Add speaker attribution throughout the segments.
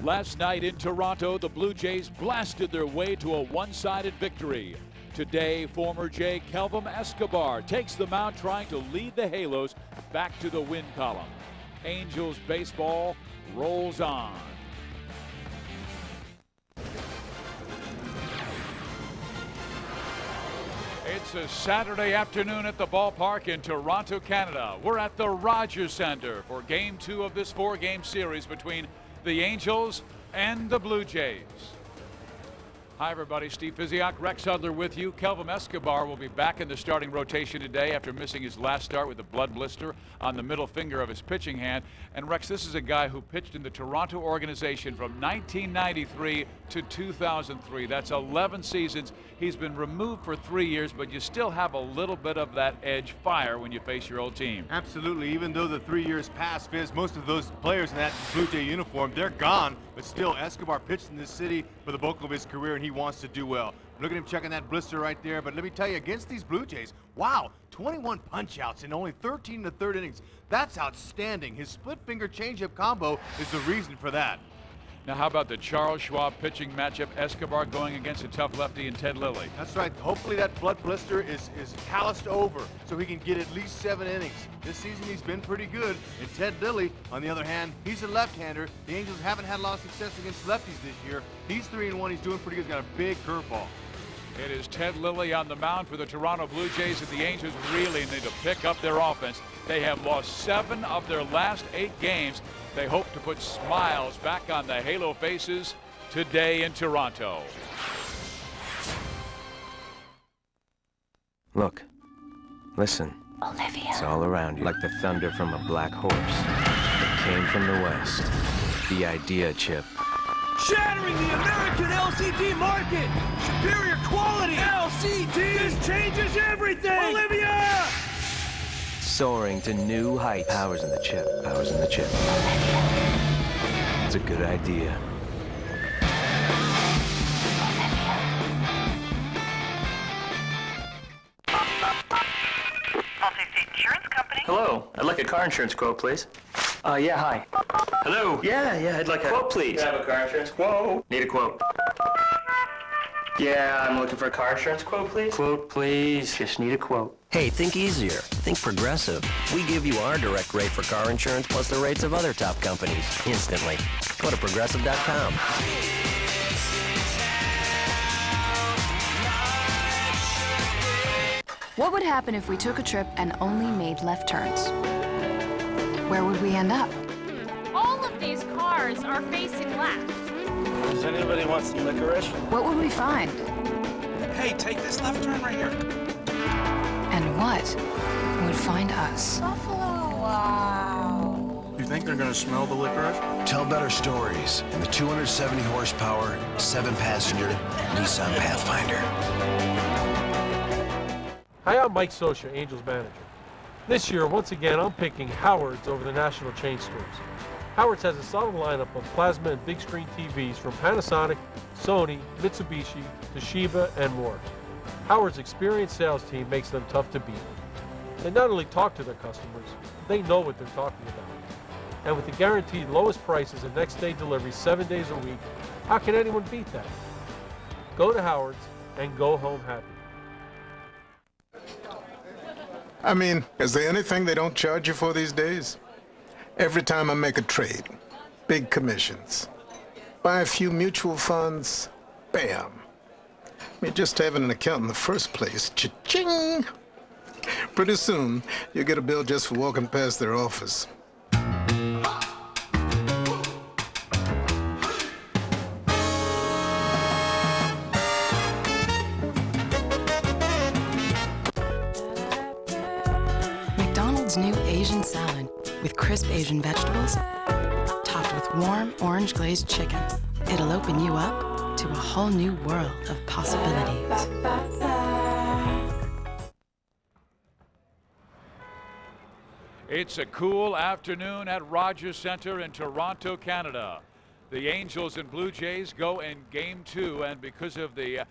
Speaker 1: Last night in Toronto, the Blue Jays blasted their way to a one-sided victory. Today, former Jay Kelvim Escobar takes the mound trying to lead the Halos back to the win column. Angels baseball rolls on. It's a Saturday afternoon at the ballpark in Toronto, Canada. We're at the Rogers Center for Game 2 of this 4-game series between the Angels and the Blue Jays. Hi, everybody. Steve Physiak, Rex Hudler with you. Kelvim Escobar will be back in the starting rotation today after missing his last start with a blood blister on the middle finger of his pitching hand. And Rex, this is a guy who pitched in the Toronto organization from 1993 to 2003. That's 11 seasons. He's been removed for 3 years, but you still have a little bit of that edge fire when you face your old team.
Speaker 2: Absolutely. Even though the 3 years passed, Fizz, most of those players in that Blue Jay uniform, they're gone. But still, Escobar pitched in this city for the bulk of his career, and he wants to do well. Look at him checking that blister right there. But let me tell you, against these Blue Jays, wow, 21 punch-outs in only 13 1/3 innings. That's outstanding. His split-finger changeup combo is the reason for that.
Speaker 1: Now, how about the Charles Schwab pitching matchup? Escobar going against a tough lefty in Ted Lilly.
Speaker 2: That's right. Hopefully that blood blister is calloused over so he can get at least 7 innings. This season he's been pretty good. And Ted Lilly, on the other hand, he's a left-hander. The Angels haven't had a lot of success against lefties this year. He's 3-1. He's doing pretty good. He's got a big curveball.
Speaker 1: It is Ted Lilly on the mound for the Toronto Blue Jays, and the Angels really need to pick up their offense. They have lost 7 of their last 8 games. They hope to put smiles back on the Halo faces today in Toronto.
Speaker 3: Look, listen.
Speaker 4: Olivia.
Speaker 3: It's all around you, like the thunder from a black horse. It came from the West. The idea chip.
Speaker 5: Shattering the American LCD market! Superior quality! LCD! This changes everything! Olivia!
Speaker 3: Soaring to new heights. Powers in the chip. Powers in the chip. It's a good idea.
Speaker 6: Multi-State Insurance Company.
Speaker 7: Hello, I'd like a car insurance quote, please. Yeah, hi. Hello. Yeah, I'd like a quote, please. Can I have a car insurance quote? Need a quote. Yeah, I'm looking for a car insurance quote, please. Quote, please. Just need a quote.
Speaker 8: Hey, think easier. Think Progressive. We give you our direct rate for car insurance plus the rates of other top companies instantly. Go to Progressive.com.
Speaker 4: What would happen if we took a trip and only made left turns? Where would we end up?
Speaker 9: All of these cars are facing left.
Speaker 5: Does anybody want some licorice?
Speaker 4: What would we find?
Speaker 5: Hey, take this left turn right here.
Speaker 4: And what would find us?
Speaker 9: Buffalo, wow.
Speaker 5: You think they're gonna smell the licorice?
Speaker 10: Tell better stories in the 270 horsepower, 7-passenger Nissan Pathfinder.
Speaker 11: Hi, I'm Mike Sosha, Angels manager. This year, once again, I'm picking Howard's over the national chain stores. Howard's has a solid lineup of plasma and big screen TVs from Panasonic, Sony, Mitsubishi, Toshiba, and more. Howard's experienced sales team makes them tough to beat. They not only talk to their customers, they know what they're talking about. And with the guaranteed lowest prices and next day delivery 7 days a week, how can anyone beat that? Go to Howard's and go home happy.
Speaker 12: I mean, is there anything they don't charge you for these days? Every time I make a trade, big commissions. Buy a few mutual funds, bam. I mean, just having an account in the first place, cha-ching! Pretty soon, you'll get a bill just for walking past their office.
Speaker 4: McDonald's new Asian salad with crisp Asian vegetables topped with warm orange glazed chicken. It'll open you up to a whole new world of possibilities.
Speaker 1: It's a cool afternoon at Rogers Center in Toronto, Canada. The Angels and Blue Jays go in Game 2, and because of the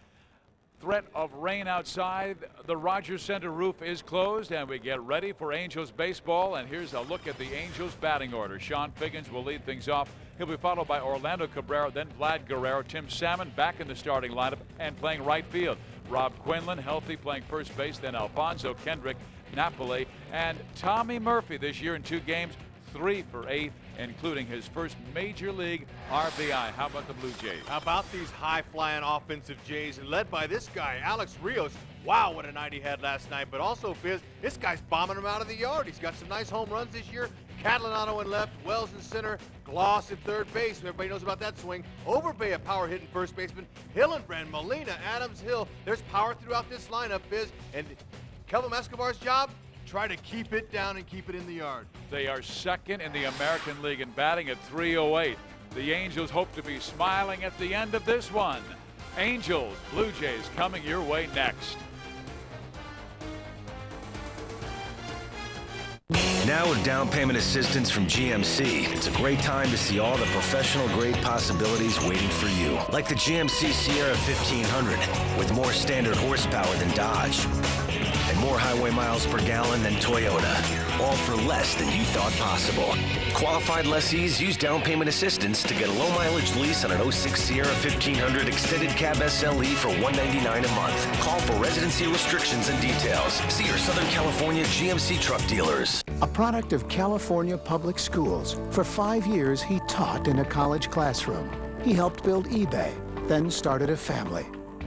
Speaker 1: threat of rain outside. The Rogers Center roof is closed, and we get ready for Angels baseball. And here's a look at the Angels batting order. Sean Figgins will lead things off. He'll be followed by Orlando Cabrera, then Vlad Guerrero. Tim Salmon back in the starting lineup and playing right field. Rob Quinlan healthy, playing first base. Then Alfonso Kendrick, Napoli, and Tommy Murphy this year in 2 games, 3 for 8, including his first major league RBI. How about the Blue Jays?
Speaker 2: How about these high-flying offensive Jays, and led by this guy, Alex Rios. Wow, what a night he had last night. But also, Fizz, this guy's bombing him out of the yard. He's got some nice home runs this year. Catalano in left, Wells in center, Gloss at third base. Everybody knows about that swing. Overbay, a power-hitting first baseman. Hillenbrand, Molina, Adams, Hill. There's power throughout this lineup, Fizz. And Kelvim Escobar's job? Try to keep it down and keep it in the yard.
Speaker 1: They are second in the American League in batting at .308. The Angels hope to be smiling at the end of this one. Angels, Blue Jays coming your way next.
Speaker 3: Now with down payment assistance from GMC, it's a great time to see all the professional grade possibilities waiting for you. Like the GMC Sierra 1500 with more standard horsepower than Dodge and more highway miles per gallon than Toyota, all for less than you thought possible. Qualified lessees use down payment assistance to get a low mileage lease on an 06 Sierra 1500 extended cab SLE for $199 a month. Call for residency restrictions and details. See your Southern California GMC truck dealers.
Speaker 13: A product of California Public Schools. For 5 years, he taught in a college classroom. He helped build eBay, then started a family.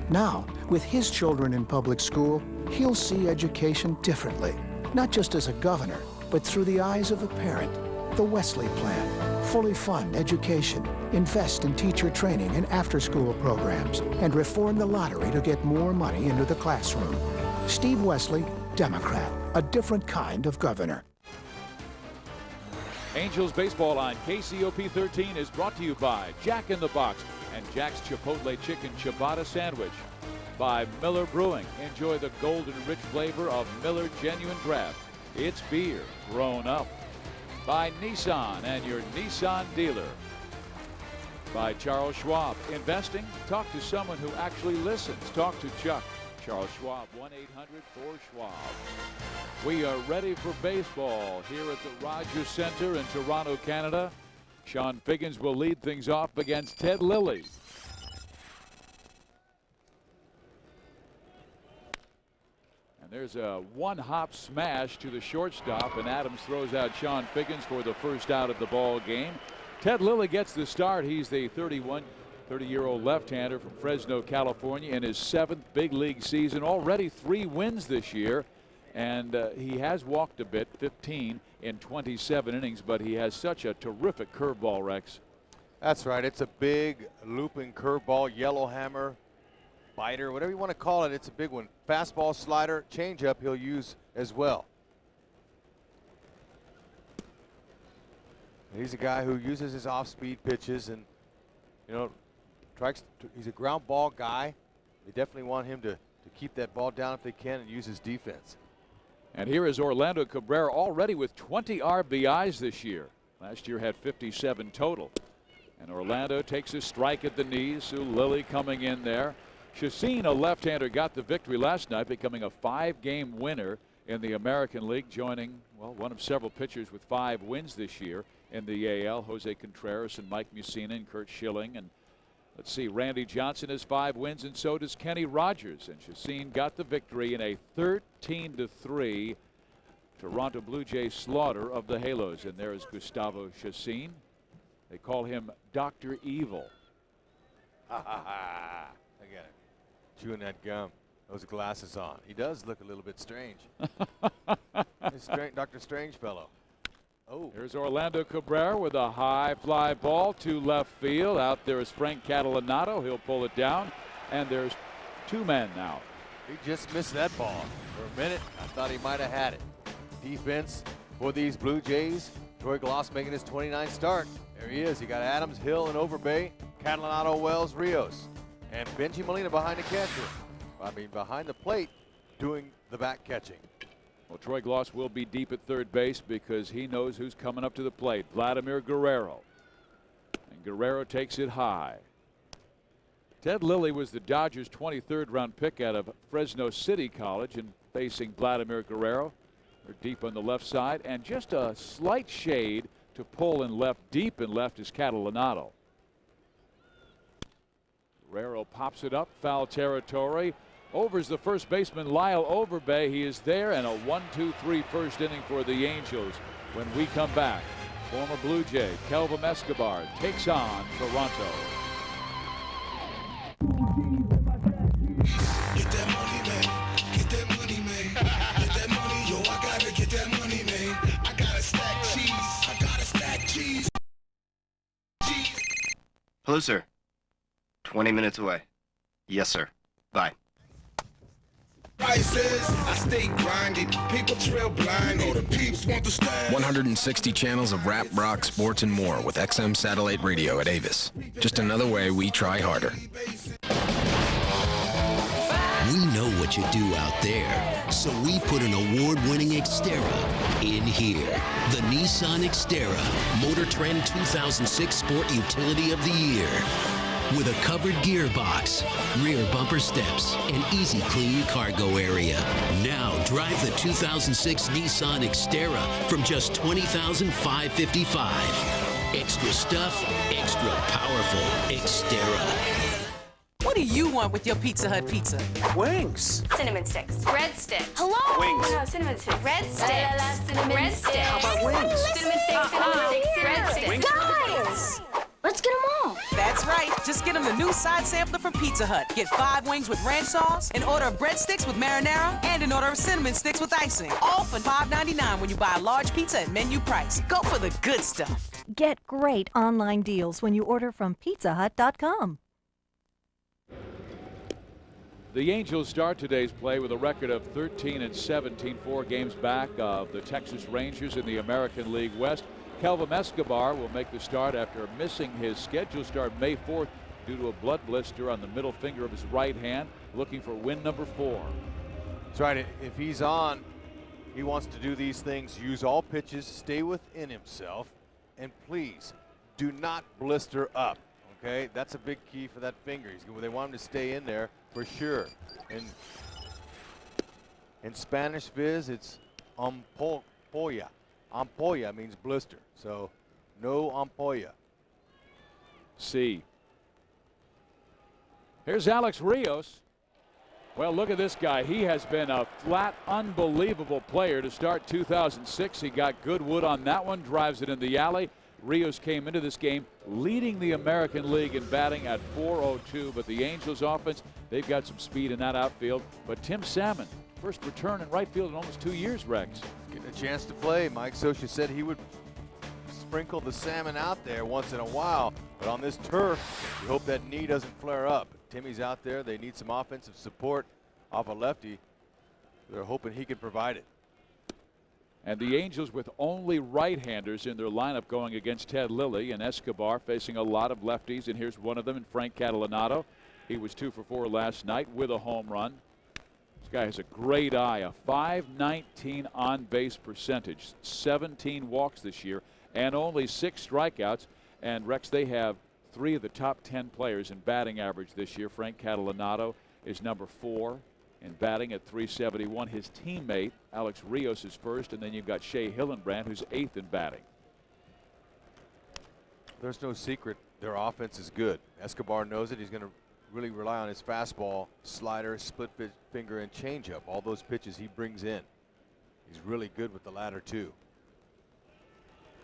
Speaker 13: Now, with his children in public school, he'll see education differently. Not just as a governor, but through the eyes of a parent. The Wesley Plan. Fully fund education, invest in teacher training and after-school programs, and reform the lottery to get more money into the classroom. Steve Wesley, Democrat. A different kind of governor.
Speaker 1: Angels baseball on KCOP 13 is brought to you by Jack in the Box and Jack's Chipotle Chicken Ciabatta Sandwich. By Miller Brewing. Enjoy the golden rich flavor of Miller Genuine Draft. It's beer grown up. By Nissan and your Nissan dealer. By Charles Schwab. Investing? Talk to someone who actually listens. Talk to Chuck. Charles Schwab, 1-800-4-SCHWAB. We are ready for baseball here at the Rogers Center in Toronto, Canada. Sean Figgins will lead things off against Ted Lilly. And there's a one-hop smash to the shortstop, and Adams throws out Sean Figgins for the first out of the ball game. Ted Lilly gets the start. He's the 30-year-old left-hander from Fresno, California, in his 7th big league season. Already 3 wins this year, and he has walked a bit, 15 in 27 innings, but he has such a terrific curveball, Rex.
Speaker 2: That's right. It's a big looping curveball, yellow hammer, biter, whatever you want to call it. It's a big one. Fastball, slider, changeup he'll use as well. He's a guy who uses his off-speed pitches and, you know, he's a ground ball guy. They definitely want him to keep that ball down if they can and use his defense.
Speaker 1: And here is Orlando Cabrera, already with 20 RBIs this year. Last year had 57 total. And Orlando takes a strike at the knees. Sue Lilly coming in there. Chacin, a left-hander, got the victory last night, becoming a 5-game winner in the American League, joining, well, one of several pitchers with 5 wins this year in the AL. Jose Contreras and Mike Mussina and Kurt Schilling. And let's see, Randy Johnson has 5 wins, and so does Kenny Rogers. And Chacin got the victory in a 13-3 Toronto Blue Jays slaughter of the Halos. And there is Gustavo Chacin. They call him Dr. Evil.
Speaker 2: Ha ha ha. Look at him. Chewing that gum. Those glasses on. He does look a little bit strange. Dr. Strange fellow. Oh.
Speaker 1: Here's Orlando Cabrera with a high fly ball to left field. Out there is Frank Catalanato. He'll pull it down. And there's 2 men now.
Speaker 2: He just missed that ball. For a minute, I thought he might have had it. Defense for these Blue Jays. Troy Gloss making his 29th start. There he is. He got Adams, Hill, and Overbay. Catalanato, Wells, Rios. And Benji Molina behind the catcher. Behind the plate, doing the back catching.
Speaker 1: Well, Troy Gloss will be deep at third base because he knows who's coming up to the plate. Vladimir Guerrero. And Guerrero takes it high. Ted Lilly was the Dodgers' 23rd round pick out of Fresno City College, and facing Vladimir Guerrero. They're deep on the left side, and just a slight shade to pull in left, deep in left, is Catalanato. Guerrero pops it up, foul territory. Overs the first baseman, Lyle Overbay. He is there, and a 1-2-3 first inning for the Angels. When we come back, former Blue Jay Kelvim Escobar takes on Toronto.
Speaker 5: Get that money, man. Get that money, man. Get that money, yo, I gotta get that money, man. I gotta stack cheese. I gotta stack cheese.
Speaker 14: Hello, sir. 20 minutes away. Yes, sir. Bye.
Speaker 5: Prices, I stay grinding. People trail blind. All the peeps want the style.
Speaker 10: 160 channels of rap, rock, sports, and more with XM Satellite Radio at Avis. Just another way we try harder.
Speaker 15: We know what you do out there, so we put an award-winning Xterra in here. The Nissan Xterra, Motor Trend 2006 Sport Utility of the Year. With a covered gearbox, rear bumper steps, and easy clean cargo area. Now drive the 2006 Nissan Xterra from just $20,555. Extra stuff, extra powerful Xterra.
Speaker 16: What do you want with your Pizza Hut pizza?
Speaker 17: Wings.
Speaker 18: Cinnamon sticks. Breadsticks.
Speaker 17: Hello?
Speaker 18: Wings. No, cinnamon sticks. Breadsticks. Cinnamon sticks.
Speaker 17: How about wings?
Speaker 18: Cinnamon sticks. Cinnamon sticks. Breadsticks.
Speaker 17: Guys!
Speaker 18: Let's get them all.
Speaker 16: That's right. Just get them the new side sampler from Pizza Hut. Get 5 wings with ranch sauce, an order of breadsticks with marinara, and an order of cinnamon sticks with icing. All for $5.99 when you buy a large pizza at menu price. Go for the good stuff.
Speaker 19: Get great online deals when you order from pizzahut.com.
Speaker 1: The Angels start today's play with a record of 13-17, 4 games back of the Texas Rangers in the American League West. Kelvim Escobar will make the start after missing his scheduled start May 4th due to a blood blister on the middle finger of his right hand, looking for win number 4.
Speaker 2: That's right. If he's on, he wants to do these things, use all pitches, stay within himself, and please do not blister up. Okay, that's a big key for that finger. They want him to stay in there for sure. And in Spanish, Viz, it's ampolla. Ampolla means blister, so no ampolla.
Speaker 1: See. Here's Alex Rios. Well, look at this guy. He has been a flat, unbelievable player to start 2006. He got good wood on that one, drives it in the alley. Rios came into this game leading the American League in batting at .402, but the Angels offense, they've got some speed in that outfield. But Tim Salmon, first return in right field in almost 2 years, Rex.
Speaker 2: Getting a chance to play. Mike Scioscia said he would sprinkle the Salmon out there once in a while, but on this turf, we hope that knee doesn't flare up. Timmy's out there. They need some offensive support off a lefty. They're hoping he can provide it.
Speaker 1: And the Angels with only right-handers in their lineup going against Ted Lilly, and Escobar facing a lot of lefties, and here's one of them in Frank Catalanato. He was 2 for 4 last night with a home run. This guy has a great eye, a .519 on-base percentage, 17 walks this year, and only 6 strikeouts. And Rex, they have 3 of the top 10 players in batting average this year. Frank Catalanato is number 4 in batting at .371. His teammate Alex Rios is first, and then you've got Shea Hillenbrand, who's 8th in batting.
Speaker 2: There's no secret their offense is good. Escobar knows it. He's going to really rely on his fastball, slider, split finger, and changeup. All those pitches he brings in. He's really good with the latter too.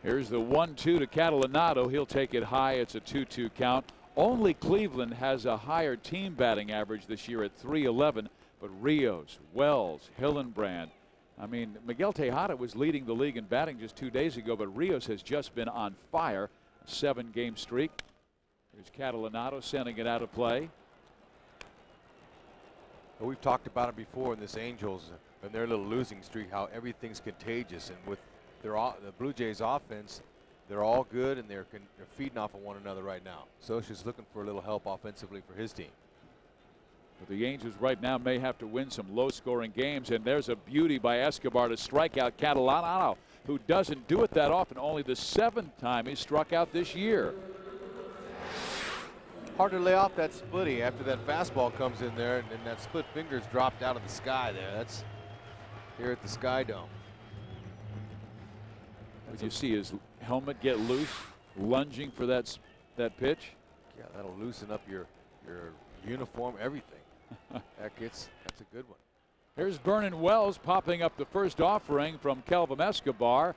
Speaker 1: Here's the 1-2 to Catalanato. He'll take it high. It's a 2-2 count. Only Cleveland has a higher team batting average this year at .311. But Rios, Wells, Hillenbrand. I mean, Miguel Tejada was leading the league in batting just 2 days ago, but Rios has just been on fire. A 7-game streak. Here's Catalanato sending it out of play.
Speaker 2: Well, we've talked about it before in this Angels and their little losing streak, how everything's contagious. And with the Blue Jays offense, they're all good, and they're feeding off of one another right now. Scioscia's looking for a little help offensively for his team.
Speaker 1: But the Angels right now may have to win some low-scoring games, and there's a beauty by Escobar to strike out Catalanato, who doesn't do it that often. Only the 7th time he struck out this year.
Speaker 2: Hard to lay off that splitty after that fastball comes in there, and then that split finger's dropped out of the sky there. That's here at the Sky Dome.
Speaker 1: Did you see his helmet get loose, lunging for that pitch?
Speaker 2: Yeah, that'll loosen up your uniform, everything. Heck, that's a good one.
Speaker 1: Here's Vernon Wells popping up the first offering from Kelvim Escobar.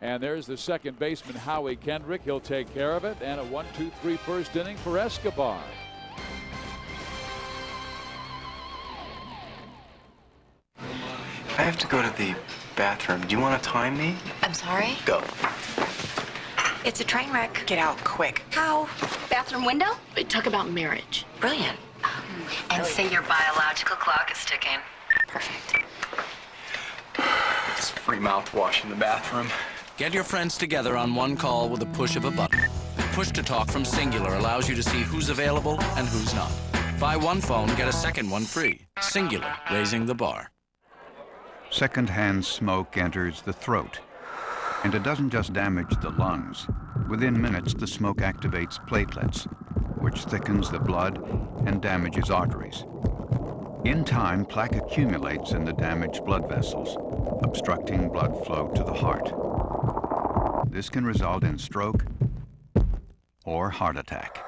Speaker 1: And there's the second baseman, Howie Kendrick. He'll take care of it. And a 1-2-3 first inning for Escobar.
Speaker 20: I have to go to the bathroom. Do you want to time me?
Speaker 18: I'm sorry?
Speaker 20: Go.
Speaker 18: It's a train wreck.
Speaker 21: Get out, quick.
Speaker 18: How? Bathroom window?
Speaker 21: We talk about marriage.
Speaker 18: Brilliant.
Speaker 21: And say your biological clock is ticking. Perfect.
Speaker 20: It's free mouthwash in the bathroom.
Speaker 22: Get your friends together on one call with a push of a button. Push to Talk from Singular allows you to see who's available and who's not. Buy one phone, get a second one free. Singular, raising the bar.
Speaker 23: Secondhand smoke enters the throat, and it doesn't just damage the lungs. Within minutes, the smoke activates platelets, which thickens the blood and damages arteries. In time, plaque accumulates in the damaged blood vessels, obstructing blood flow to the heart. This can result in stroke or heart attack.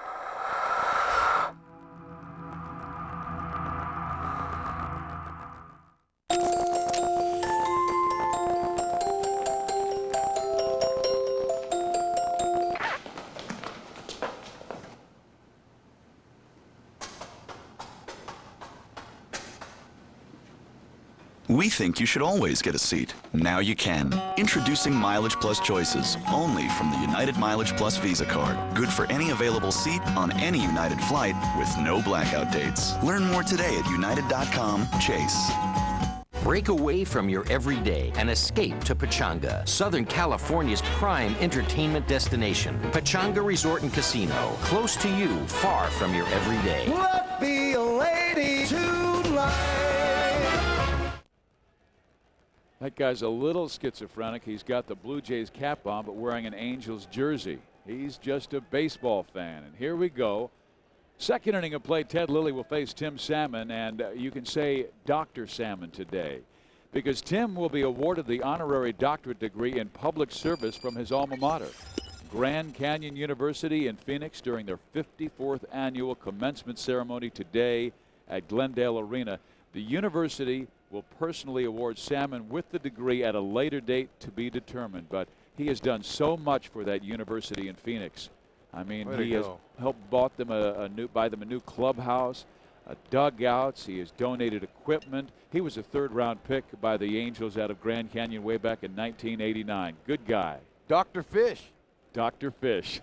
Speaker 24: We think you should always get a seat. Now you can. Introducing Mileage Plus Choices, only from the United Mileage Plus Visa card. Good for any available seat on any United flight with no blackout dates. Learn more today at united.com/chase.
Speaker 8: Break away from your everyday and escape to Pechanga, Southern California's prime entertainment destination. Pechanga Resort and Casino, close to you, far from your everyday.
Speaker 5: Let be a lady tonight.
Speaker 1: That guy's a little schizophrenic. He's got the Blue Jays cap on, but wearing an Angels jersey. He's just a baseball fan. And here we go. Second inning of play, Ted Lilly will face Tim Salmon, and you can say Dr. Salmon today, because Tim will be awarded the honorary doctorate degree in public service from his alma mater, Grand Canyon University in Phoenix, during their 54th annual commencement ceremony today at Glendale Arena. The university will personally award Salmon with the degree at a later date to be determined, but he has done so much for that university in Phoenix. I mean, he has helped bought them buy them a new clubhouse, dugouts. He has donated equipment. He was a third-round pick by the Angels out of Grand Canyon way back in 1989. Good guy.
Speaker 2: Dr. Fish.
Speaker 1: Dr. Fish.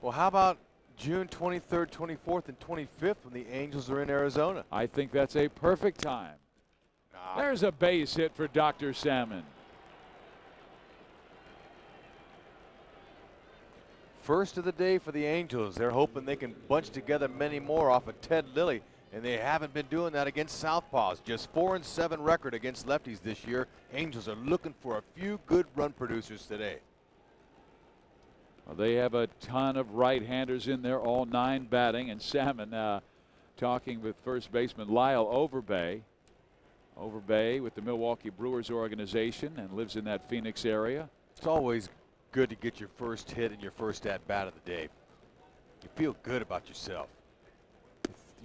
Speaker 2: Well, how about June 23rd, 24th, and 25th when the Angels are in Arizona?
Speaker 1: I think that's a perfect time. There's a base hit for Dr. Salmon.
Speaker 2: First of the day for the Angels. They're hoping they can bunch together many more off of Ted Lilly, and they haven't been doing that against southpaws. Just 4-7 record against lefties this year. Angels are looking for a few good run producers today.
Speaker 1: Well, they have a ton of right-handers in there, all 9 batting, and Salmon talking with first baseman Lyle Overbay. Overbay with the Milwaukee Brewers organization and lives in that Phoenix area.
Speaker 2: It's always good to get your first hit and your first at-bat of the day. You feel good about yourself.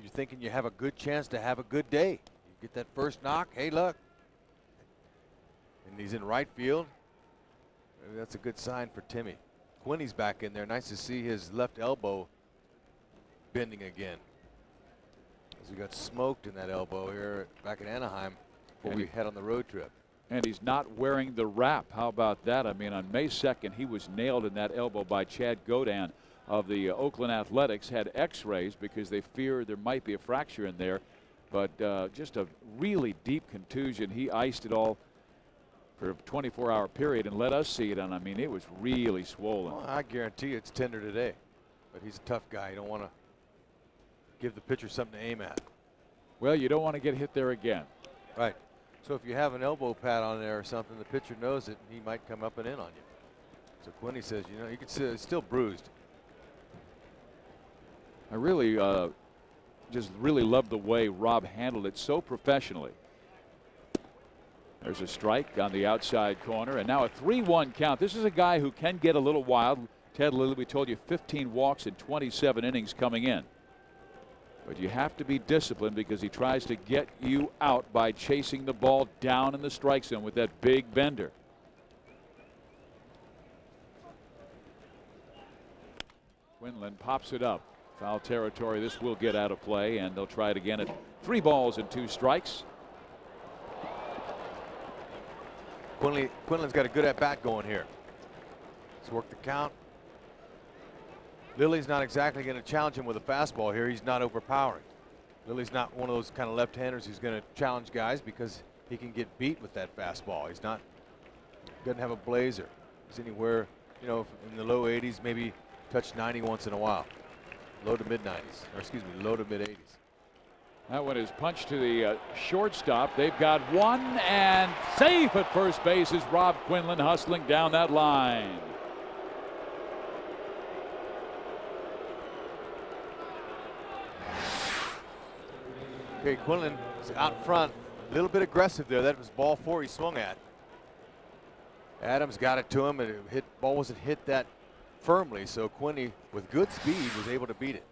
Speaker 2: You're thinking you have a good chance to have a good day. You get that first knock, hey, look. And he's in right field. Maybe that's a good sign for Timmy. Quinney's back in there. Nice to see his left elbow bending again. As we got smoked in that elbow here back in Anaheim before we head on the road trip.
Speaker 1: And he's not wearing the wrap. How about that? I mean, on May 2nd, he was nailed in that elbow by Chad Godin of the Oakland Athletics. Had x-rays because they fear there might be a fracture in there. But just a really deep contusion. He iced it all for a 24-hour period and let us see it. And I mean, it was really swollen.
Speaker 2: Well, I guarantee you it's tender today. But he's a tough guy. You don't want to give the pitcher something to aim at.
Speaker 1: Well, you don't want to get hit there again.
Speaker 2: Right. So if you have an elbow pad on there or something, the pitcher knows it, and he might come up and in on you. So Quinney says, you know, you can see it's still bruised.
Speaker 1: I really just really love the way Rob handled it so professionally. There's a strike on the outside corner, and now a 3-1 count. This is a guy who can get a little wild. Ted Lilly, we told you, 15 walks in 27 innings coming in. But you have to be disciplined because he tries to get you out by chasing the ball down in the strike zone with that big bender. Quinlan pops it up. Foul territory. This will get out of play, and they'll try it again at 3 balls and 2 strikes.
Speaker 6: Quinlan's got a good at-bat going here. Let's work the count. Lilly's not exactly going to challenge him with a fastball here. He's not overpowering. Lilly's not one of those kind of left-handers who's going to challenge guys because he can get beat with that fastball. He's not, doesn't have a blazer. He's anywhere, you know, in the low 80s, maybe touch 90 once in a while. Low to mid 90s, or excuse me, low to mid 80s.
Speaker 1: That one is punched to the shortstop. They've got one, and safe at first base is Rob Quinlan hustling down that line.
Speaker 6: Okay, Quinlan is out front, a little bit aggressive there. That was ball 4 he swung at. Adams got it to him, and ball wasn't hit that firmly, so Quinny, with good speed, was able to beat it.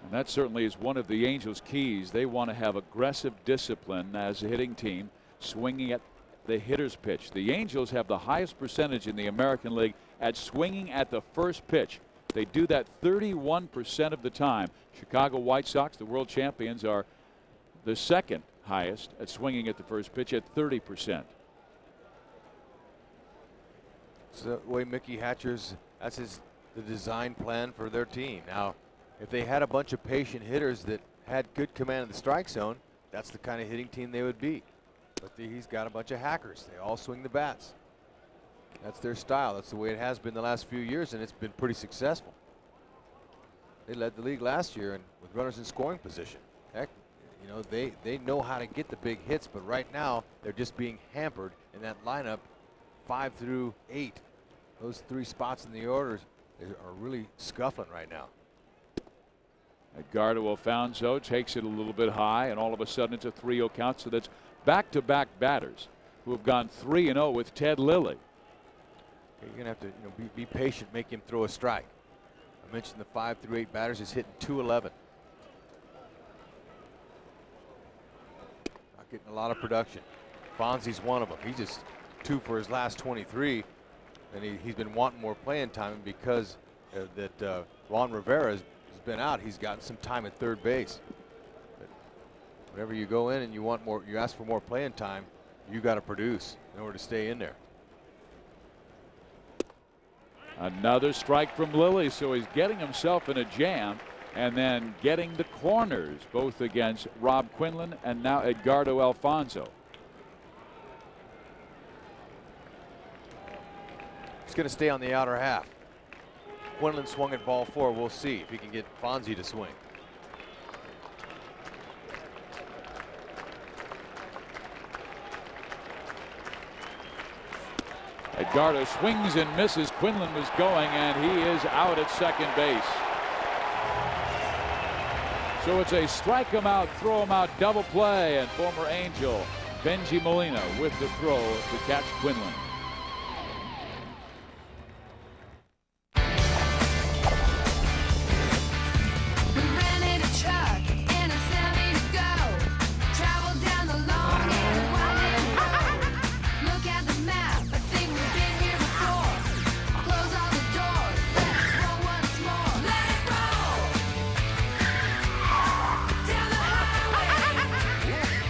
Speaker 1: And that certainly is one of the Angels' keys. They want to have aggressive discipline as a hitting team, swinging at the hitter's pitch. The Angels have the highest percentage in the American League at swinging at the first pitch. They do that 31% of the time. Chicago White Sox, the world champions, are the second highest at swinging at the first pitch at 30%.
Speaker 6: So the way Mickey Hatcher's, that's the design plan for their team. Now, if they had a bunch of patient hitters that had good command of the strike zone, that's the kind of hitting team they would be. But he's got a bunch of hackers. They all swing the bats. That's their style. That's the way it has been the last few years, and it's been pretty successful. They led the league last year with runners in scoring position. Heck, you know, they know how to get the big hits, but right now they're just being hampered in that lineup 5 through 8. Those 3 spots in the orders are really scuffling right now.
Speaker 1: Edgardo Alfonso takes it a little bit high, and all of a sudden it's a 3-0 count. So that's back-to-back batters who have gone 3-0 with Ted Lilly.
Speaker 6: You're going to have to, you know, be patient, make him throw a strike. I mentioned the 5 through 8 batters. He's hitting .211. Not getting a lot of production. Fonzie's one of them. He's just 2 for his last 23, and he's been wanting more playing time because Juan Rivera has been out. He's gotten some time at third base. But whenever you go in and you ask for more playing time, you got to produce in order to stay in there.
Speaker 1: Another strike from Lilly, so he's getting himself in a jam and then getting the corners both against Rob Quinlan and now Edgardo Alfonso.
Speaker 6: He's going to stay on the outer half. Quinlan swung at ball 4. We'll see if he can get Fonzie to swing.
Speaker 1: Edgardo swings and misses. Quinlan was going, and he is out at second base. So it's a strike him out, throw him out double play, and former Angel Benji Molina with the throw to catch Quinlan.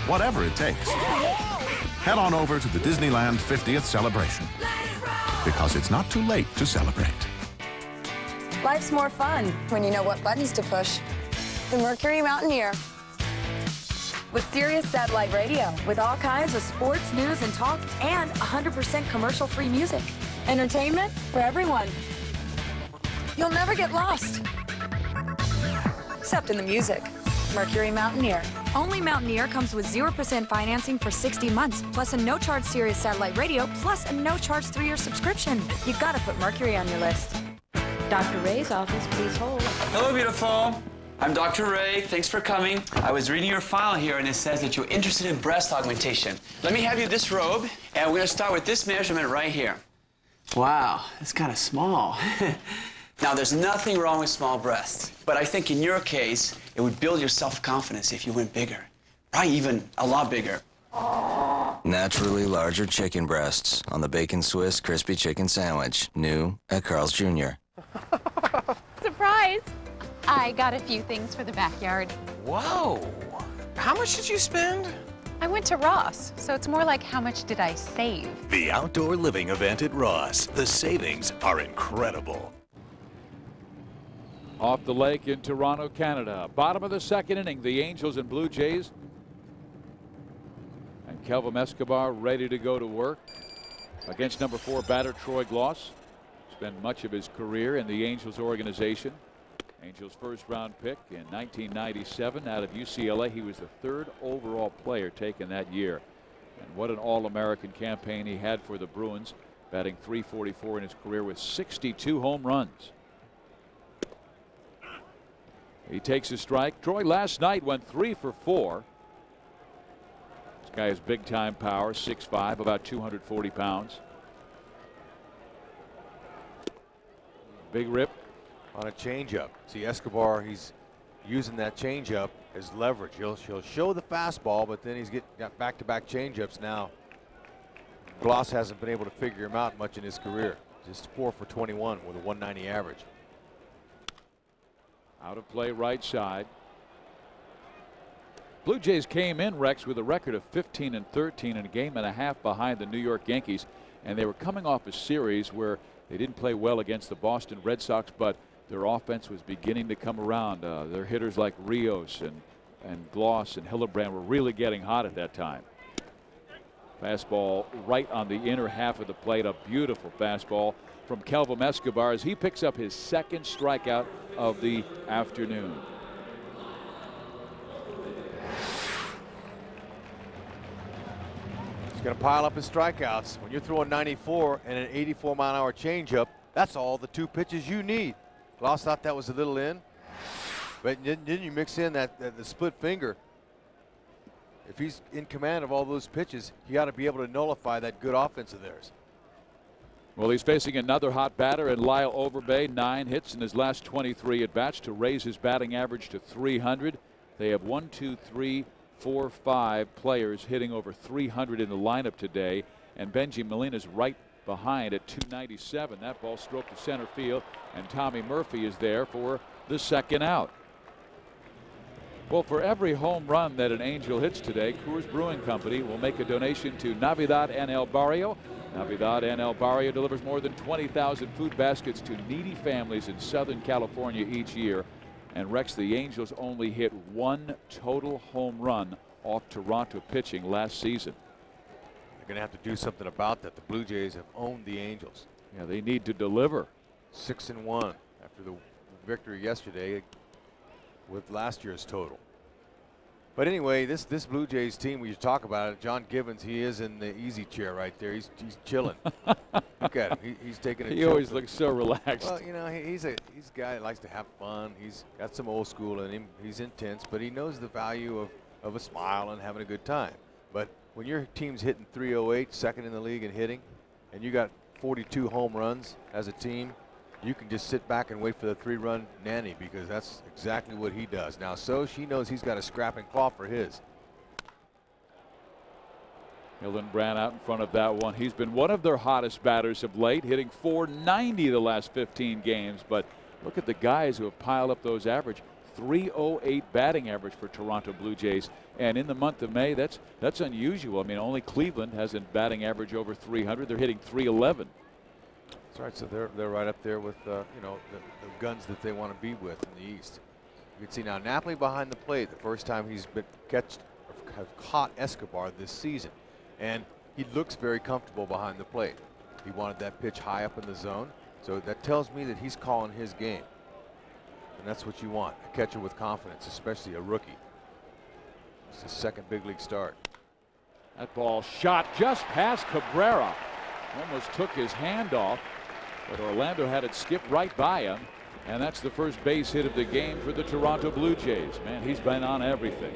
Speaker 7: Whatever it takes. Head on over to the Disneyland 50th celebration, because it's not too late to celebrate.
Speaker 9: Life's more fun when you know what buttons to push. The Mercury Mountaineer. With Sirius Satellite Radio, with all kinds of sports, news, and talk, and 100% commercial-free music. Entertainment for everyone. You'll never get lost. Except in the music. Mercury Mountaineer. Only Mountaineer comes with 0% financing for 60 months, plus a no-charge Sirius Satellite Radio, plus a no-charge 3-year subscription. You've got to put Mercury on your list.
Speaker 3: Dr. Ray's office, please hold.
Speaker 4: Hello, beautiful. I'm Dr. Ray. Thanks for coming. I was reading your file here, and it says that you're interested in breast augmentation. Let me have you this robe, and we're going to start with this measurement right here. Wow, it's kind of small. Now, there's nothing wrong with small breasts, but I think in your case, it would build your self-confidence if you went bigger. Probably even a lot bigger.
Speaker 11: Naturally larger chicken breasts on the Bacon Swiss Crispy Chicken Sandwich. New at Carl's Jr.
Speaker 12: Surprise! I got a few things for the backyard.
Speaker 4: Whoa! How much did you spend?
Speaker 12: I went to Ross, so it's more like how much did I save?
Speaker 25: The outdoor living event at Ross. The savings are incredible.
Speaker 1: Off the lake in Toronto, Canada. Bottom of the second inning, the Angels and Blue Jays. And Kelvim Escobar ready to go to work against number 4 batter Troy Gloss. Spent much of his career in the Angels organization. Angels first round pick in 1997 out of UCLA. He was the 3rd overall player taken that year. And what an All-American campaign he had for the Bruins, batting .344 in his career with 62 home runs. He takes a strike. Troy last night went 3 for 4. This guy has big time power, 6'5", about 240 pounds. Big rip
Speaker 6: on a changeup. See Escobar, he's using that changeup as leverage. He'll show the fastball, but then he's got back-to-back changeups now. Gloss hasn't been able to figure him out much in his career. Just 4 for 21 with a 190 average.
Speaker 1: Out of play right side. Blue Jays came in, Rex, with a record of 15-13 and a game and a half behind the New York Yankees, and they were coming off a series where they didn't play well against the Boston Red Sox, but their offense was beginning to come around. Their hitters like Rios and Gloss and Hillebrand were really getting hot at that time. Fastball right on the inner half of the plate. A beautiful fastball from Kelvim Escobar as he picks up his 2nd strikeout of the afternoon.
Speaker 6: He's going to pile up his strikeouts. When you're throwing 94 and an 84-mile-an-hour changeup, that's all the 2 pitches you need. Gloss thought that was a little in, but then you mix in the split finger. If he's in command of all those pitches, he ought to be able to nullify that good offense of theirs.
Speaker 1: Well, he's facing another hot batter in Lyle Overbay. 9 hits in his last 23 at bats to raise his batting average to 300. They have 1, 2, 3, 4, 5 players hitting over 300 in the lineup today, and Benji Molina's right behind at 297. That ball stroked to center field, and Tommy Murphy is there for the 2nd out. Well, for every home run that an Angel hits today, Coors Brewing Company will make a donation to Navidad en El Barrio. Navidad en El Barrio delivers more than 20,000 food baskets to needy families in Southern California each year. And Rex, the Angels only hit 1 total home run off Toronto pitching last season.
Speaker 6: They're going to have to do something about that. The Blue Jays have owned the Angels.
Speaker 1: Yeah, they need to deliver.
Speaker 6: 6-1 after the victory yesterday with last year's total. But anyway, this Blue Jays team, we talk about it. John Gibbons, he is in the easy chair right there. He's chilling. Look at him. He's taking a
Speaker 1: He always looks so relaxed.
Speaker 6: Well, you know, he's a guy that likes to have fun. He's got some old school in him. He's intense, but he knows the value of a smile and having a good time. But when your team's hitting .308, 2nd in the league in hitting, and you got 42 home runs as a team, you can just sit back and wait for the 3-run nanny, because that's exactly what he does. Now, so she knows he's got a scrap and claw for his.
Speaker 1: Hillenbrand out in front of that one. He's been one of their hottest batters of late, hitting .490 the last 15 games. But look at the guys who have piled up those average. .308 batting average for Toronto Blue Jays. And in the month of May, that's unusual. I mean, only Cleveland has a batting average over 300. They're hitting .311.
Speaker 6: That's right. So they're right up there with you know, the guns that they want to be with in the East. You can see now Napoli behind the plate. The first time he's been caught Escobar this season, and he looks very comfortable behind the plate. He wanted that pitch high up in the zone, so that tells me that he's calling his game, and that's what you want, a catcher with confidence, especially a rookie. It's his 2nd big league start.
Speaker 1: That ball shot just past Cabrera. Almost took his hand off. But Orlando had it skip right by him, and that's the first base hit of the game for the Toronto Blue Jays. Man, he's been on everything.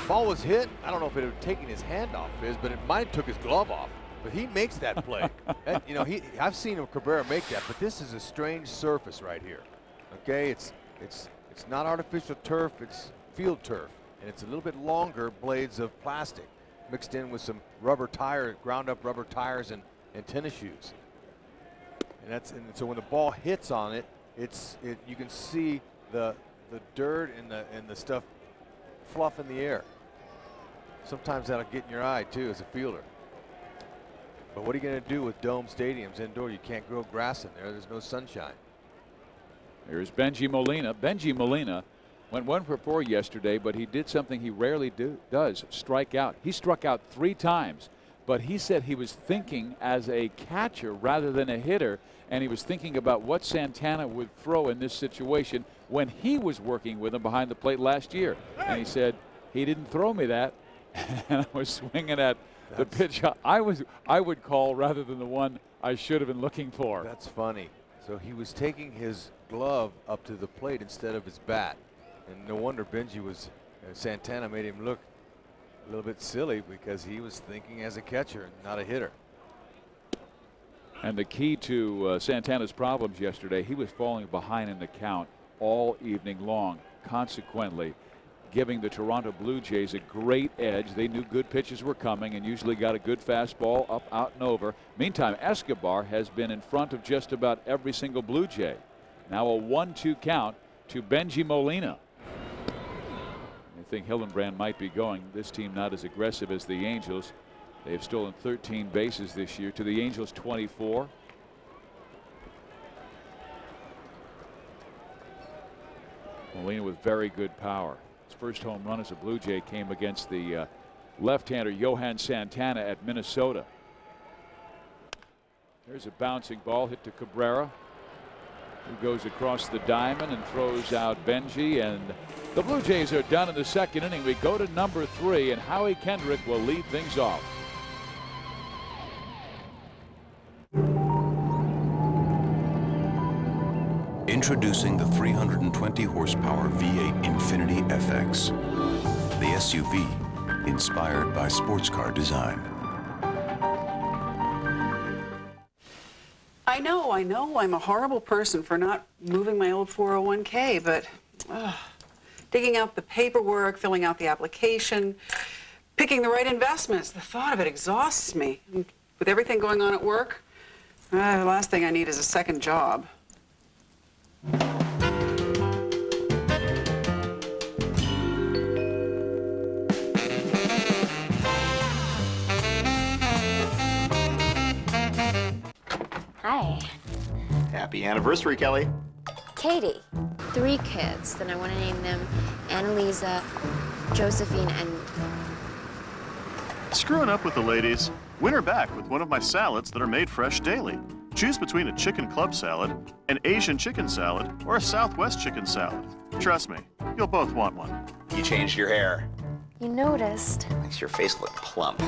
Speaker 6: Ball was hit. I don't know if it had taken his hand off his, but it might have took his glove off. But he makes that play. And, you know, I've seen Cabrera make that, but this is a strange surface right here. Okay, it's not artificial turf, it's field turf, and it's a little bit longer blades of plastic mixed in with some rubber tire, ground up rubber tires and tennis shoes. And so when the ball hits on it, you can see the dirt and the stuff fluff in the air. Sometimes that'll get in your eye too as a fielder. But what are you going to do with dome stadiums indoor? You can't grow grass in there. There's no sunshine.
Speaker 1: Here's Benji Molina. Benji Molina went 1 for 4 yesterday, but he did something he rarely does, strike out. He struck out 3 times, but he said he was thinking as a catcher rather than a hitter, and he was thinking about what Santana would throw in this situation when he was working with him behind the plate last year. And he said, he didn't throw me that, and I was swinging at the pitch I would call rather than the one I should have been looking for.
Speaker 6: That's funny. So he was taking his glove up to the plate instead of his bat. And no wonder Benji was, Santana made him look a little bit silly because he was thinking as a catcher and not a hitter.
Speaker 1: And the key to Santana's problems yesterday, he was falling behind in the count all evening long, consequently giving the Toronto Blue Jays a great edge. They knew good pitches were coming and usually got a good fastball up, out, and over. Meantime, Escobar has been in front of just about every single Blue Jay. Now a 1-2 count to Benji Molina. I think Hillenbrand might be going. This team not as aggressive as the Angels. They have stolen 13 bases this year to the Angels 24. Molina with very good power. His first home run as a Blue Jay came against the left-hander Johan Santana at Minnesota. There's a bouncing ball hit to Cabrera, who goes across the diamond and throws out Benji, and the Blue Jays are done in the second inning. We go to number 3, and Howie Kendrick will lead things off.
Speaker 10: Introducing the 320 horsepower V8 Infiniti FX, the SUV inspired by sports car design.
Speaker 13: I know, I'm a horrible person for not moving my old 401k, but digging out the paperwork, filling out the application, picking the right investments, the thought of it exhausts me. And with everything going on at work, the last thing I need is a second job.
Speaker 21: Hi.
Speaker 14: Happy anniversary, Kelly.
Speaker 21: Katie. 3 kids. Then I want to name them Annalisa, Josephine, and...
Speaker 15: Screwing up with the ladies? Win her back with one of my salads that are made fresh daily. Choose between a chicken club salad, an Asian chicken salad, or a Southwest chicken salad. Trust me, you'll both want one.
Speaker 14: You changed your hair.
Speaker 21: You noticed.
Speaker 14: Makes your face look plump.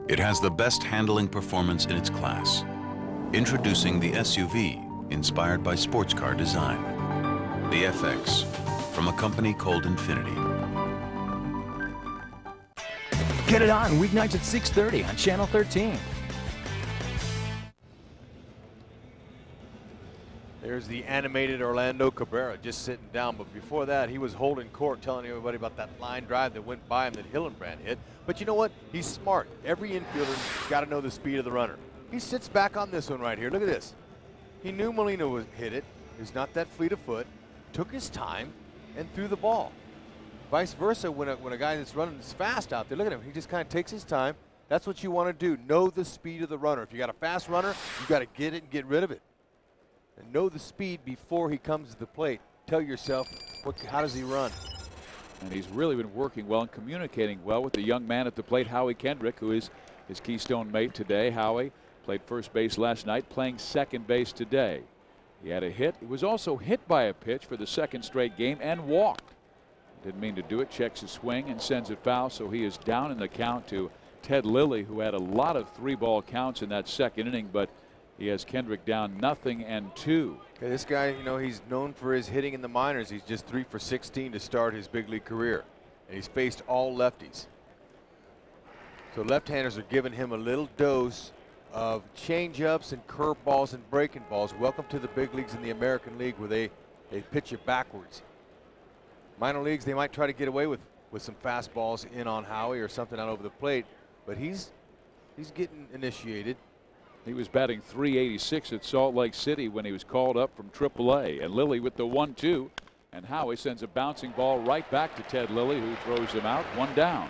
Speaker 10: It has the best handling performance in its class. Introducing the SUV inspired by sports car design. The FX, from a company called Infiniti.
Speaker 17: Get it on weeknights at 6:30 on Channel 13.
Speaker 6: There's the animated Orlando Cabrera just sitting down, but before that he was holding court telling everybody about that line drive that went by him that Hillenbrand hit. But you know what? He's smart. Every infielder's got to know the speed of the runner. He sits back on this one right here. Look at this. He knew Molina would hit it. He's not that fleet of foot. Took his time and threw the ball. Vice versa, when a guy that's running is fast out there, look at him. He just kind of takes his time. That's what you want to do. Know the speed of the runner. If you got a fast runner, you got to get it and get rid of it. And know the speed before he comes to the plate. Tell yourself, how does he run?
Speaker 1: And he's really been working well and communicating well with the young man at the plate, Howie Kendrick, who is his Keystone mate today. Howie played first base last night, playing second base today. He had a hit. He was also hit by a pitch for the second straight game and walked. Didn't mean to do it. Checks his swing and sends it foul, so he is down in the count to Ted Lilly, who had a lot of 3-ball counts in that second inning, but he has Kendrick down 0-2.
Speaker 6: Okay, this guy, you know, he's known for his hitting in the minors. He's just 3 for 16 to start his big league career, and he's faced all lefties. So left-handers are giving him a little dose of change-ups and curveballs and breaking balls. Welcome to the big leagues in the American League, where they pitch you backwards. Minor leagues, they might try to get away with some fastballs in on Howie or something out over the plate, but he's getting initiated.
Speaker 1: He was batting .386 at Salt Lake City when he was called up from AAA. And Lilly with the 1-2, and Howie sends a bouncing ball right back to Ted Lilly, who throws him out, 1 down.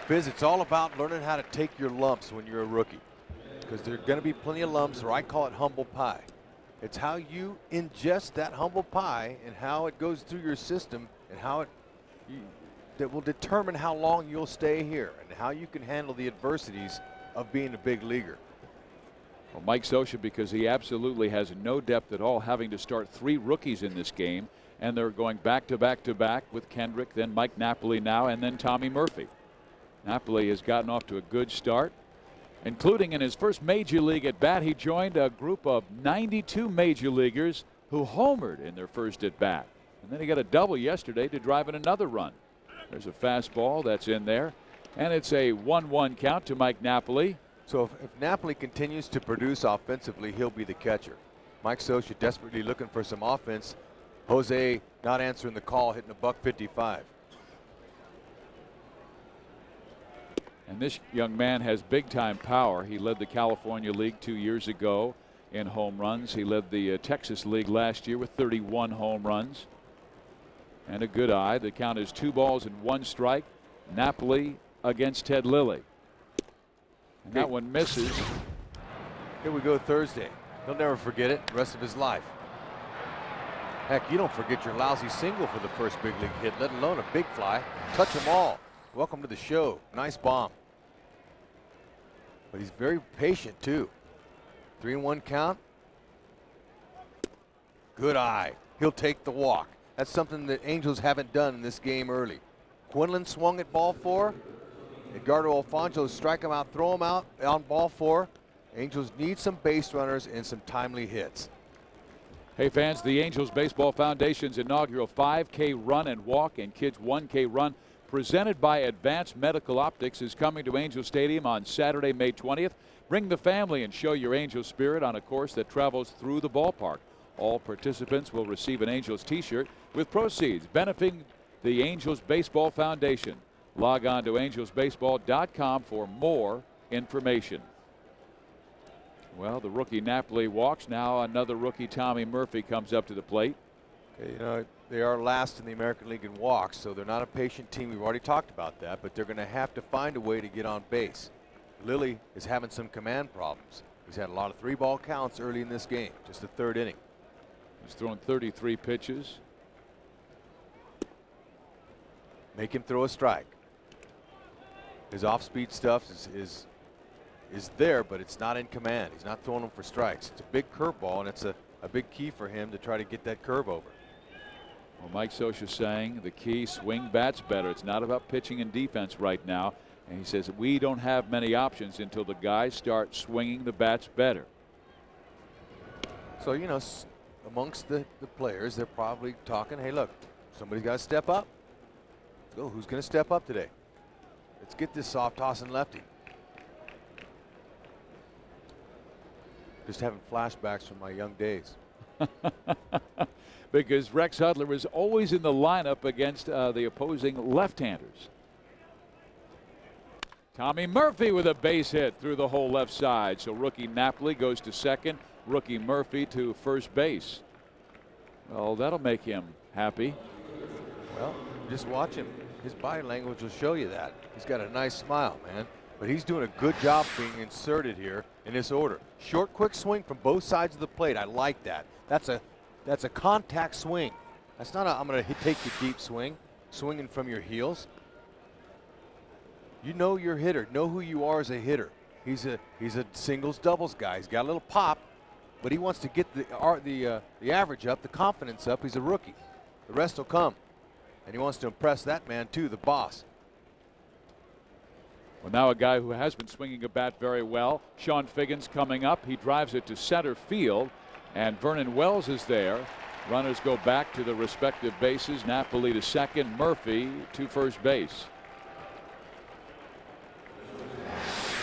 Speaker 6: Fizz, it's all about learning how to take your lumps when you're a rookie, because there are going to be plenty of lumps, or I call it humble pie. It's how you ingest that humble pie and how it goes through your system, and how that will determine how long you'll stay here and how you can handle the adversities of being a big leaguer.
Speaker 1: Well, Mike Scioscia, because he absolutely has no depth at all, having to start 3 rookies in this game, and they're going back to back to back with Kendrick, then Mike Napoli now, and then Tommy Murphy. Napoli has gotten off to a good start, including in his first major league at bat. He joined a group of 92 major leaguers who homered in their first at bat, and then he got a double yesterday to drive in another run. There's a fastball that's in there, and it's a 1-1 count to Mike Napoli.
Speaker 6: So if Napoli continues to produce offensively, he'll be the catcher. Mike Scioscia desperately looking for some offense. Jose not answering the call, hitting a .155.
Speaker 1: And this young man has big-time power. He led the California League 2 years ago in home runs. He led the Texas League last year with 31 home runs. And a good eye. The count is 2-1 strike. Napoli against Ted Lilly. And that one misses.
Speaker 6: Here we go Thursday. He'll never forget it the rest of his life. Heck, you don't forget your lousy single for the first big league hit, let alone a big fly. Touch them all. Welcome to the show. Nice bomb. But he's very patient too. 3-1 count. Good eye. He'll take the walk. That's something that Angels haven't done in this game early. Quinlan swung at ball 4. Edgardo Alfonso strike him out, throw him out on ball 4. Angels need some base runners and some timely hits.
Speaker 1: Hey fans, the Angels Baseball Foundation's inaugural 5K run and walk and kids 1K run presented by Advanced Medical Optics is coming to Angel Stadium on Saturday, May 20th. Bring the family and show your Angel spirit on a course that travels through the ballpark. All participants will receive an Angels t-shirt with proceeds benefiting the Angels Baseball Foundation. Log on to angelsbaseball.com for more information. Well, the rookie Napoli walks. Now another rookie, Tommy Murphy, comes up to the plate.
Speaker 6: Okay, you know, they are last in the American League in walks, so they're not a patient team. We've already talked about that, but they're going to have to find a way to get on base. Lilly is having some command problems. He's had a lot of 3-ball counts early in this game, just the 3rd inning.
Speaker 1: He's thrown 33 pitches.
Speaker 6: Make him throw a strike. His off-speed stuff is there, but it's not in command. He's not throwing them for strikes. It's a big curveball, and it's a big key for him to try to get that curve over.
Speaker 1: Well, Mike Scioscia saying the key, swing bats better. It's not about pitching and defense right now. And he says we don't have many options until the guys start swinging the bats better.
Speaker 6: So, you know, amongst the players, they're probably talking, hey, look, somebody's got to step up. So who's going to step up today? Let's get this soft tossing lefty. Just having flashbacks from my young days.
Speaker 1: Because Rex Hudler was always in the lineup against the opposing left-handers. Tommy Murphy with a base hit through the whole left side. So rookie Napoli goes to second, rookie Murphy to first base. Well, that'll make him happy.
Speaker 6: Well, just watch him. His body language will show you that. He's got a nice smile, man. But he's doing a good job being inserted here in this order. Short, quick swing from both sides of the plate. I like that. That's a contact swing. That's not a I'm going to take you deep swing, swinging from your heels. You know your hitter. Know who you are as a hitter. He's a singles, doubles guy. He's got a little pop, but he wants to get the average up, the confidence up. He's a rookie. The rest will come. And he wants to impress that man too, the boss.
Speaker 1: Well, now a guy who has been swinging a bat very well. Sean Figgins coming up. He drives it to center field, and Vernon Wells is there. Runners go back to the respective bases. Napoli to second, Murphy to first base.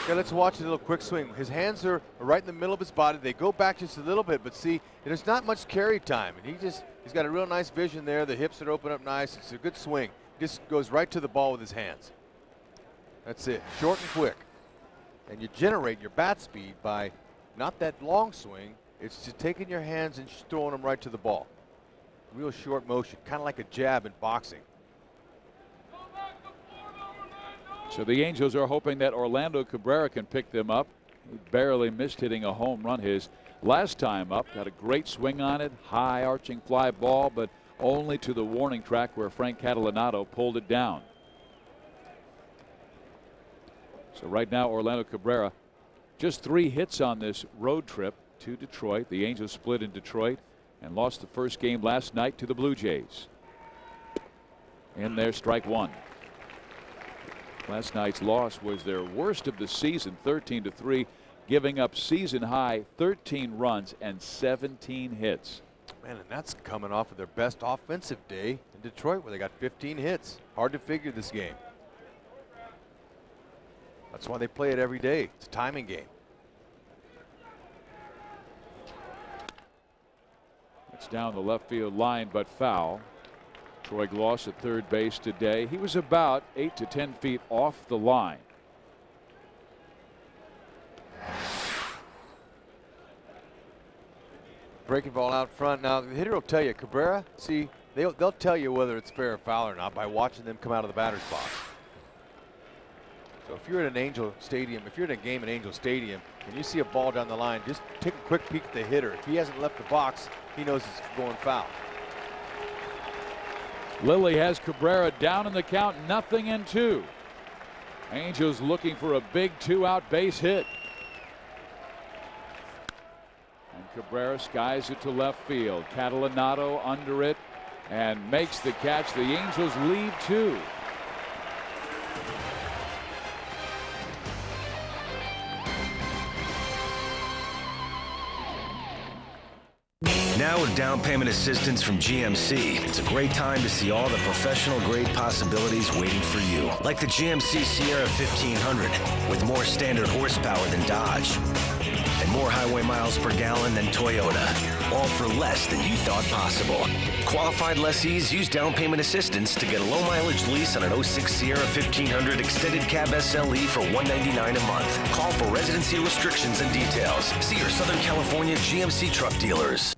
Speaker 6: Okay, let's watch a little quick swing. His hands are right in the middle of his body. They go back just a little bit, but see, there's not much carry time. And he's got a real nice vision there. The hips are open up nice. It's a good swing. Just goes right to the ball with his hands. That's it, short and quick. And you generate your bat speed by not that long swing. It's just taking your hands and throwing them right to the ball. Real short motion, kind of like a jab in boxing.
Speaker 1: So the Angels are hoping that Orlando Cabrera can pick them up. He barely missed hitting a home run his last time up. Got a great swing on it, high arching fly ball, but only to the warning track where Frank Catalanato pulled it down. So right now, Orlando Cabrera, just 3 hits on this road trip to Detroit. The Angels split in Detroit and lost the first game last night to the Blue Jays. In there, strike 1. Last night's loss was their worst of the season, 13-3, giving up season high 13 runs and 17 hits.
Speaker 6: Man, and that's coming off of their best offensive day in Detroit, where they got 15 hits. Hard to figure this game. That's why they play it every day. It's a timing game.
Speaker 1: It's down the left field line, but foul. Troy Gloss at third base today. He was about 8 to 10 feet off the line.
Speaker 6: Breaking ball out front. Now the hitter will tell you, Cabrera, see, they'll tell you whether it's fair or foul or not by watching them come out of the batter's box. So if you're at an Angel Stadium, if you're at a game at Angel Stadium and you see a ball down the line, just take a quick peek at the hitter. If he hasn't left the box, he knows it's going foul.
Speaker 1: Lilly has Cabrera down in the count, 0-2. Angels looking for a big 2-out base hit. And Cabrera skies it to left field. Catalanato under it and makes the catch. The Angels lead 2.
Speaker 16: Now with down payment assistance from GMC, it's a great time to see all the professional grade possibilities waiting for you. Like the GMC Sierra 1500 with more standard horsepower than Dodge and more highway miles per gallon than Toyota, all for less than you thought possible. Qualified lessees use down payment assistance to get a low mileage lease on an 06 Sierra 1500 extended cab SLE for $199 a month. Call for residency restrictions and details. See your Southern California GMC truck dealers.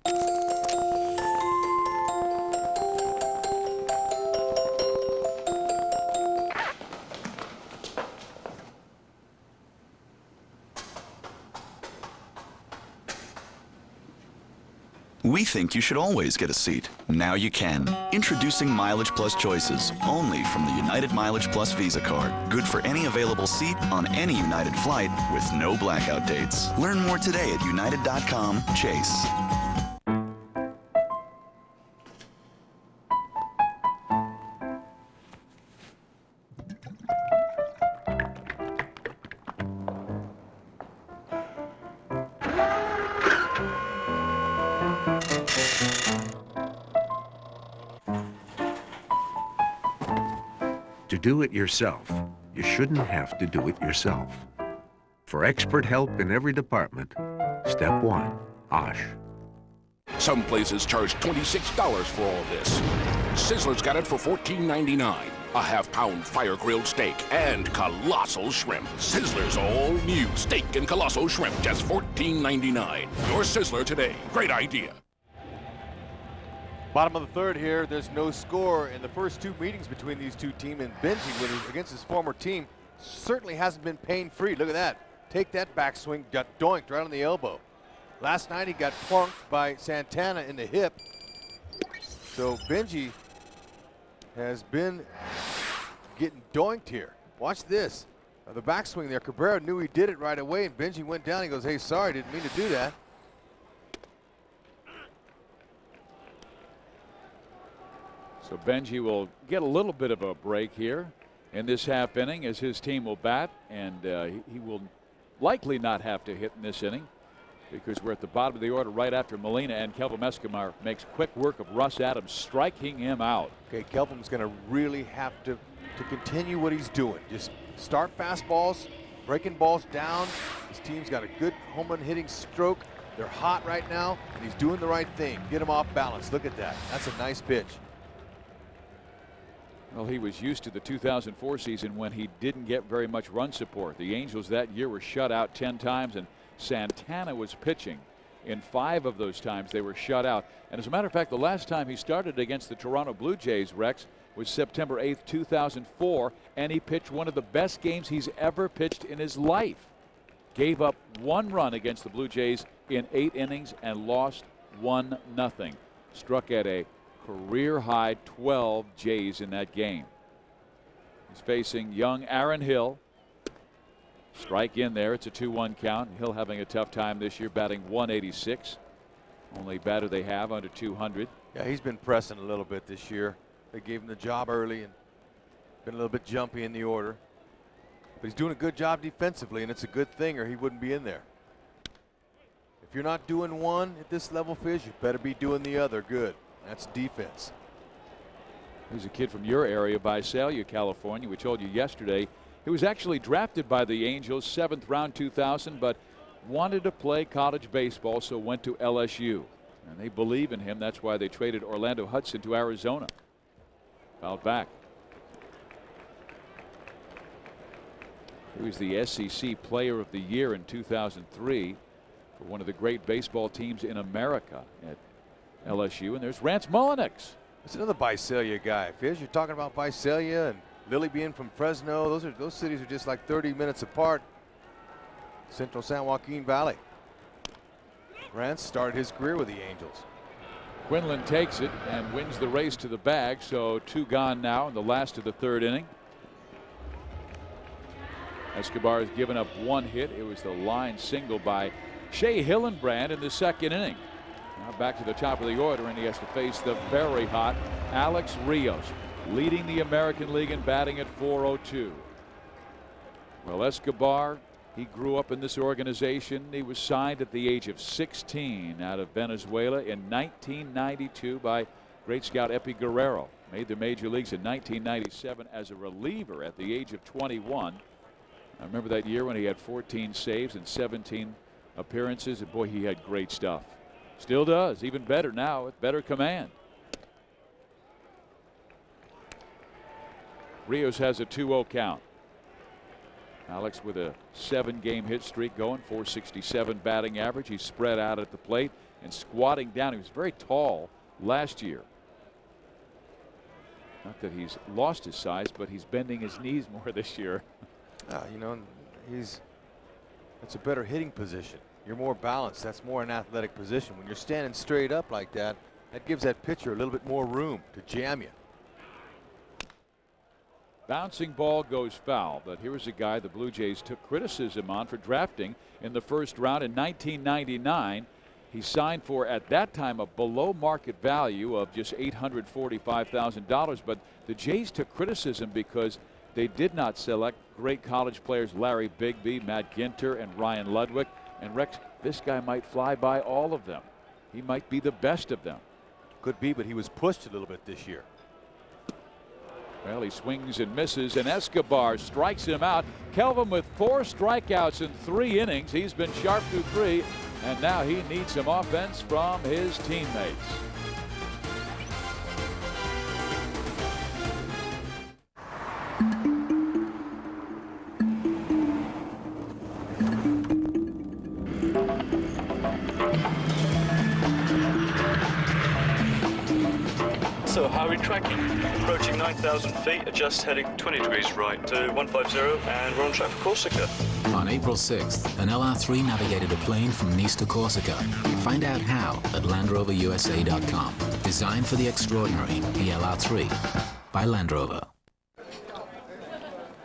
Speaker 24: We think you should always get a seat. Now you can. Introducing Mileage Plus Choices, only from the United Mileage Plus Visa card. Good for any available seat on any United flight with no blackout dates. Learn more today at united.com/chase.
Speaker 18: To do it yourself, you shouldn't have to do it yourself. For expert help in every department, step 1, Osh.
Speaker 19: Some places charge $26 for all this. Sizzler's got it for $14.99. A half-pound fire-grilled steak and colossal shrimp. Sizzler's all-new steak and colossal shrimp, just $14.99. Your Sizzler today. Great idea.
Speaker 6: Bottom of the third here, there's no score in the first 2 meetings between these two teams, and Benji against his former team certainly hasn't been pain-free. Look at that. Take that backswing, got doinked right on the elbow. Last night he got plunked by Santana in the hip. So Benji has been getting doinked here. Watch this. The backswing there, Cabrera knew he did it right away, and Benji went down. He goes, hey, sorry, didn't mean to do that.
Speaker 1: So Benji will get a little bit of a break here in this half inning as his team will bat, and he will likely not have to hit in this inning because we're at the bottom of the order right after Molina, and Kelvim Escobar makes quick work of Russ Adams, striking him out.
Speaker 6: Okay, Kelvim's going to really have to continue what he's doing. Just start fastballs, breaking balls down. His team's got a good home run hitting stroke. They're hot right now, and he's doing the right thing. Get him off balance. Look at that. That's a nice pitch.
Speaker 1: Well, he was used to the 2004 season when he didn't get very much run support. The Angels that year were shut out 10 times, and Santana was pitching. In 5 of those times, they were shut out. And as a matter of fact, the last time he started against the Toronto Blue Jays, Rex, was September 8th, 2004, and he pitched one of the best games he's ever pitched in his life. Gave up 1 run against the Blue Jays in 8 innings and lost 1-0. Struck at a career high 12 Jays in that game. He's facing young Aaron Hill. Strike in there. It's a 2-1 count. Hill having a tough time this year, batting 186. Only batter they have under 200.
Speaker 6: Yeah, he's been pressing a little bit this year. They gave him the job early and been a little bit jumpy in the order. But he's doing a good job defensively, and it's a good thing or he wouldn't be in there. If you're not doing one at this level, Fizz, you better be doing the other good. That's defense.
Speaker 1: Here's a kid from your area, Visalia, California. We told you yesterday he was actually drafted by the Angels 7th round 2000, but wanted to play college baseball, so went to LSU. And they believe in him. That's why they traded Orlando Hudson to Arizona. Fouled back. He was the SEC Player of the Year in 2003 for one of the great baseball teams in America at LSU. And there's Rance Mullinax.
Speaker 6: That's another Visalia guy. Fizz, you're talking about Visalia and Lilly being from Fresno. Those cities are just like 30 minutes apart. Central San Joaquin Valley. Rance started his career with the Angels.
Speaker 1: Quinlan takes it and wins the race to the bag, so 2 gone now in the last of the 3rd inning. Escobar has given up 1 hit. It was the line single by Shea Hillenbrand in the 2nd inning. Now back to the top of the order, and he has to face the very hot Alex Rios, leading the American League in batting at .402. Well, Escobar, he grew up in this organization. He was signed at the age of 16 out of Venezuela in 1992 by great scout Epi Guerrero. Made the major leagues in 1997 as a reliever at the age of 21. I remember that year when he had 14 saves and 17 appearances, and boy, he had great stuff. Still does, even better now with better command. Rios has a 2-0 count. Alex with a 7-game hit streak going, .467 batting average. He's spread out at the plate and squatting down. He was very tall last year. Not that he's lost his size, but he's bending his knees more this year.
Speaker 6: You know, that's a better hitting position. You're more balanced. That's more an athletic position. When you're standing straight up like that, that gives that pitcher a little bit more room to jam you.
Speaker 1: Bouncing ball goes foul, but here's a guy the Blue Jays took criticism on for drafting in the 1st round in 1999. He signed for, at that time, a below market value of just $845,000, but the Jays took criticism because they did not select great college players Larry Bigby, Matt Ginter, and Ryan Ludwig. And Rex, this guy might fly by all of them. He might be the best of them.
Speaker 6: Could be, but he was pushed a little bit this year.
Speaker 1: Well, he swings and misses, and Escobar strikes him out. Kelvim with 4 strikeouts in 3 innings. He's been sharp through 3, and now he needs some offense from his teammates.
Speaker 5: So how are we tracking? Approaching 9,000 feet, adjust heading 20 degrees right to 150, and we're on track for Corsica.
Speaker 8: On April 6th, an LR3 navigated a plane from Nice to Corsica. Find out how at LandRoverUSA.com. Designed for the extraordinary, the LR3 by Land Rover.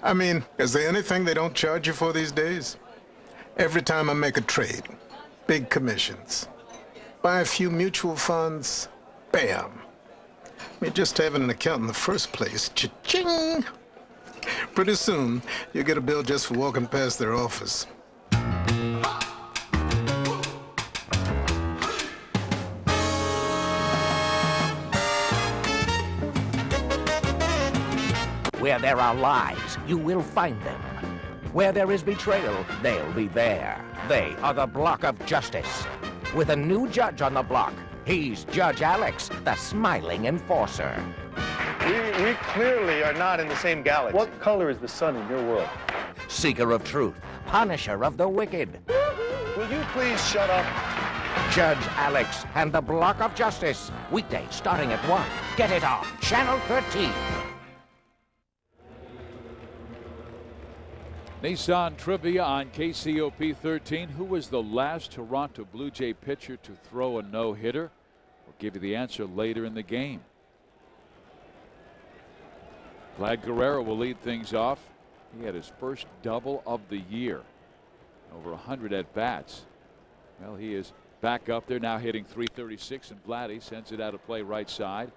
Speaker 20: I mean, is there anything they don't charge you for these days? Every time I make a trade, big commissions. Buy a few mutual funds, bam. I mean, just having an account in the first place, cha-ching! Pretty soon, you'll get a bill just for walking past their office.
Speaker 17: Where there are lies, you will find them. Where there is betrayal, they'll be there. They are the block of justice. With a new judge on the block, he's Judge Alex, the smiling enforcer.
Speaker 2: We clearly are not in the same galaxy. What color is the sun in your world?
Speaker 17: Seeker of truth, punisher of the wicked.
Speaker 2: Will you please shut up?
Speaker 17: Judge Alex and the block of justice. Weekdays starting at 1. Get it on Channel 13.
Speaker 1: Nissan trivia on KCOP 13. Who was the last Toronto Blue Jay pitcher to throw a no-hitter? We'll give you the answer later in the game. Vlad Guerrero will lead things off. He had his first double of the year. Over 100 at-bats. Well, he is back up there now, hitting .336, and Vladdy sends it out of play right side.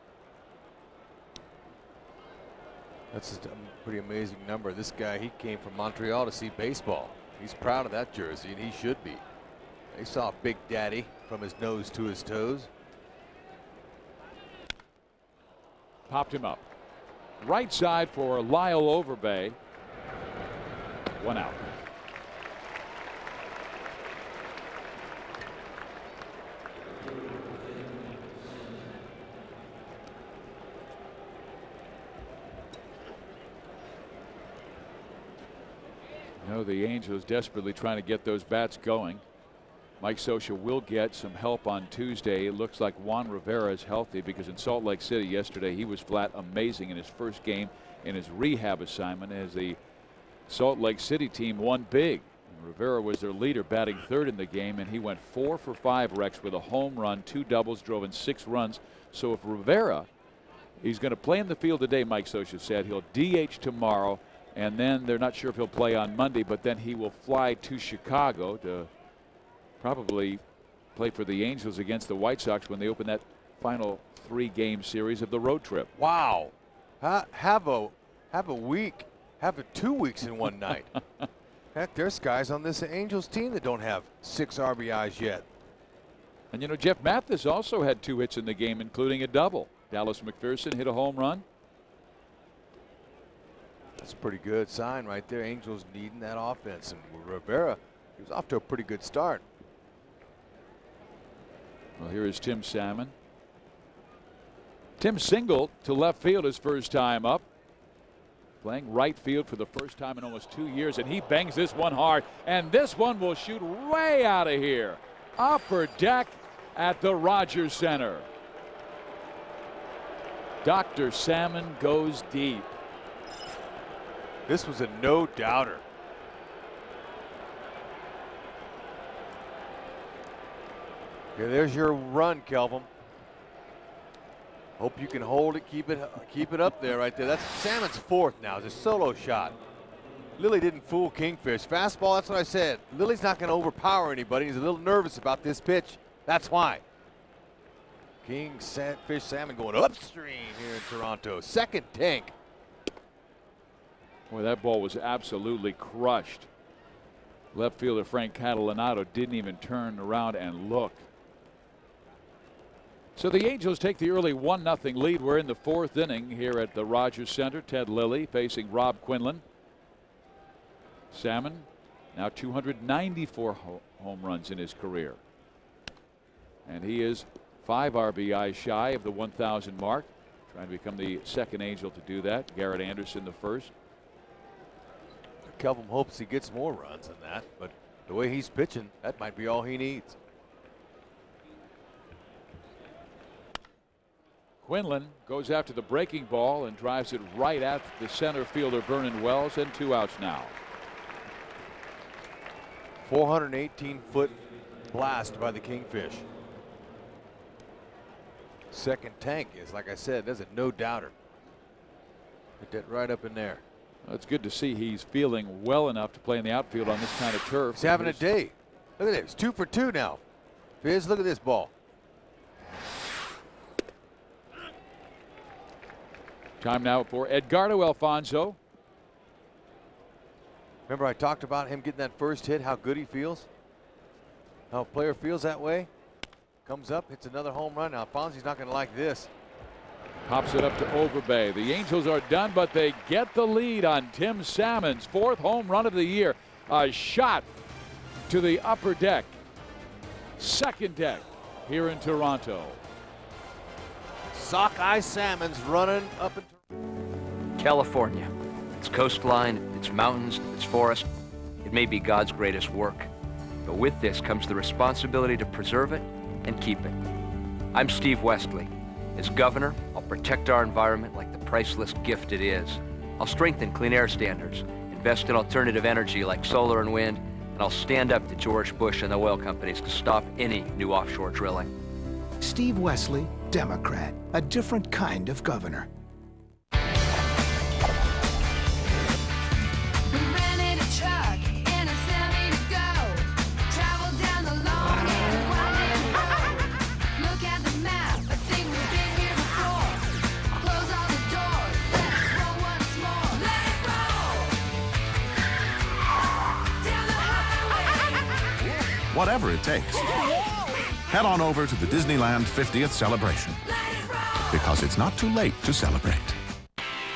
Speaker 6: That's a pretty amazing number. This guy, he came from Montreal to see baseball. He's proud of that jersey, and he should be. They saw Big Daddy from his nose to his toes.
Speaker 1: Popped him up. Right side for Lyle Overbay. 1 out. The Angels desperately trying to get those bats going. Mike Scioscia will get some help on Tuesday. It looks like Juan Rivera is healthy, because in Salt Lake City yesterday he was flat amazing in his first game in his rehab assignment as the Salt Lake City team won big. And Rivera was their leader, batting third in the game, and he went 4 for 5, Rex, with a home run, 2 doubles, drove in 6 runs. So if Rivera, he's going to play in the field today, Mike Scioscia said. He'll DH tomorrow. And then they're not sure if he'll play on Monday, but then he will fly to Chicago to probably play for the Angels against the White Sox when they open that final 3-game series of the road trip.
Speaker 6: Wow. Have a week. Have 2 weeks in one night. Heck, there's guys on this Angels team that don't have 6 RBIs yet.
Speaker 1: And you know, Jeff Mathis also had 2 hits in the game, including a double. Dallas McPherson hit a home run.
Speaker 6: That's a pretty good sign right there. Angels needing that offense. And Rivera, he was off to a pretty good start.
Speaker 1: Well, here is Tim Salmon. Tim singled to left field his first time up. Playing right field for the first time in almost 2 years, and he bangs this one hard. And this one will shoot way out of here. Upper deck at the Rogers Center. Dr. Salmon goes deep.
Speaker 6: This was a no-doubter. Okay, there's your run, Kelvim. Hope you can hold it, keep it up there right there. That's Salmon's 4th now. It's a solo shot. Lilly didn't fool Kingfish. Fastball, that's what I said. Lilly's not going to overpower anybody. He's a little nervous about this pitch. That's why. Kingfish Salmon going upstream here in Toronto. 2nd tank.
Speaker 1: Boy, that ball was absolutely crushed. Left fielder Frank Catalanato didn't even turn around and look. So the Angels take the early 1-0 lead. We're in the 4th inning here at the Rogers Center. Ted Lilly facing Rob Quinlan. Salmon now 294 home runs in his career. And he is 5 RBI shy of the 1,000 mark. Trying to become the 2nd Angel to do that. Garrett Anderson the 1st.
Speaker 6: Kelvim hopes he gets more runs than that, but the way he's pitching, that might be all he needs.
Speaker 1: Quinlan goes after the breaking ball and drives it right at the center fielder Vernon Wells, and 2 outs now.
Speaker 6: 418-foot blast by the Kingfish. 2nd tank is, like I said, there's a no-doubter. Put that right up in there.
Speaker 1: Well, it's good to see he's feeling well enough to play in the outfield on this kind of turf.
Speaker 6: He's having a day. Look at this, 2 for 2 now. Fizz, look at this ball.
Speaker 1: Time now for Edgardo Alfonso.
Speaker 6: Remember I talked about him getting that first hit, how good he feels? How a player feels that way? Comes up, hits another home run. Now Alfonso's not going to like this.
Speaker 1: Pops it up to Overbay. The Angels are done, but they get the lead on Tim Salmon's 4th home run of the year. A shot to the upper deck. 2nd deck here in Toronto.
Speaker 6: Sockeye Salmon's running up in
Speaker 3: California. Its coastline, its mountains, its forest. It may be God's greatest work. But with this comes the responsibility to preserve it and keep it. I'm Steve Westley. As governor, I'll protect our environment like the priceless gift it is. I'll strengthen clean air standards, invest in alternative energy like solar and wind, and I'll stand up to George Bush and the oil companies to stop any new offshore drilling.
Speaker 7: Steve Westley, Democrat, a different kind of governor.
Speaker 9: Whatever it takes. Head on over to the Disneyland 50th celebration, because it's not too late to celebrate.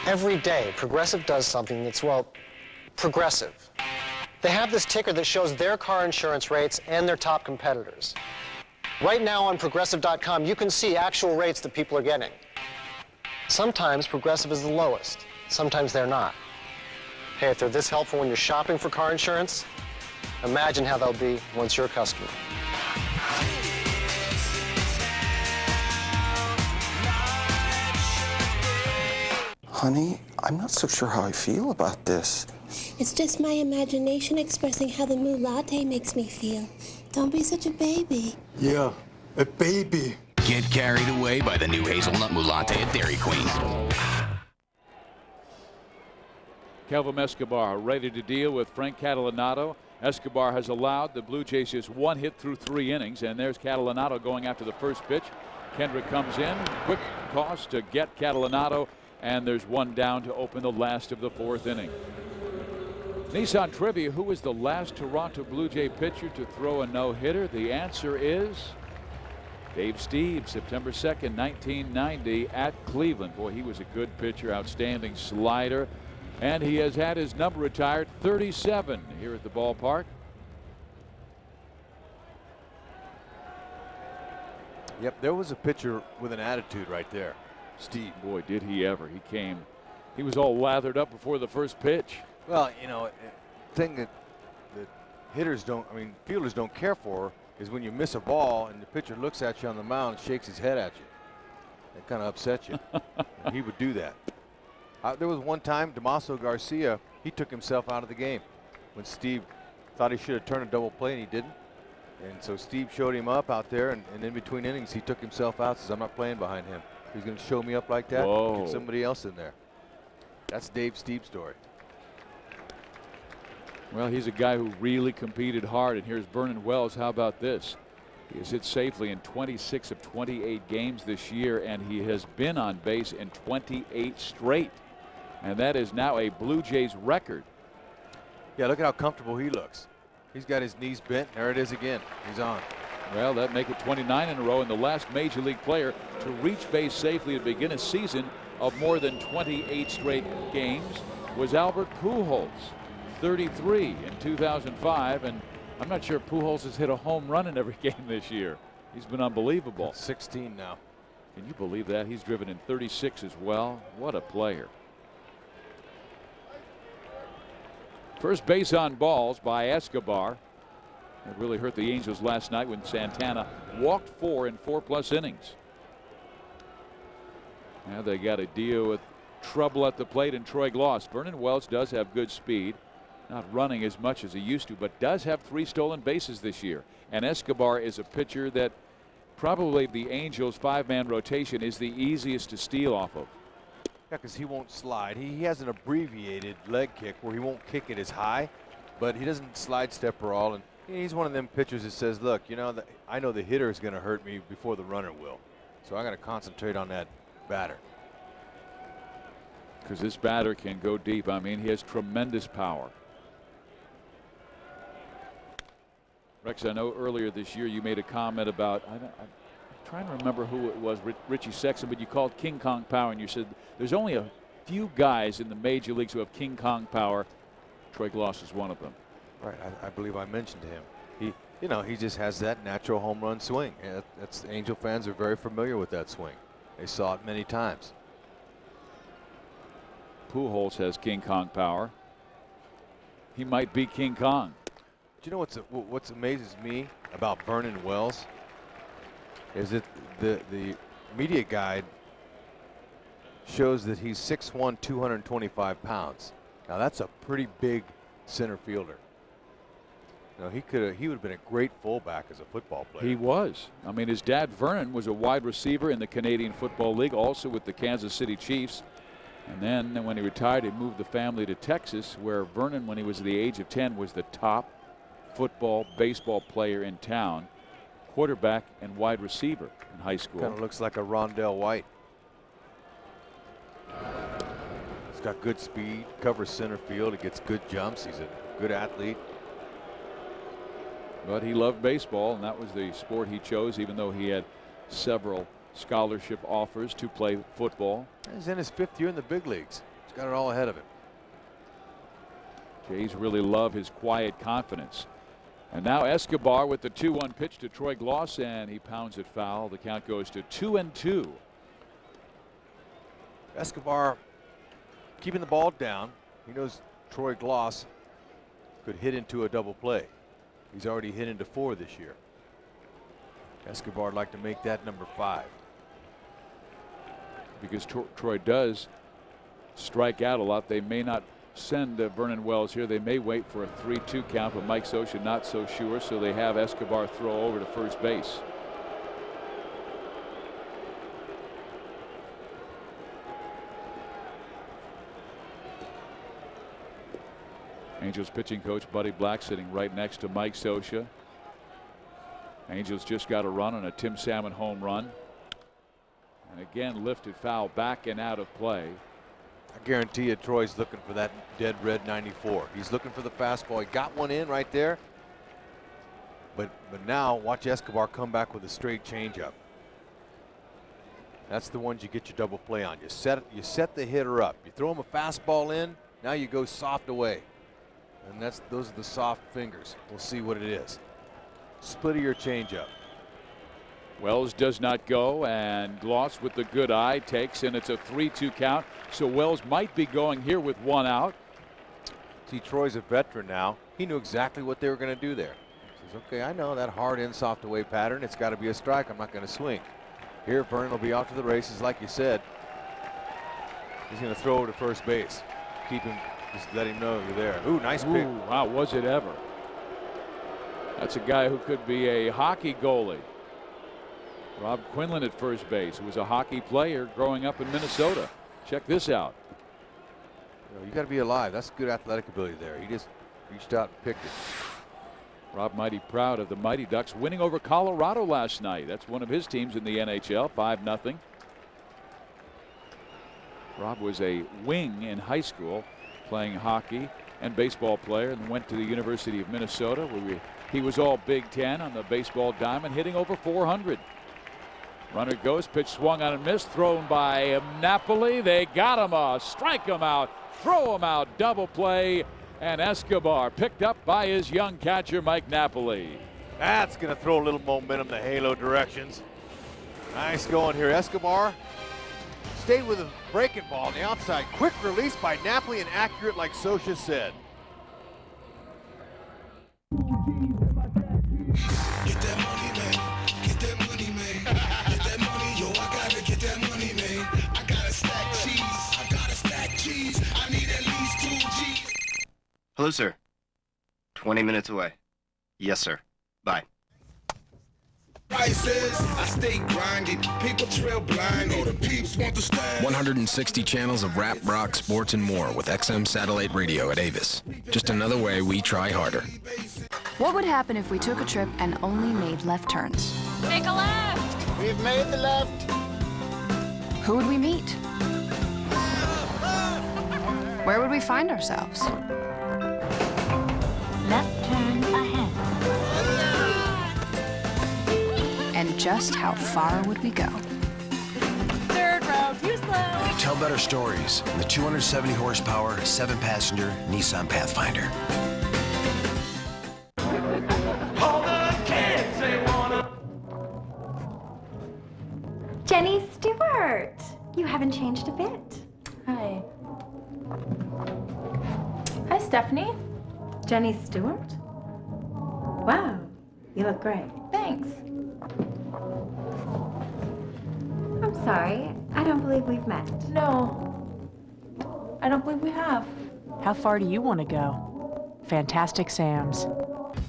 Speaker 22: Every day, Progressive does something that's, well, progressive. They have this ticker that shows their car insurance rates and their top competitors. Right now on Progressive.com, you can see actual rates that people are getting. Sometimes Progressive is the lowest. Sometimes they're not. Hey, if they're this helpful when you're shopping for car insurance, imagine how they'll be once you're a customer.
Speaker 23: Honey, I'm not so sure how I feel about this.
Speaker 26: It's just my imagination expressing how the moo latte makes me feel. Don't be such a baby.
Speaker 20: Yeah, a baby.
Speaker 27: Get carried away by the new hazelnut moo latte at Dairy Queen.
Speaker 1: Kelvim Escobar ready to deal with Frank Catalanato. Escobar has allowed the Blue Jays just 1 hit through 3 innings, and there's Catalanato going after the first pitch. Kendrick comes in, quick toss to get Catalanato, and there's 1 down to open the last of the 4th inning. Nissan Trivia, who was the last Toronto Blue Jay pitcher to throw a no-hitter? The answer is Dave Steeves, September 2nd, 1990 at Cleveland. Boy, he was a good pitcher, outstanding slider. And he has had his number retired, 37, here at the ballpark.
Speaker 6: Yep, there was a pitcher with an attitude right there.
Speaker 1: Steve, boy, did he ever. He was all lathered up before the first pitch.
Speaker 6: Well, you know, the thing that fielders don't care for is when you miss a ball and the pitcher looks at you on the mound and shakes his head at you. That kind of upsets you. And he would do that. There was one time, Damaso Garcia, he took himself out of the game when Steve thought he should have turned a double play and he didn't. And so Steve showed him up out there, and in between innings, he took himself out, says, I'm not playing behind him. He's going to show me up like that.
Speaker 1: Whoa.
Speaker 6: Get somebody else in there. That's Dave Steve's story.
Speaker 1: Well, he's a guy who really competed hard, and here's Vernon Wells. How about this? He has hit safely in 26 of 28 games this year, and he has been on base in 28 straight. And that is now a Blue Jays record.
Speaker 6: Yeah, look at how comfortable he looks. He's got his knees bent. There it is again. He's on.
Speaker 1: Well, that make it 29 in a row, and the last major league player to reach base safely to begin a season of more than 28 straight games was Albert Pujols, 33 in 2005, and I'm not sure Pujols has hit a home run in every game this year. He's been unbelievable.
Speaker 6: 16 now.
Speaker 1: Can you believe that? He's driven in 36 as well. What a player. First base on balls by Escobar. It really hurt the Angels last night when Santana walked 4 in 4+ innings. Now they got to deal with trouble at the plate and Troy Gloss. Vernon Wells does have good speed, not running as much as he used to, but does have 3 stolen bases this year. And Escobar is a pitcher that probably the Angels' 5-man rotation is the easiest to steal off of.
Speaker 6: Yeah, because he won't slide. He has an abbreviated leg kick where he won't kick it as high, but he doesn't slide step or all. And he's one of them pitchers that says, look, you know, I know the hitter is going to hurt me before the runner will. So I got to concentrate on that batter.
Speaker 1: because this batter can go deep. I mean, he has tremendous power. Rex, I know earlier this year you made a comment about, I'm trying to remember who it was, Richie Sexton, but you called King Kong power, and you said there's only a few guys in the major leagues who have King Kong power. Troy Glaus is one of them.
Speaker 6: Right, I believe I mentioned him. He just has that natural home run swing. Angel fans are very familiar with that swing. They saw it many times.
Speaker 1: Pujols has King Kong power. He might be King Kong.
Speaker 6: Do you know what's amazes me about Vernon Wells is that the media guide shows that he's 6'1", 225 pounds. Now that's a pretty big center fielder. He would have been a great fullback as a football player.
Speaker 1: He was. I mean, his dad Vernon was a wide receiver in the Canadian Football League, also with the Kansas City Chiefs. And then when he retired, he moved the family to Texas, where Vernon, when he was the age of 10, was the top football, baseball player in town, quarterback and wide receiver in high school.
Speaker 6: Kind of looks like a Rondell White. He's got good speed, covers center field, he gets good jumps, he's a good athlete.
Speaker 1: But he loved baseball, and that was the sport he chose, even though he had several scholarship offers to play football.
Speaker 6: He's in his 5th year in the big leagues. He's got it all ahead of him.
Speaker 1: Jays really love his quiet confidence. And now Escobar with the 2-1 pitch to Troy Glaus, and he pounds it foul. The count goes to 2-2.
Speaker 6: Escobar keeping the ball down. He knows Troy Glaus could hit into a double play. He's already hit into 4 this year. Escobar would like to make that number 5.
Speaker 1: Because Troy does strike out a lot. They may not send Vernon Wells here. They may wait for a 3-2 count, but Mike Scioscia not so sure, so they have Escobar throw over to first base. Angels pitching coach Buddy Black sitting right next to Mike Scioscia. Angels just got a run on a Tim Salmon home run. And again lifted foul back and out of play.
Speaker 6: I guarantee you Troy's looking for that dead red 94. He's looking for the fastball. He got one in right there. But now watch Escobar come back with a straight changeup. That's the ones you get your double play on. You set the hitter up. You throw him a fastball in. Now you go soft away. And those are the soft fingers. We'll see what it is. Split of your changeup.
Speaker 1: Wells does not go, and Glaus with the good eye takes, and it's a 3-2 count. So Wells might be going here with 1 out.
Speaker 6: See, Troy's a veteran now. He knew exactly what they were going to do there. He says, okay, I know that hard in, soft away pattern. It's got to be a strike. I'm not going to swing. Here, Vernon will be off to the races, like you said. He's going to throw over to first base. Keep him, just let him know you're there. Ooh, nice pick.
Speaker 1: Wow, was it ever? That's a guy who could be a hockey goalie. Rob Quinlan at first base, who was a hockey player growing up in Minnesota. Check this out.
Speaker 6: You got to be alive. That's good athletic ability there. He just reached out and picked it.
Speaker 1: Rob mighty proud of the Mighty Ducks winning over Colorado last night. That's one of his teams in the NHL, 5-0. Rob was a wing in high school, playing hockey and baseball player, and went to the University of Minnesota, where he was all Big Ten on the baseball diamond, hitting over 400. Runner goes, pitch swung on and missed, thrown by Napoli. They got him, strike him out, throw him out, double play, and Escobar picked up by his young catcher Mike Napoli.
Speaker 6: That's going to throw a little momentum the halo directions. Nice going here. Escobar stayed with a breaking ball on the outside. Quick release by Napoli and accurate, like Scioscia said.
Speaker 4: Get that money, man. Get that money, man. Get that money, yo. I gotta get that money, man. I gotta stack cheese. I gotta stack cheese. I need at least 2 G's.
Speaker 14: Hello, sir. 20 minutes away. Yes, sir. Bye.
Speaker 4: Prices, I stay grinding. People trail blind. All the peeps want the stash.
Speaker 27: 160 channels of rap, rock, sports, and more with XM Satellite Radio at Avis. Just another way we try harder.
Speaker 11: What would happen if we took a trip and only made left turns?
Speaker 12: Make a left! We've made the left!
Speaker 11: Who would we meet? where would we find ourselves?
Speaker 10: Left turn ahead.
Speaker 11: And just how far would we go?
Speaker 10: Third row, too slow.
Speaker 12: Tell better stories in the 270 horsepower, 7-passenger Nissan Pathfinder.
Speaker 10: Jenny Stewart, you haven't changed a bit.
Speaker 13: Hi. Hi, Stephanie. Jenny Stewart? Wow, you look great. Thanks.
Speaker 10: I'm sorry, I don't believe we've met.
Speaker 13: No, I don't believe we have.
Speaker 15: How far do you want to go? Fantastic Sam's.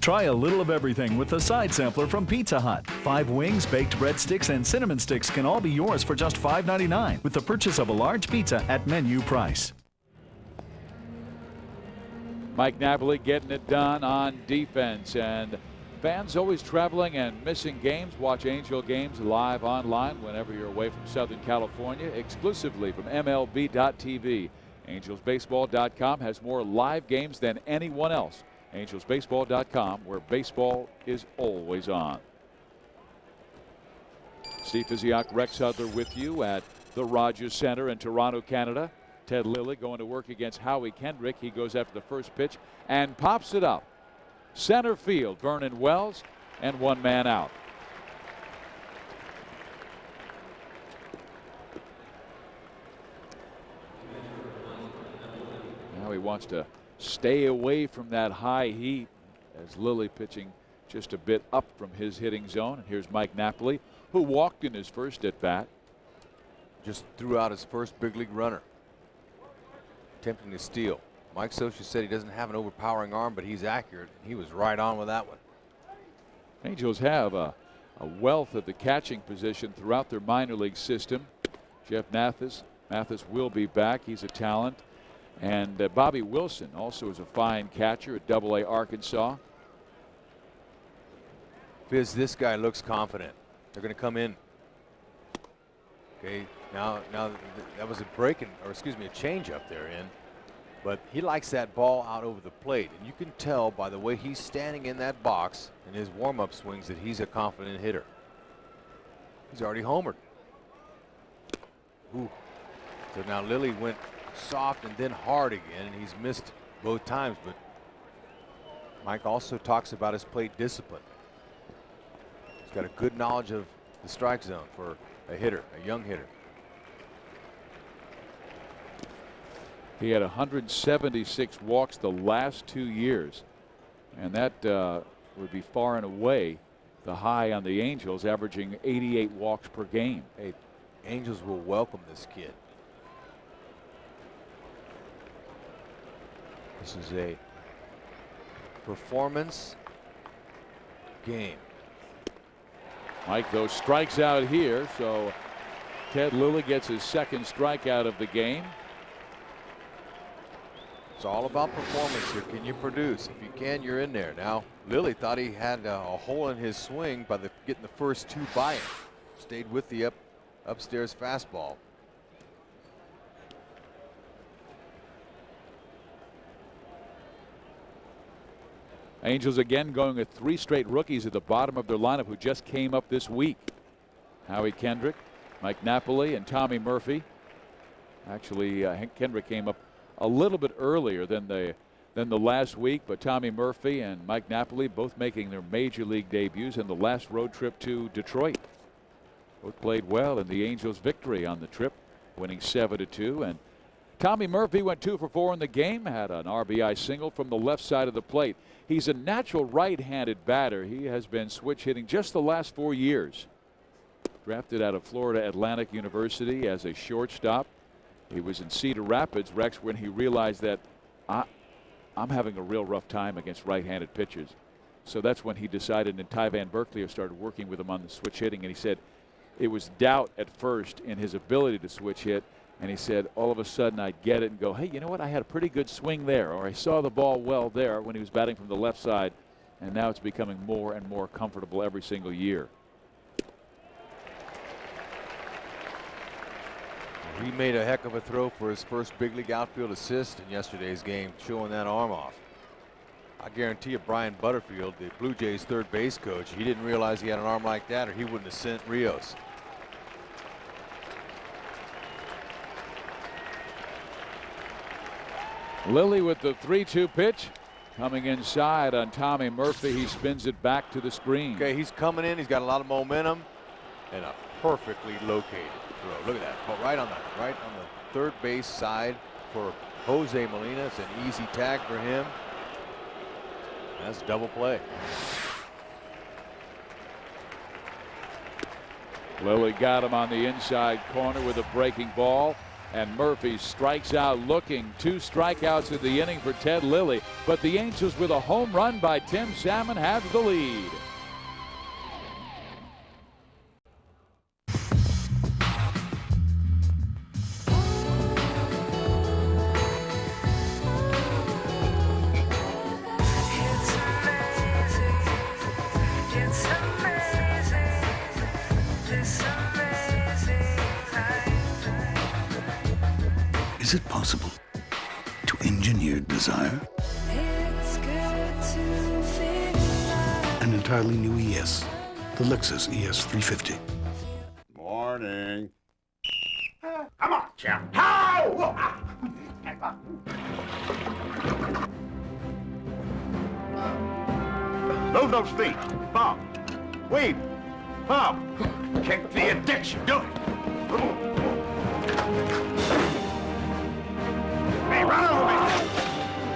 Speaker 16: Try a little of everything with the side sampler from Pizza Hut. 5 wings, baked breadsticks, and cinnamon sticks can all be yours for just $5.99 with the purchase of a large pizza at menu price.
Speaker 1: Mike Napoli getting it done on defense, and fans always traveling and missing games. Watch Angel games live online whenever you're away from Southern California, exclusively from MLB.tv. AngelsBaseball.com has more live games than anyone else. AngelsBaseball.com, where baseball is always on. Steve Physiak, Rex Hudler with you at the Rogers Center in Toronto, Canada. Ted Lilly going to work against Howie Kendrick. He goes after the first pitch and pops it up. Center field, Vernon Wells, and 1 man out. Now he wants to stay away from that high heat as Lilly pitching just a bit up from his hitting zone. And here's Mike Napoli, who walked in his first at bat.
Speaker 6: Just threw out his first big league runner, attempting to steal. Mike Scioscia said he doesn't have an overpowering arm, but he's accurate. He was right on with that one.
Speaker 1: Angels have a wealth of the catching position throughout their minor league system. Jeff Mathis will be back. He's a talent. And Bobby Wilson also is a fine catcher at AA Arkansas.
Speaker 6: Fizz, this guy looks confident. They're going to come in. Okay, now that was a a change up there in. But he likes that ball out over the plate. And you can tell by the way he's standing in that box and his warm-up swings that he's a confident hitter. He's already homered. Ooh. So now Lilly went soft and then hard again, and he's missed both times. But Mike also talks about his plate discipline. He's got a good knowledge of the strike zone for a hitter, a young hitter.
Speaker 1: He had 176 walks the last 2 years, and that would be far and away the high on the Angels, averaging 88 walks per game.
Speaker 6: Hey, Angels will welcome this kid. This is a performance game.
Speaker 1: Mike, though, strikes out here, so Ted Lilly gets his second strikeout of the game.
Speaker 6: It's all about performance here. Can you produce? If you can, you're in there. Now, Lilly thought he had a hole in his swing by getting the first 2 by him. Stayed with the upstairs fastball.
Speaker 1: Angels again going with 3 straight rookies at the bottom of their lineup who just came up this week. Howie Kendrick, Mike Napoli, and Tommy Murphy. Actually, Kendrick came up a little bit earlier than the last week, but Tommy Murphy and Mike Napoli both making their major league debuts in the last road trip to Detroit. Both played well in the Angels' victory on the trip, winning 7-2. And Tommy Murphy went 2 for 4 in the game, had an RBI single from the left side of the plate. He's a natural right-handed batter. He has been switch hitting just the last 4 years. Drafted out of Florida Atlantic University as a shortstop. He was in Cedar Rapids, Rex, when he realized that I'm having a real rough time against right-handed pitchers. So that's when he decided, and Ty Van Berkeleer started working with him on the switch hitting, and he said it was doubt at first in his ability to switch hit. And he said, all of a sudden I'd get it and go, hey, you know what? I had a pretty good swing there, or I saw the ball well there when he was batting from the left side. And now it's becoming more and more comfortable every single year.
Speaker 6: he made a heck of a throw for his first big league outfield assist in yesterday's game, showing that arm off. I guarantee you Brian Butterfield, the Blue Jays third base coach, he didn't realize he had an arm like that, or he wouldn't have sent Rios.
Speaker 1: Lilly with the 3-2 pitch. Coming inside on Tommy Murphy. He spins it back to the screen.
Speaker 6: Okay, he's coming in. He's got a lot of momentum and a perfectly located throw. Look at that. Right on the third base side for Jose Molina. It's an easy tag for him. That's double play.
Speaker 1: Lilly got him on the inside corner with a breaking ball. And Murphy strikes out looking. 2 strikeouts in the inning for Ted Lilly. But the Angels, with a home run by Tim Salmon, have the lead.
Speaker 7: Is it possible to engineer desire? An entirely new ES, the Lexus ES 350.
Speaker 5: Morning.
Speaker 17: Come on, Jim. How?
Speaker 5: Move those feet. Pump. Weave. Pump. Kick the addiction. Do it. Hey, run over me.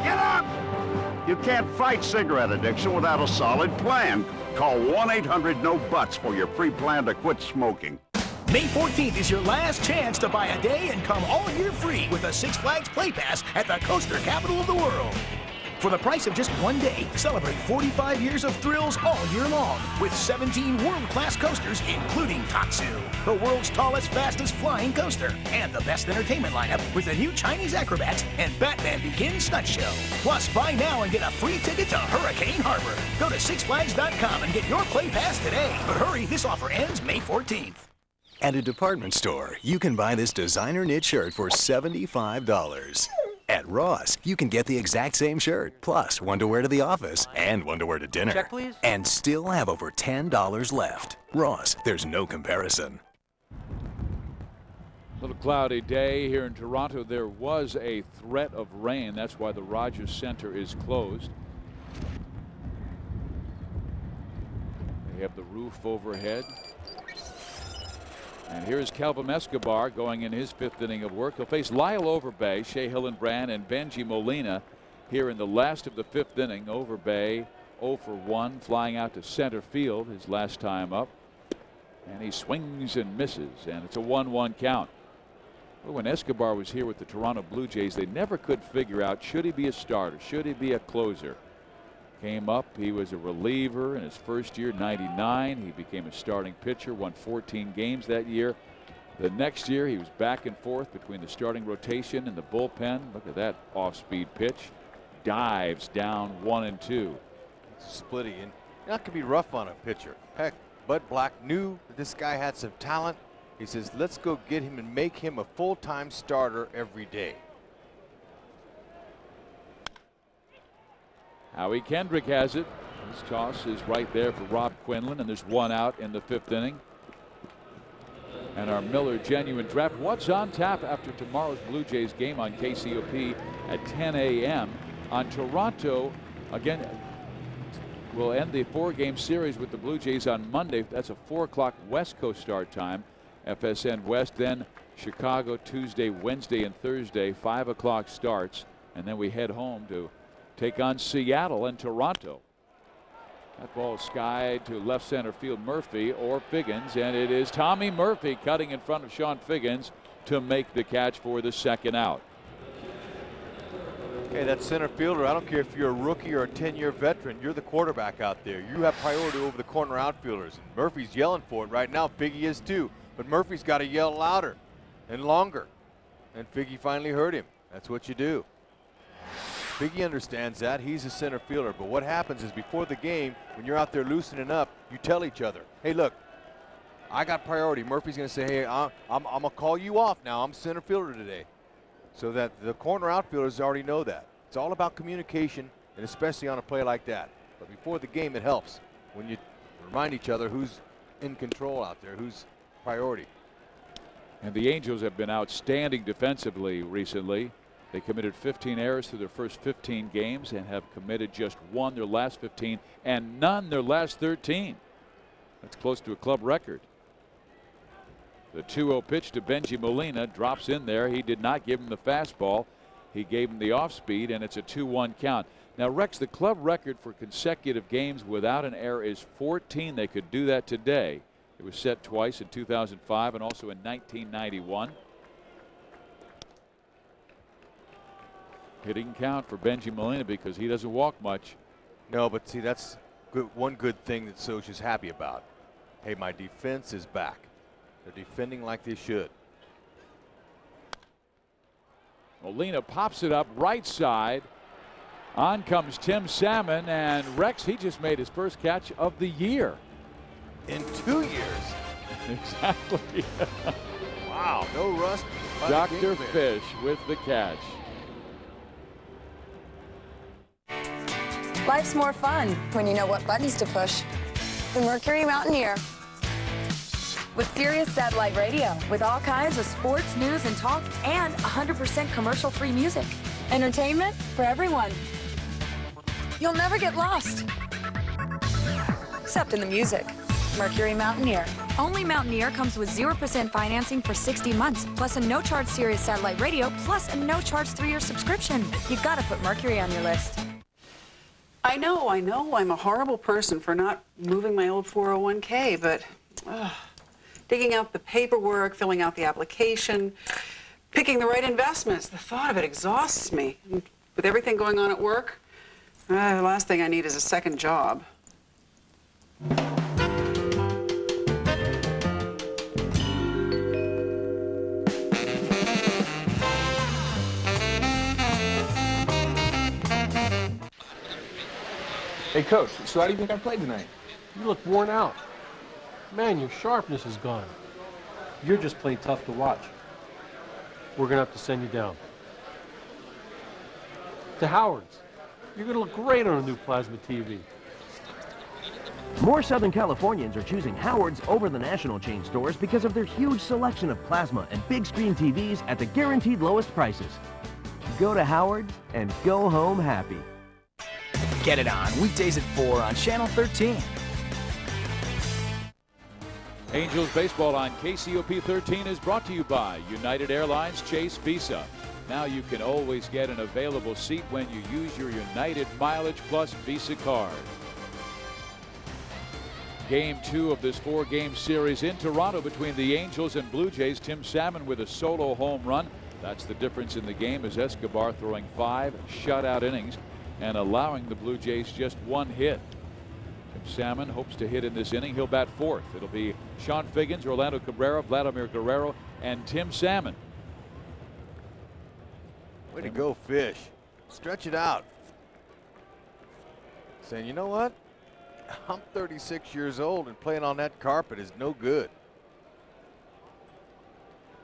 Speaker 5: Get up. You can't fight cigarette addiction without a solid plan. Call 1-800-NO-BUTS for your free plan to quit smoking.
Speaker 8: May 14th is your last chance to buy a day and come all year free with a Six Flags Play Pass at the coaster capital of the world. For the price of just one day, celebrate 45 years of thrills all year long with 17 world-class coasters, including Tatsu, the world's tallest, fastest flying coaster, and the best entertainment lineup with the new Chinese Acrobats and Batman Begins Stunt Show. Plus, buy now and get a free ticket to Hurricane Harbor. Go to SixFlags.com and get your Play Pass today. But hurry, this offer ends May 14th.
Speaker 18: At a department store, you can buy this designer knit shirt for $75. At Ross, you can get the exact same shirt, plus one to wear to the office and one to wear to dinner.
Speaker 19: Check, please.
Speaker 18: And still have over $10 left. Ross, there's no comparison.
Speaker 1: Little cloudy day here in Toronto. There was a threat of rain. That's why the Rogers Center is closed. They have the roof overhead. And here's Kelvim Escobar going in his 5th inning of work. He'll face Lyle Overbay, Shea Hillenbrand, and Benji Molina here in the last of the 5th inning. Overbay 0 for 1, flying out to center field his last time up. And he swings and misses, and it's a 1-1 count. Well, when Escobar was here with the Toronto Blue Jays, they never could figure out, should he be a starter, should he be a closer. Came up, he was a reliever in his first year, 99. He became a starting pitcher, won 14 games that year. The next year, he was back and forth between the starting rotation and the bullpen. Look at that off-speed pitch. Dives down 1 and 2.
Speaker 6: Splitty, and not going to be rough on a pitcher. Heck, Bud Black knew that this guy had some talent. He says, let's go get him and make him a full-time starter every day.
Speaker 1: Howie Kendrick has it. His toss is right there for Rob Quinlan, and there's 1 out in the 5th inning. And our Miller Genuine Draft. What's on tap after tomorrow's Blue Jays game on KCOP at 10 a.m. on Toronto? Again, we'll end the 4-game series with the Blue Jays on Monday. That's a 4 o'clock West Coast start time. FSN West, then Chicago Tuesday, Wednesday, and Thursday, 5 o'clock starts. And then we head home to take on Seattle and Toronto. That ball is skied to left center field. Murphy or Figgins, and it is Tommy Murphy cutting in front of Sean Figgins to make the catch for the 2nd out.
Speaker 6: Okay, that center fielder, I don't care if you're a rookie or a 10-year veteran, you're the quarterback out there. You have priority over the corner outfielders. And Murphy's yelling for it right now. Figgy is too, but Murphy's got to yell louder and longer. And Figgy finally heard him. That's what you do. Figgy understands that. He's a center fielder. But what happens is before the game, when you're out there loosening up, you tell each other, hey, look, I got priority. Murphy's going to say, hey, I'm going to call you off now. I'm center fielder today. So that the corner outfielders already know that. It's all about communication, and especially on a play like that. But before the game, it helps when you remind each other who's in control out there, who's priority.
Speaker 1: And the Angels have been outstanding defensively recently. They committed 15 errors through their first 15 games and have committed just 1 their last 15 and none their last 13. That's close to a club record. The 2-0 pitch to Benji Molina drops in there. He did not give him the fastball. He gave him the off speed, and it's a 2-1 count. Now, Rex, the club record for consecutive games without an error is 14. They could do that today. It was set twice in 2005 and also in 1991. Hitting count for Benji Molina because he doesn't walk much.
Speaker 6: No, but see, that's one good thing that Socha's happy about. Hey, my defense is back. They're defending like they should.
Speaker 1: Molina pops it up right side. On comes Tim Salmon, and Rex, he just made his first catch of the year.
Speaker 6: In 2 years.
Speaker 1: Exactly.
Speaker 6: Wow, no rust.
Speaker 1: Dr. Fish with the catch.
Speaker 2: Life's more fun when you know what buttons to push. The Mercury Mountaineer. With Sirius Satellite Radio, with all kinds of sports, news, and talk, and 100% commercial-free music. Entertainment for everyone. You'll never get lost. Except in the music. Mercury Mountaineer. Only Mountaineer comes with 0% financing for 60 months, plus a no-charge Sirius Satellite Radio, plus a no-charge 3-year subscription. You've got to put Mercury on your list.
Speaker 3: I know, I'm a horrible person for not moving my old 401k, but digging out the paperwork, filling out the application, picking the right investments, the thought of it exhausts me. And with everything going on at work, the last thing I need is a second job.
Speaker 9: Hey, Coach, so how do you think I played tonight?
Speaker 19: You look worn out. Man, your sharpness is gone. You're just plain tough to watch. We're going to have to send you down. To Howard's. You're going to look great on a new plasma TV.
Speaker 21: More Southern Californians are choosing Howard's over the national chain stores because of their huge selection of plasma and big screen TVs at the guaranteed lowest prices. Go to Howard's and go home happy.
Speaker 8: Get it on weekdays at 4 on Channel 13.
Speaker 1: Angels baseball on KCOP 13 is brought to you by United Airlines Chase Visa. Now you can always get an available seat when you use your United Mileage Plus Visa card. Game 2 of this 4-game series in Toronto between the Angels and Blue Jays. Tim Salmon with a solo home run. That's the difference in the game, as Escobar throwing 5 shutout innings and allowing the Blue Jays just 1 hit. Tim Salmon hopes to hit in this inning. He'll bat 4th. It'll be Sean Figgins, Orlando Cabrera, Vladimir Guerrero, and Tim Salmon.
Speaker 6: Way to go, Fish. Stretch it out. Saying, you know what? I'm 36 years old, and playing on that carpet is no good.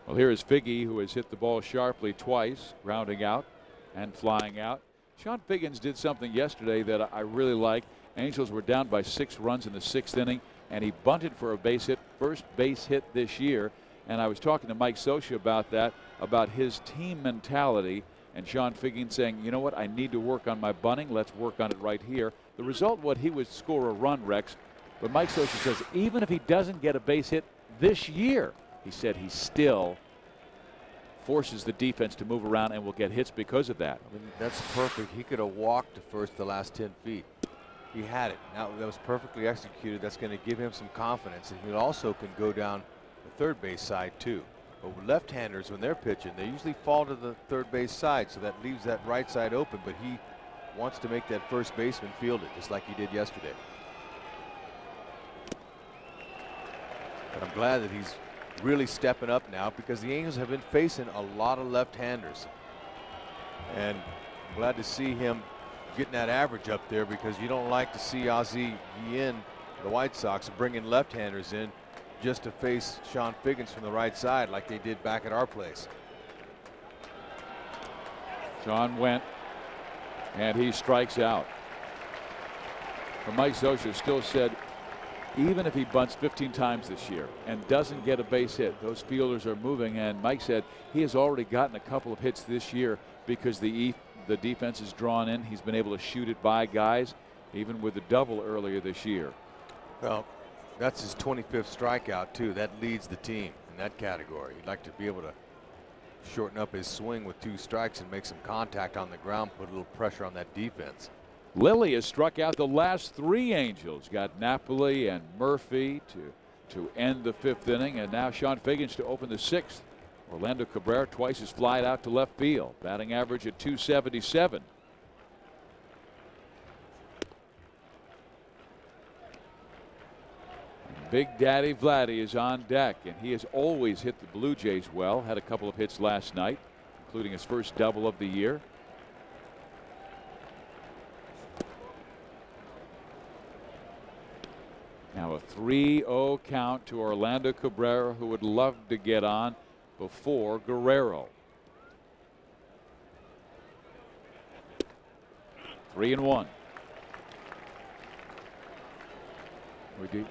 Speaker 1: Well, here is Figgy, who has hit the ball sharply twice, grounding out and flying out. Sean Figgins did something yesterday that I really like. Angels were down by 6 runs in the 6th inning, and he bunted for a base hit, first base hit this year. And I was talking to Mike Socha about that, about his team mentality, and Sean Figgins saying, you know what, I need to work on my bunting. Let's work on it right here. The result, what he would score a run, Rex. But Mike Socha says even if he doesn't get a base hit this year, he said he still forces the defense to move around and will get hits because of that.
Speaker 6: I mean, that's perfect. He could have walked to first the last 10 feet. He had it. Now that was perfectly executed. That's going to give him some confidence. And he also can go down the third base side too. But with left-handers, when they're pitching, they usually fall to the third base side, so that leaves that right side open. But he wants to make that first baseman field it, just like he did yesterday. But I'm glad that he's really stepping up now, because the Angels have been facing a lot of left-handers. And I'm glad to see him getting that average up there, because you don't like to see Ozzie Guillen, the White Sox, bringing left-handers in just to face Sean Figgins from the right side like they did back at our place.
Speaker 1: Sean went, and he strikes out. But Mike Zosher still said, even if he bunts 15 times this year and doesn't get a base hit, those fielders are moving. And Mike said he has already gotten a couple of hits this year because the defense is drawn in. He's been able to shoot it by guys, even with the double earlier this year.
Speaker 6: Well, that's his 25th strikeout, too. That leads the team in that category. He'd like to be able to shorten up his swing with 2 strikes and make some contact on the ground, put a little pressure on that defense.
Speaker 1: Lilly has struck out the last 3 Angels. Got Napoli and Murphy to end the 5th inning, and now Sean Figgins to open the 6th. Orlando Cabrera twice his flight out to left field. Batting average at .277. Big Daddy Vladdy is on deck, and he has always hit the Blue Jays well. Had a couple of hits last night, including his first double of the year. Now a 3-0 count to Orlando Cabrera, who would love to get on before Guerrero. 3-1.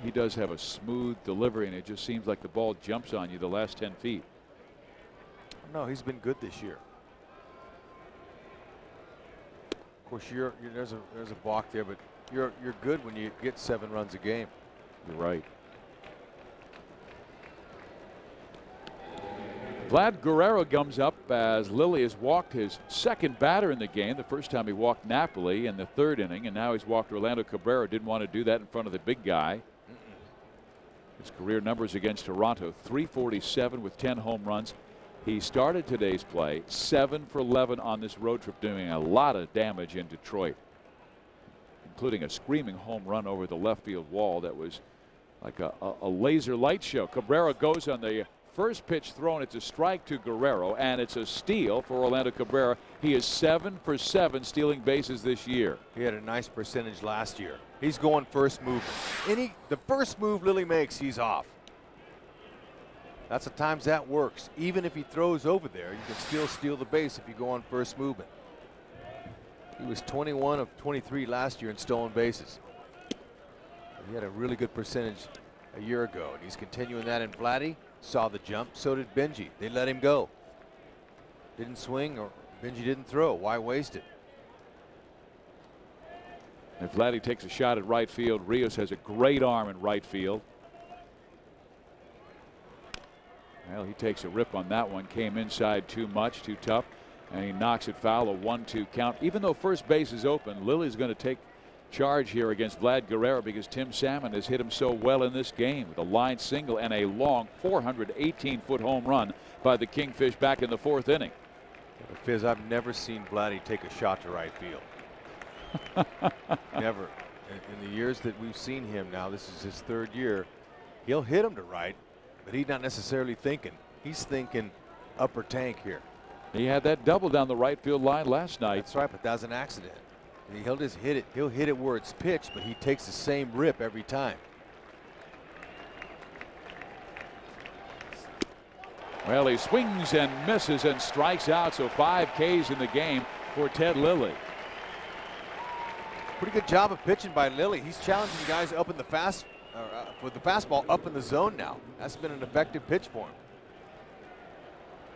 Speaker 1: He does have a smooth delivery, and it just seems like the ball jumps on you the last 10 feet.
Speaker 6: No, he's been good this year. Of course, there's a balk there, but you're good when you get 7 runs a game.
Speaker 1: You're right. Vlad Guerrero comes up as Lilly has walked his 2nd batter in the game. The first time he walked Napoli in the 3rd inning, and now he's walked Orlando Cabrera. Didn't want to do that in front of the big guy. His career numbers against Toronto, .347 with 10 home runs. He started today's play 7 for 11 on this road trip, doing a lot of damage in Detroit, including a screaming home run over the left field wall that was like a laser light show. Cabrera goes on the first pitch thrown. It's a strike to Guerrero, and it's a steal for Orlando Cabrera. He is 7 for 7 stealing bases this year.
Speaker 6: He had a nice percentage last year. He's going first move. The first move Lilly makes, he's off. That's the times that works. Even if he throws over there, you can still steal the base if you go on first movement. He was 21 of 23 last year in stolen bases. He had a really good percentage a year ago, and he's continuing that. In Vladdy saw the jump, so did Benji. They let him go. Didn't swing, or Benji didn't throw. Why waste it?
Speaker 1: If Vladdy takes a shot at right field, Rios has a great arm in right field. Well, he takes a rip on that one. Came inside too much, too tough, and he knocks it foul. A 1-2 count. Even though first base is open, Lilly's going to take charge here against Vlad Guerrero because Tim Salmon has hit him so well in this game with a line single and a long 418-foot home run by the Kingfish back in the 4th inning.
Speaker 6: Fizz, I've never seen Vladdy take a shot to right field. Never. In the years that we've seen him now, this is his 3rd year, he'll hit him to right, but he's not necessarily thinking. He's thinking upper tank here.
Speaker 1: He had that double down the right field line last night.
Speaker 6: That's right, but that was an accident. He'll just hit it. He'll hit it where it's pitched, but he takes the same rip every time.
Speaker 1: Well, he swings and misses and strikes out, so 5 Ks in the game for Ted Lilly.
Speaker 6: Pretty good job of pitching by Lilly. He's challenging guys up in the with the fastball up in the zone now. That's been an effective pitch for him.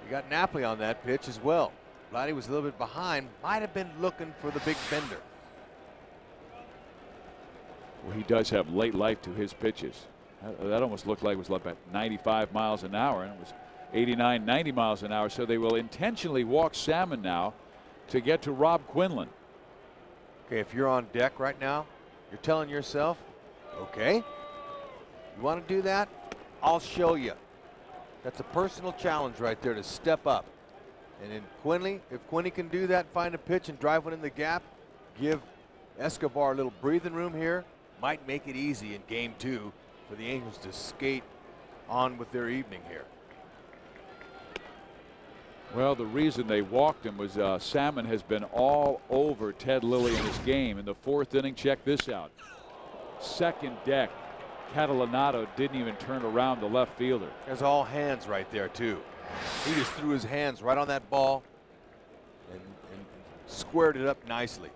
Speaker 6: You got Napoli on that pitch as well. Vladdy was a little bit behind, might have been looking for the big bender.
Speaker 1: Well, he does have late life to his pitches. That almost looked like it was about 95 miles an hour, and it was 89, 90 miles an hour. So they will intentionally walk Salmon now to get to Rob Quinlan.
Speaker 6: Okay, if you're on deck right now, you're telling yourself, okay, you want to do that? I'll show you. That's a personal challenge right there to step up. And in Quinley, if Quinley can do that, find a pitch and drive one in the gap, give Escobar a little breathing room here, might make it easy in game 2 for the Angels to skate on with their evening here.
Speaker 1: Well, the reason they walked him was Salmon has been all over Ted Lilly in this game. In the 4th inning, check this out. 2nd deck. Catalanato didn't even turn around the left fielder.
Speaker 6: There's all hands right there, too. He just threw his hands right on that ball and squared it up nicely.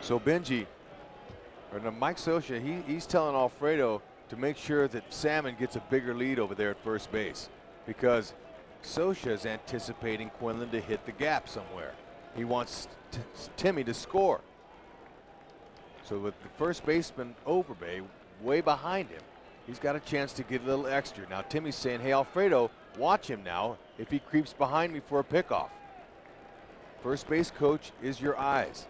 Speaker 6: So Benji, or no, Mike Scioscia, he's telling Alfredo to make sure that Salmon gets a bigger lead over there at first base, because Scioscia is anticipating Quinlan to hit the gap somewhere. He wants Timmy to score. So with the first baseman Overbay way behind him, he's got a chance to get a little extra. Now Timmy's saying, hey Alfredo, watch him now if he creeps behind me for a pickoff. First base coach is your eyes.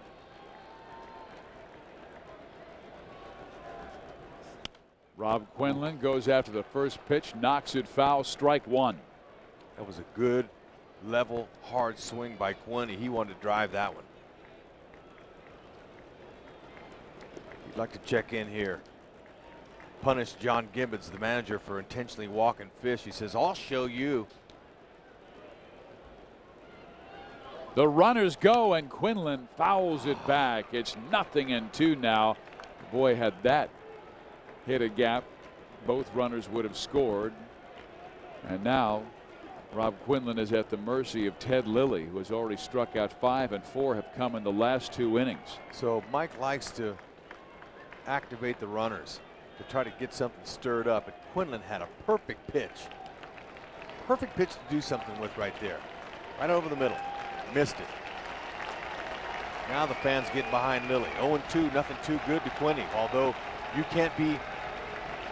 Speaker 1: Rob Quinlan goes after the first pitch, knocks it foul, strike one.
Speaker 6: That was a good, level, hard swing by Quinlan. He wanted to drive that one. He'd like to check in here. Punish John Gibbons, the manager, for intentionally walking fish. He says, I'll show you.
Speaker 1: The runners go, and Quinlan fouls it back. It's 0-2 now. Boy, had that hit a gap, both runners would have scored. And now Rob Quinlan is at the mercy of Ted Lilly, who has already struck out 5, and 4 have come in the last 2 innings.
Speaker 6: So Mike likes to activate the runners to try to get something stirred up. And Quinlan had a perfect pitch. Perfect pitch to do something with right there. Right over the middle. Missed it. Now the fans getting behind Lilly. 0-2, nothing too good to Quinny. Although you can't be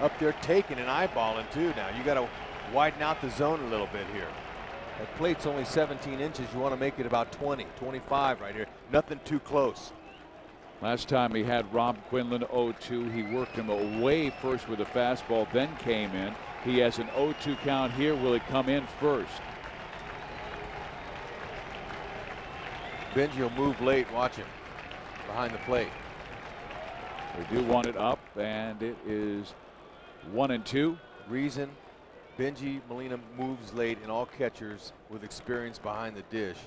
Speaker 6: up there taking and eyeballing too now. You got to widen out the zone a little bit here. That plate's only 17 inches. You want to make it about 20, 25 right here. Nothing too close.
Speaker 1: Last time he had Rob Quinlan 0-2, he worked him away first with a fastball, then came in. He has an 0-2 count here. Will it come in first?
Speaker 6: Benji will move late. Watch him behind the plate.
Speaker 1: They do want it up, and it is 1-2.
Speaker 6: Reason Benji Molina moves late, and all catchers with experience behind the dish,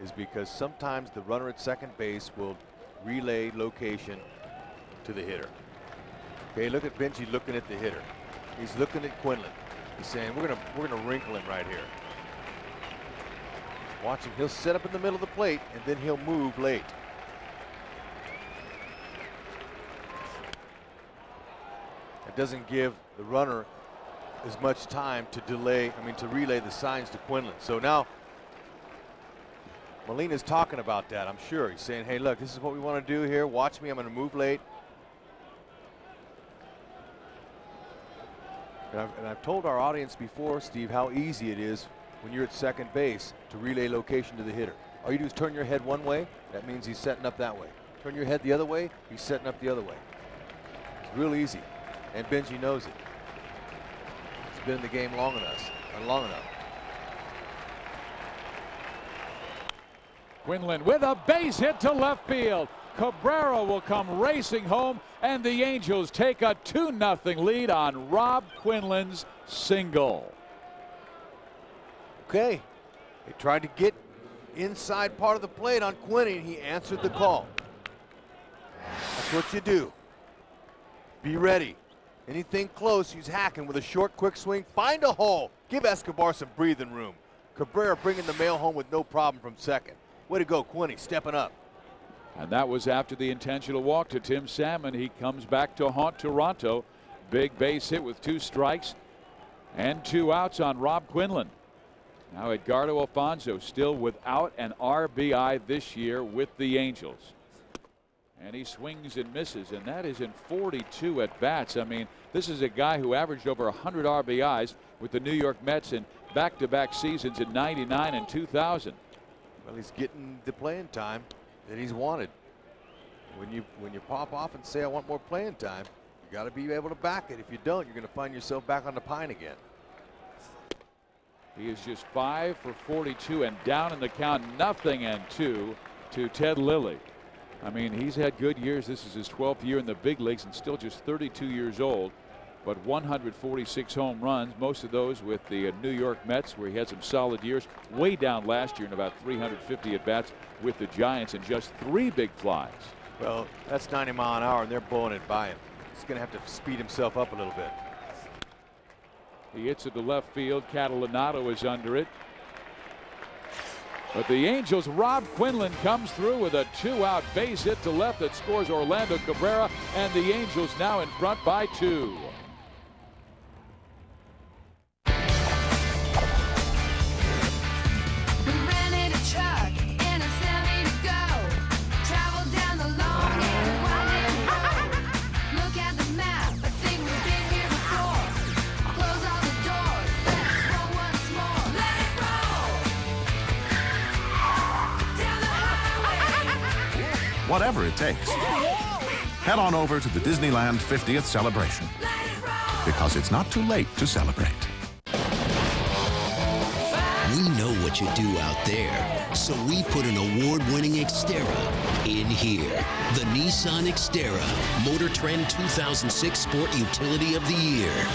Speaker 6: is because sometimes the runner at second base will relay location to the hitter. Okay, look at Benji looking at the hitter. He's looking at Quinlan. He's saying, we're gonna wrinkle him right here. Watch him. He'll set up in the middle of the plate, and then he'll move late. It doesn't give the runner as much time to relay the signs to Quinlan. So now Molina's talking about that, I'm sure. He's saying, hey, look, this is what we want to do here. Watch me. I'm going to move late. And I've told our audience before, Steve, how easy it is when you're at second base to relay location to the hitter. All you do is turn your head one way. That means he's setting up that way. Turn your head the other way. He's setting up the other way. It's real easy. And Benji knows it. He's been in the game long enough.
Speaker 1: Quinlan with a base hit to left field. Cabrera will come racing home, and the Angels take a 2-0 lead on Rob Quinlan's single.
Speaker 6: Okay. They tried to get inside part of the plate on Quinny, and he answered the call. That's what you do. Be ready. Anything close, he's hacking with a short, quick swing. Find a hole. Give Escobar some breathing room. Cabrera bringing the mail home with no problem from second. Way to go, Quinny, stepping up.
Speaker 1: And that was after the intentional walk to Tim Salmon. He comes back to haunt Toronto. Big base hit with 2 strikes and 2 outs on Rob Quinlan. Now Edgardo Alfonso still without an RBI this year with the Angels. And he swings and misses, and that is in 42 at bats. I mean, this is a guy who averaged over 100 RBIs with the New York Mets in back-to-back seasons in '99 and 2000.
Speaker 6: Well, he's getting the playing time that he's wanted. When you pop off and say, I want more playing time, you got to be able to back it. If you don't, you're going to find yourself back on the pine again.
Speaker 1: He is just 5 for 42 and down in the count, 0-2 to Ted Lilly. I mean, he's had good years. This is his 12th year in the big leagues and still just 32 years old. but 146 home runs, most of those with the New York Mets, where he had some solid years. Way down last year in about 350 at-bats with the Giants and just 3 big flies.
Speaker 6: Well, that's 90 mile an hour, and they're blowing it by him. He's going to have to speed himself up a little bit.
Speaker 1: He hits it to left field. Catalinato is under it. But the Angels' Rob Quinlan comes through with a 2-out base hit to left that scores Orlando Cabrera, and the Angels now in front by 2.
Speaker 14: Whatever it takes. Head on over to the Disneyland 50th celebration. Because it's not too late to celebrate.
Speaker 20: We know what you do out there, so we put an award-winning Xterra in here. The Nissan Xterra, Motor Trend 2006 Sport Utility of the Year.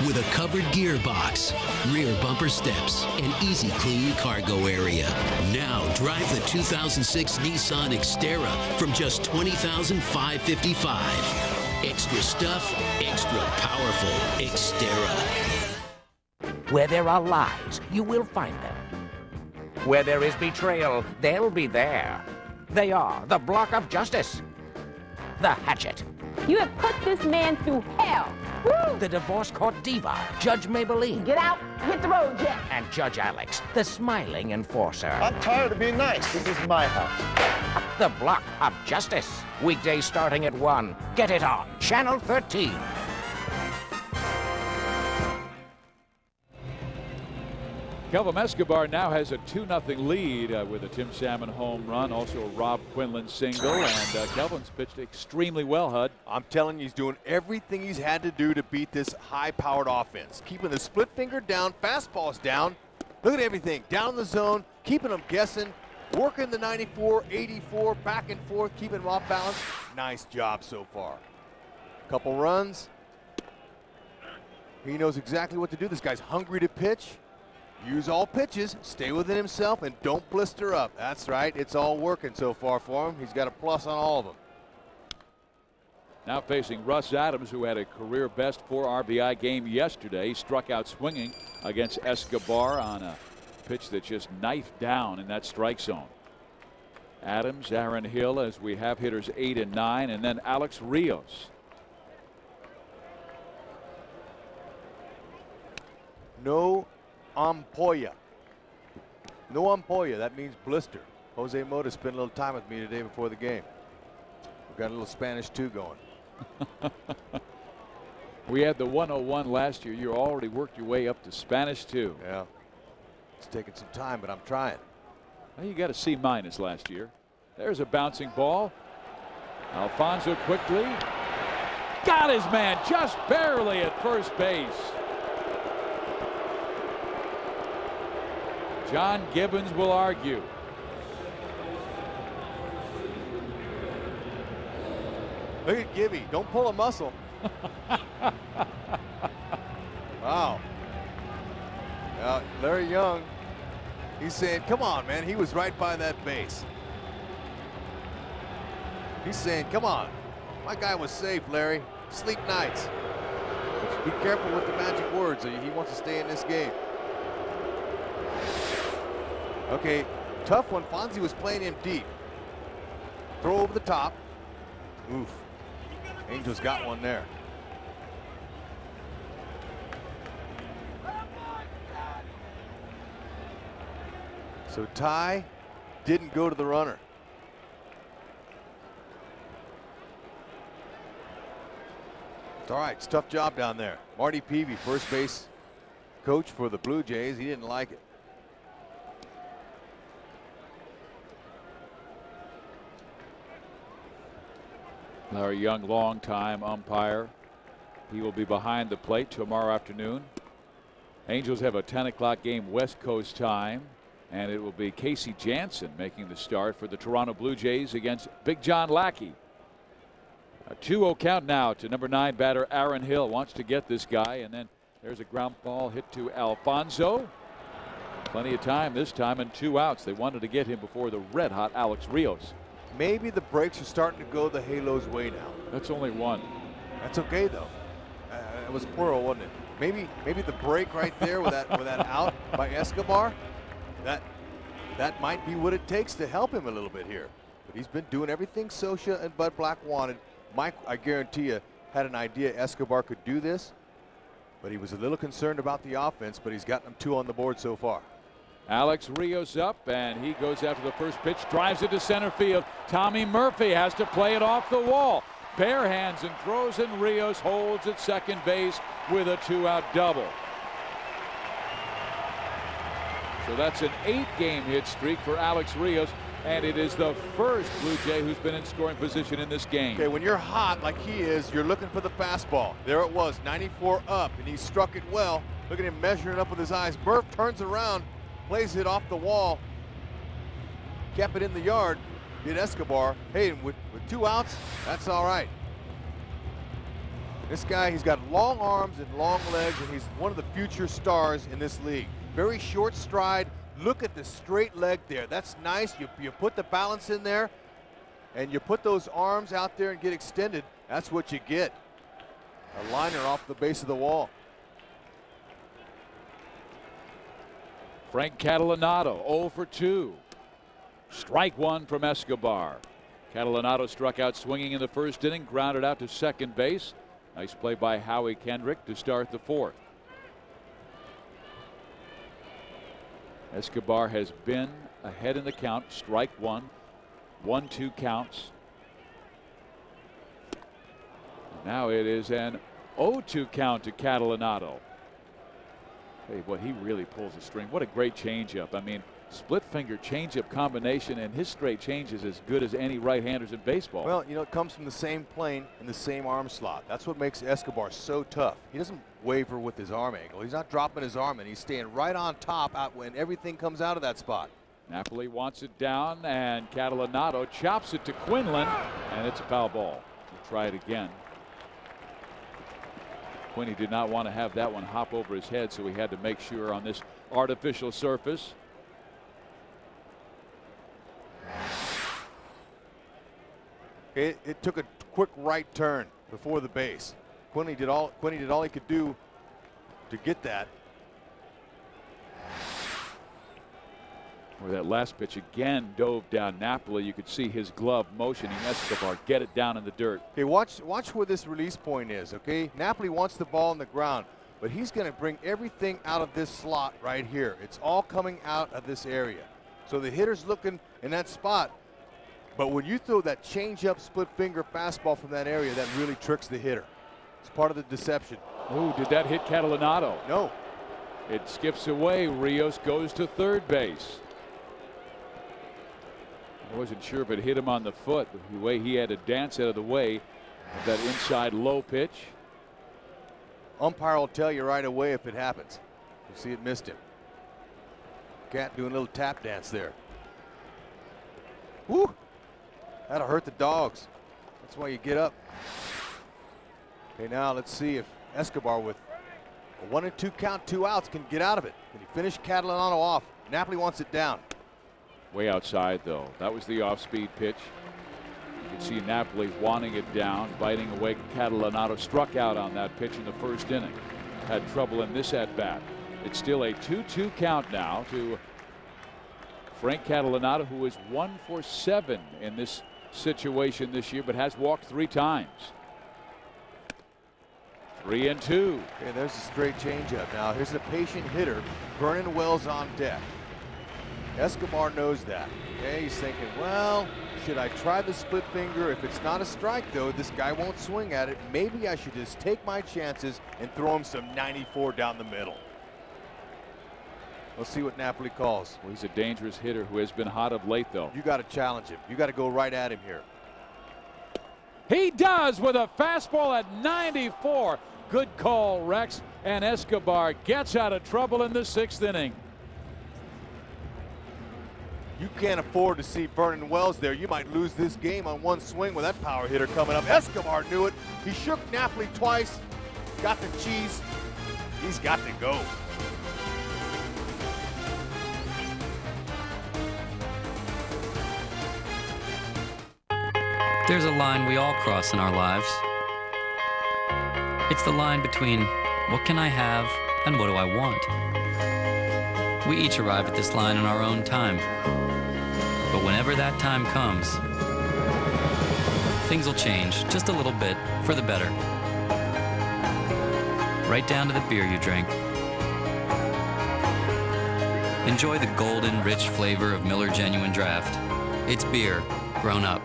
Speaker 20: With a covered gearbox, rear bumper steps, and easy clean cargo area. Now drive the 2006 Nissan Xterra from just $20,555. Extra stuff, extra powerful Xterra.
Speaker 17: Where there are lies, you will find them. Where there is betrayal, they'll be there. They are the block of justice. The hatchet.
Speaker 22: You have put this man through hell. Woo!
Speaker 17: The divorce court diva, Judge Maybelline.
Speaker 22: Get out, hit the road, Jack.
Speaker 17: And Judge Alex, the smiling enforcer.
Speaker 23: I'm tired of being nice. This is my house.
Speaker 17: The block of justice. Weekdays starting at 1. Get it on Channel 13.
Speaker 1: Kelvim Escobar now has a 2-0 lead with a Tim Salmon home run, also a Rob Quinlan single, and Kelvin's pitched extremely well, Hud.
Speaker 6: I'm telling you, he's doing everything he's had to do to beat this high-powered offense. Keeping the split finger down, fastballs down. Look at everything, down the zone, keeping them guessing, working the 94, 84, back and forth, keeping them off balance. Nice job so far. Couple runs. He knows exactly what to do. This guy's hungry to pitch. Use all pitches, stay within himself, and don't blister up. That's right, it's all working so far for him. He's got a plus on all of them.
Speaker 1: Now facing Russ Adams, who had a career best 4 RBI game yesterday. He struck out swinging against Escobar on a pitch that just knifed down in that strike zone. Adams, Aaron Hill, as we have hitters 8 and 9, and then Alex Rios.
Speaker 6: No ampolla. No ampolla, that means blister. Jose Mota spent a little time with me today before the game. We've got a little Spanish 2 going.
Speaker 1: We had the 101 last year. You already worked your way up to Spanish 2.
Speaker 6: Yeah. It's taking some time, but I'm trying.
Speaker 1: Well, you got a C- last year. There's a bouncing ball. Alfonso quickly got his man just barely at first base. John Gibbons will argue.
Speaker 6: Look at Gibby. Don't pull a muscle. Wow. Larry Young, he's saying, come on, man. He was right by that base. He's saying, come on. My guy was safe, Larry. Sleep nights. But be careful with the magic words. He wants to stay in this game. Okay, tough one. Fonzie was playing him deep. Throw over the top. Oof. Angels got one there. So Ty didn't go to the runner. It's all right. It's a tough job down there. Marty Peavy, first base coach for the Blue Jays. He didn't like it.
Speaker 1: Larry Young, long-time umpire. He will be behind the plate tomorrow afternoon. Angels have a 10 o'clock game West Coast time, and it will be Casey Jansen making the start for the Toronto Blue Jays against Big John Lackey. A 2-0 count now to number 9 batter Aaron Hill. Wants to get this guy, and then there's a ground ball hit to Alfonso. Plenty of time this time and 2 outs. They wanted to get him before the red-hot Alex Rios.
Speaker 6: Maybe the breaks are starting to go the Halo's way now.
Speaker 1: That's only 1.
Speaker 6: That's okay though. It was plural, wasn't it? Maybe the break right there with that out by Escobar. That might be what it takes to help him a little bit here. But he's been doing everything Scioscia and Bud Black wanted. Mike, I guarantee you, had an idea Escobar could do this, but he was a little concerned about the offense, but he's gotten them 2 on the board so far.
Speaker 1: Alex Rios up, and he goes after the first pitch, drives it to center field. Tommy Murphy has to play it off the wall. Bare hands and throws, and Rios holds at second base with a 2-out double. So that's an 8-game hit streak for Alex Rios, and it is the first Blue Jay who's been in scoring position in this game.
Speaker 6: Okay, when you're hot like he is, you're looking for the fastball. There it was, 94 up, and he struck it well. Look at him measuring up with his eyes. Murph turns around, plays it off the wall, kept it in the yard, did Escobar. Hey, with 2 outs, that's all right. This guy, he's got long arms and long legs, and he's one of the future stars in this league. Very short stride. Look at the straight leg there. That's nice. You put the balance in there, and you put those arms out there and get extended. That's what you get. A liner off the base of the wall.
Speaker 1: Frank Catalanato 0 for 2. Strike 1 from Escobar. Catalanato struck out swinging in the first inning, grounded out to second base. Nice play by Howie Kendrick to start the 4th. Escobar has been ahead in the count. Strike 1. 1-2 counts. Now it is an 0-2 count to Catalanato. Hey, boy, he really pulls a string. What a great changeup. I mean, split finger changeup combination, and his straight change is as good as any right-handers in baseball.
Speaker 6: Well, you know, it comes from the same plane and the same arm slot. That's what makes Escobar so tough. He doesn't waver with his arm angle. He's not dropping his arm, and he's staying right on top out when everything comes out of that spot.
Speaker 1: Napoli wants it down, and Catalanato chops it to Quinlan, and it's a foul ball. We'll try it again. Quinny did not want to have that one hop over his head, so he had to make sure on this artificial surface.
Speaker 6: It took a quick right turn before the base. Quinny did all he could do to get that.
Speaker 1: Where that last pitch again dove down Napoli. You could see his glove motioning Escobar get it down in the dirt.
Speaker 6: Okay, watch where this release point is. Okay, Napoli wants the ball on the ground, but he's going to bring everything out of this slot right here. It's all coming out of this area. So the hitter's looking in that spot. But when you throw that change-up split finger fastball from that area, that really tricks the hitter. It's part of the deception.
Speaker 1: Oh, did that hit Catalanato?
Speaker 6: No.
Speaker 1: It skips away. Rios goes to third base. I wasn't sure if it hit him on the foot, the way he had to dance out of the way of that inside low pitch.
Speaker 6: Umpire will tell you right away if it happens. You see it missed him. Cat doing a little tap dance there. Woo! That'll hurt the dogs. That's why you get up. Okay, now let's see if Escobar with a 1-2 count, 2 outs can get out of it. Can he finish Catalanato off? Napoli wants it down.
Speaker 1: Way outside, though. That was the off-speed pitch. You can see Napoli wanting it down, biting away. Catalanato struck out on that pitch in the first inning. Had trouble in this at-bat. It's still a 2-2 count now to Frank Catalanato, who is 1 for 7 in this situation this year, but has walked 3 times. 3-2.
Speaker 6: Okay, there's a straight changeup. Now here's a patient hitter. Vernon Wells on deck. Escobar knows that. Okay, he's thinking, well, should I try the split finger? If it's not a strike, though, this guy won't swing at it. Maybe I should just take my chances and throw him some 94 down the middle. We'll see what Napoli calls.
Speaker 1: Well, he's a dangerous hitter who has been hot of late, though.
Speaker 6: You got to challenge him. You got to go right at him here.
Speaker 1: He does with a fastball at 94. Good call, Rex. And Escobar gets out of trouble in the 6th inning.
Speaker 6: You can't afford to see Vernon Wells there. You might lose this game on one swing with that power hitter coming up. Escobar knew it. He shook Napoli twice, got the cheese. He's got to go.
Speaker 4: There's a line we all cross in our lives. It's the line between what can I have and what do I want? We each arrive at this line in our own time. But whenever that time comes, things will change just a little bit for the better. Right down to the beer you drink. Enjoy the golden, rich flavor of Miller Genuine Draft. It's beer grown up.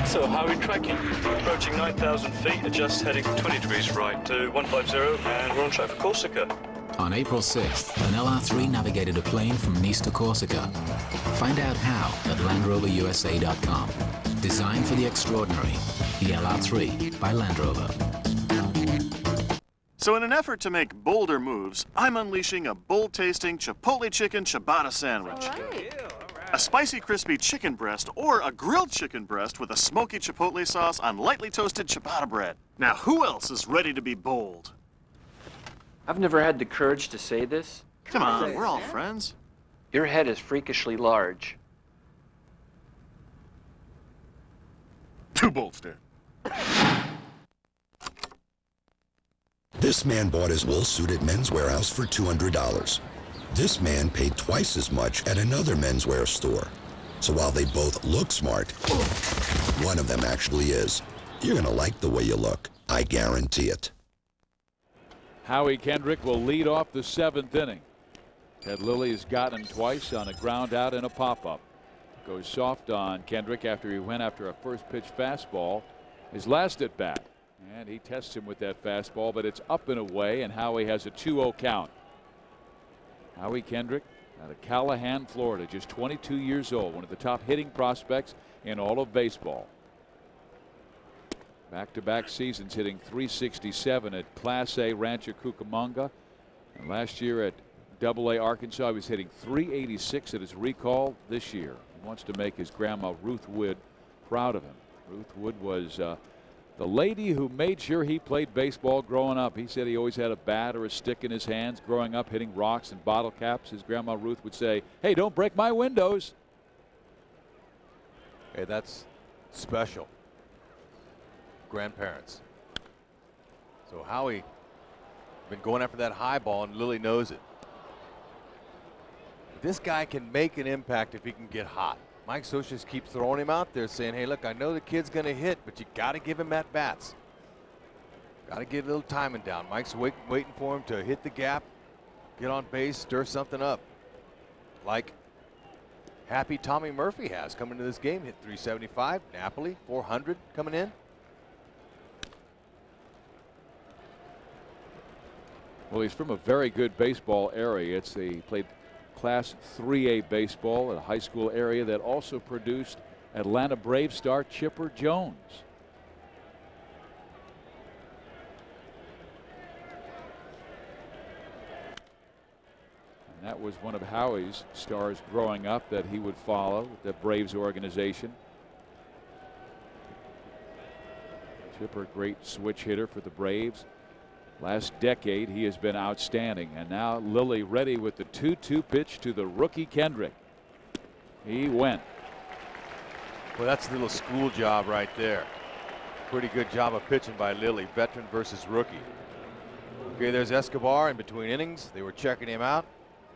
Speaker 11: So how are we tracking? Approaching 9,000 feet, adjust heading 20 degrees right to 150, and we're on track for Corsica.
Speaker 12: On April 6th, an LR3 navigated a plane from Nice to Corsica. Find out how at LandRoverUSA.com. Designed for the extraordinary, the LR3 by Land Rover.
Speaker 24: So in an effort to make bolder moves, I'm unleashing a bold-tasting Chipotle chicken ciabatta sandwich. A spicy, crispy chicken breast or a grilled chicken breast with a smoky chipotle sauce on lightly toasted ciabatta bread. Now, who else is ready to be bold?
Speaker 25: I've never had the courage to say this.
Speaker 24: Come on, we're all friends.
Speaker 25: Your head is freakishly large.
Speaker 24: Too bold, Stare.
Speaker 26: This man bought his wool suit at Men's Warehouse for $200. This man paid twice as much at another menswear store. So while they both look smart, one of them actually is. You're gonna like the way you look. I guarantee it.
Speaker 1: Howie Kendrick will lead off the 7th inning. Ted Lilly has gotten him twice on a ground out and a pop-up. Goes soft on Kendrick after he went after a first pitch fastball his last at bat. And he tests him with that fastball, but it's up and away, and Howie has a 2-0 count. Howie Kendrick out of Callahan, Florida, just 22 years old, one of the top hitting prospects in all of baseball. Back-to-back seasons hitting .367 at Class A Rancho Cucamonga, and last year at Double-A Arkansas he was hitting .386 at his recall this year. He wants to make his grandma Ruth Wood proud of him. Ruth Wood was the lady who made sure he played baseball growing up. He said he always had a bat or a stick in his hands growing up, hitting rocks and bottle caps. His grandma Ruth would say, "Hey, don't break my windows."
Speaker 6: Hey, that's special. Grandparents. So Howie been going after that high ball, and Lilly knows it. This guy can make an impact if he can get hot. Mike Scioscia keeps throwing him out there saying, hey, look, I know the kid's going to hit, but you got to give him at bats. Got to get a little timing down. Mike's waiting for him to hit the gap, get on base, stir something up. Like happy Tommy Murphy has coming to this game. Hit .375. Napoli, 400 coming in.
Speaker 1: Well, he's from a very good baseball area. He played Class 3A baseball at a high school area that also produced Atlanta Braves star Chipper Jones. And that was one of Howie's stars growing up that he would follow, the Braves organization. Chipper, great switch hitter for the Braves. Last decade he has been outstanding, and now Lilly ready with the 2-2 pitch to the rookie Kendrick. He went.
Speaker 6: Well, that's a little school job right there. Pretty good job of pitching by Lilly, veteran versus rookie. Okay, there's Escobar in between innings. They were checking him out,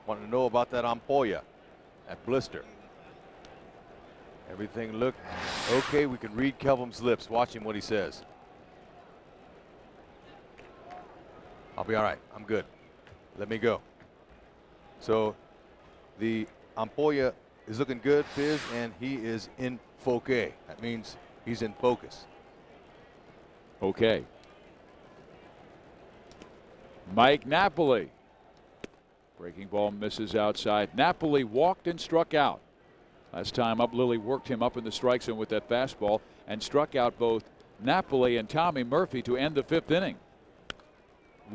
Speaker 6: wanting to know about that ampolla, that blister. Everything looked okay. We can read Kelvim's lips. Watch him what he says. I'll be all right. I'm good. Let me go. So the ampolla is looking good, Fizz, and he is in foque. That means he's in focus.
Speaker 1: Okay. Mike Napoli. Breaking ball misses outside. Napoli walked and struck out. Last time up, Lilly worked him up in the strike zone with that fastball and struck out both Napoli and Tommy Murphy to end the 5th inning.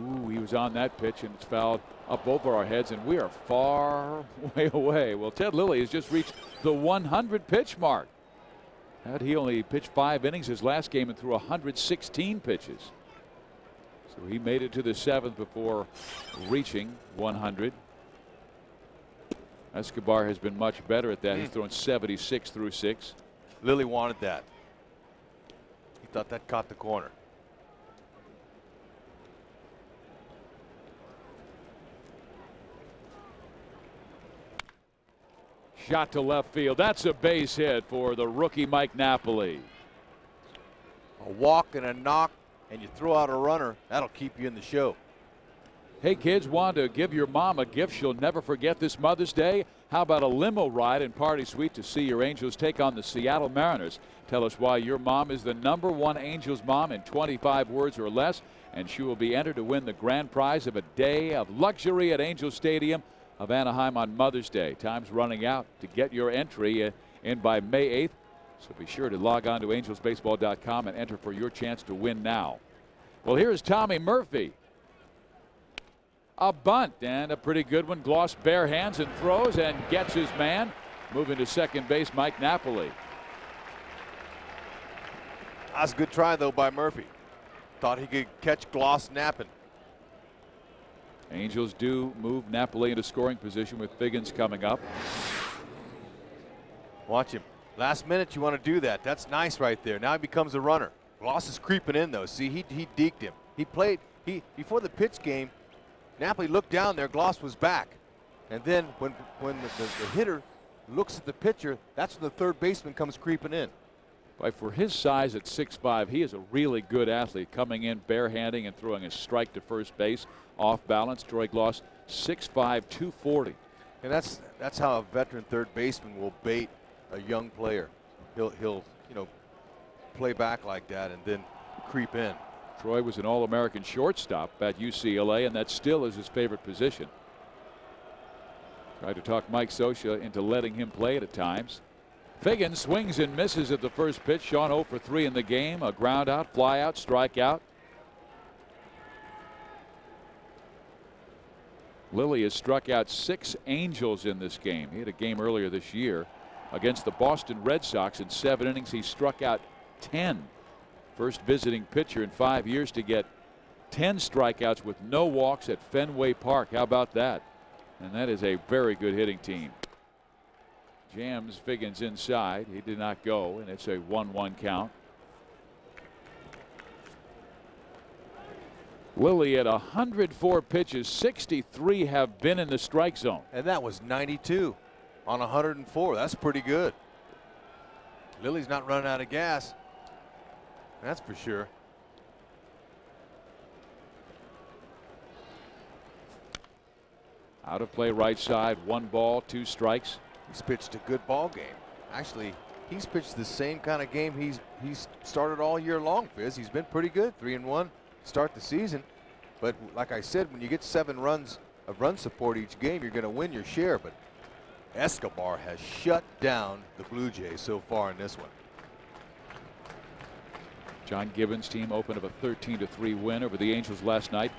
Speaker 1: Ooh, he was on that pitch, and it's fouled up over our heads, and we are far way away. Well, Ted Lilly has just reached the 100 pitch mark. He only pitched 5 innings his last game and threw 116 pitches. So he made it to the 7th before reaching 100. Escobar has been much better at that. He's thrown 76 through 6.
Speaker 6: Lilly wanted that. He thought that caught the corner.
Speaker 1: Shot to left field. That's a base hit for the rookie Mike Napoli.
Speaker 6: A walk and a knock, and you throw out a runner. That'll keep you in the show.
Speaker 1: Hey kids, want to give your mom a gift she'll never forget this Mother's Day? How about a limo ride and party suite to see your Angels take on the Seattle Mariners? Tell us why your mom is the #1 Angels mom in 25 words or less, and she will be entered to win the grand prize of a day of luxury at Angel Stadium of Anaheim on Mother's Day. Time's running out to get your entry in by May 8th. So be sure to log on to angelsbaseball.com and enter for your chance to win now. Well, here's Tommy Murphy. A bunt, and a pretty good one. Gloss bare hands and throws and gets his man. Moving to second base, Mike Napoli.
Speaker 6: That's a good try, though, by Murphy. Thought he could catch Gloss napping.
Speaker 1: Angels do move Napoli into scoring position with Figgins coming up.
Speaker 6: Watch him. Last minute you want to do that. That's nice right there. Now he becomes a runner. Gloss is creeping in, though. See, he deked him. Before the pitch game, Napoli looked down there. Gloss was back. And then when the hitter looks at the pitcher, that's when the third baseman comes creeping in.
Speaker 1: But for his size at 6'5", he is a really good athlete, coming in barehanding and throwing a strike to first base off balance. Troy Gloss, 6'5", 240.
Speaker 6: And that's how a veteran third baseman will bait a young player. He'll play back like that and then creep in.
Speaker 1: Troy was an All-American shortstop at UCLA, and that still is his favorite position. Tried to talk Mike Scioscia into letting him play it at times. Figgins swings and misses at the first pitch. Sean 0 for 3 in the game. A ground out, fly out, strike out. Lilly has struck out 6 Angels in this game. He had a game earlier this year against the Boston Red Sox. In 7 innings, he struck out 10. First visiting pitcher in 5 years to get 10 strikeouts with no walks at Fenway Park. How about that? And that is a very good hitting team. Jams Figgins inside. He did not go, and it's a 1-1 count. Lilly at 104 pitches, 63 have been in the strike zone.
Speaker 6: And that was 92 on 104. That's pretty good. Lilly's not running out of gas. That's for sure.
Speaker 1: Out of play right side, 1 ball, 2 strikes.
Speaker 6: He's pitched a good ball game. Actually, he's pitched the same kind of game he's started all year long, Fizz. He's been pretty good, 3-1 to start the season. But like I said, when you get 7 runs of run support each game, you're going to win your share. But Escobar has shut down the Blue Jays so far in this one.
Speaker 1: John Gibbons' team opened up a 13-3 win over the Angels last night,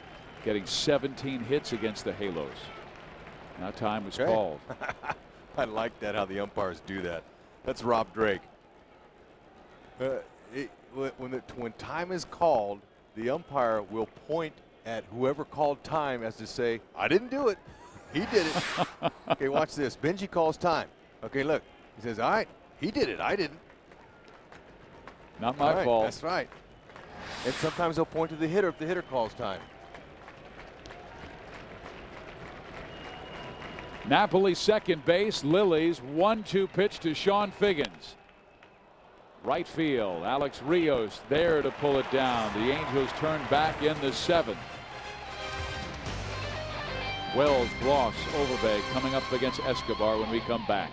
Speaker 1: getting 17 hits against the Halos. Now time was called.
Speaker 6: I like that, how the umpires do that. That's Rob Drake. When time is called, the umpire will point at whoever called time as to say, I didn't do it. He did it. Okay, watch this. Benji calls time. Okay, look. He says, all right, he did it. I didn't.
Speaker 1: Not my fault.
Speaker 6: That's right. And sometimes they'll point to the hitter if the hitter calls time.
Speaker 1: Napoli second base. Lilly's 1-2 pitch to Sean Figgins. Right field. Alex Rios there to pull it down. The Angels turn back in the 7th. Wells, Gloss, Overbay coming up against Escobar when we come back.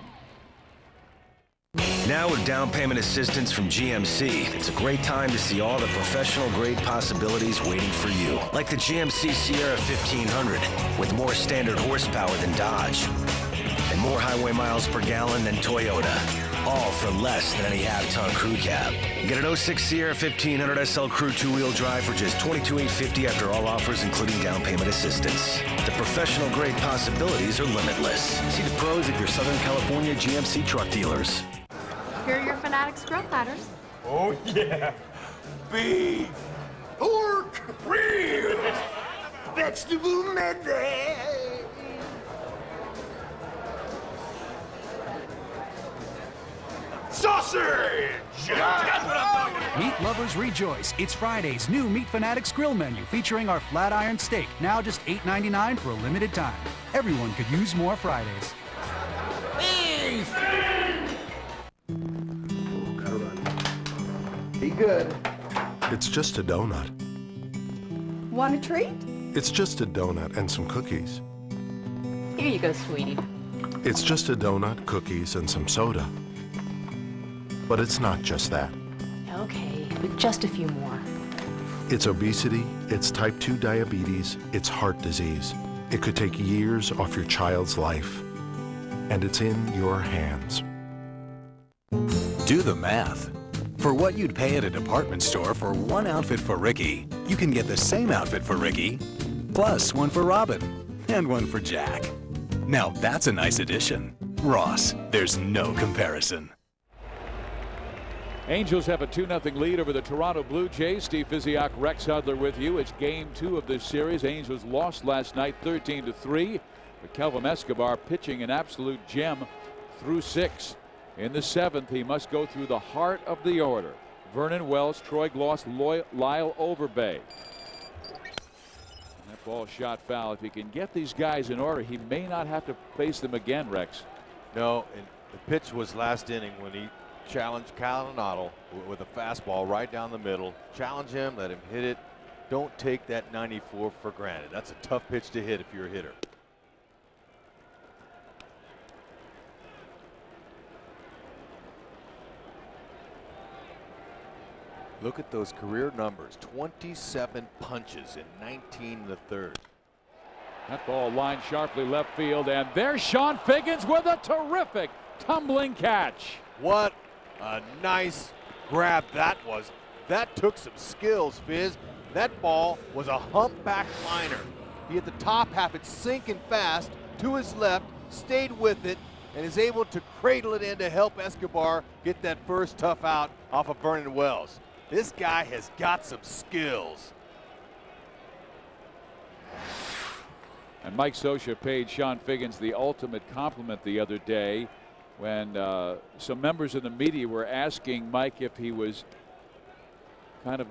Speaker 5: Now with down payment assistance from GMC, it's a great time to see all the professional grade possibilities waiting for you. Like the GMC Sierra 1500 with more standard horsepower than Dodge and more highway miles per gallon than Toyota. all for less than any half-ton crew cab. Get an 06 Sierra 1500 SL Crew 2-wheel drive for just $22,850 after all offers, including down payment assistance. The professional-grade possibilities are limitless. See the pros at your Southern California GMC truck dealers.
Speaker 7: Here are your Fanatics grill platters.
Speaker 10: Oh, yeah. Beef, pork, ribs, vegetable medley. Sausage! That's what I'm talking.
Speaker 13: Meat lovers rejoice. It's Friday's new Meat Fanatics grill menu featuring our flat iron steak, now just $8.99 for a limited time. Everyone could use more Fridays.
Speaker 10: Beef!
Speaker 23: Be good.
Speaker 15: It's just a donut.
Speaker 22: Want a treat?
Speaker 15: It's just a donut and some cookies.
Speaker 22: Here you go, sweetie.
Speaker 15: It's just a donut, cookies, and some soda. But it's not just that.
Speaker 22: Okay, but just a few more.
Speaker 15: It's obesity, it's type 2 diabetes, it's heart disease. It could take years off your child's life. And it's in your hands.
Speaker 16: Do the math. For what you'd pay at a department store for one outfit for Ricky, you can get the same outfit for Ricky, plus one for Robin, and one for Jack. Now that's a nice addition. Ross, there's no comparison.
Speaker 1: Angels have a 2-0 lead over the Toronto Blue Jays. Steve Physiak, Rex Hudler with you. It's game 2 of this series. Angels lost last night 13-3. But Kelvim Escobar pitching an absolute gem through 6. In the 7th, he must go through the heart of the order. Vernon Wells, Troy Gloss, Lyle Overbay. That ball shot foul. If he can get these guys in order, he may not have to face them again, Rex.
Speaker 6: No, and the pitch was last inning when he challenged Calinotto with a fastball right down the middle. Challenge him, let him hit it. Don't take that 94 for granted. That's a tough pitch to hit if you're a hitter. Look at those career numbers. 27 punches in 19 in the third.
Speaker 1: That ball lined sharply left field, and there's Sean Figgins with a terrific tumbling catch.
Speaker 6: What a nice grab that was. That took some skills, Fizz. That ball was a humpback liner. He had the top half, it sinking fast to his left, stayed with it, and is able to cradle it in to help Escobar get that first tough out off of Vernon Wells. This guy has got some skills.
Speaker 1: And Mike Scioscia paid Sean Figgins the ultimate compliment the other day when some members of the media were asking Mike if he was kind of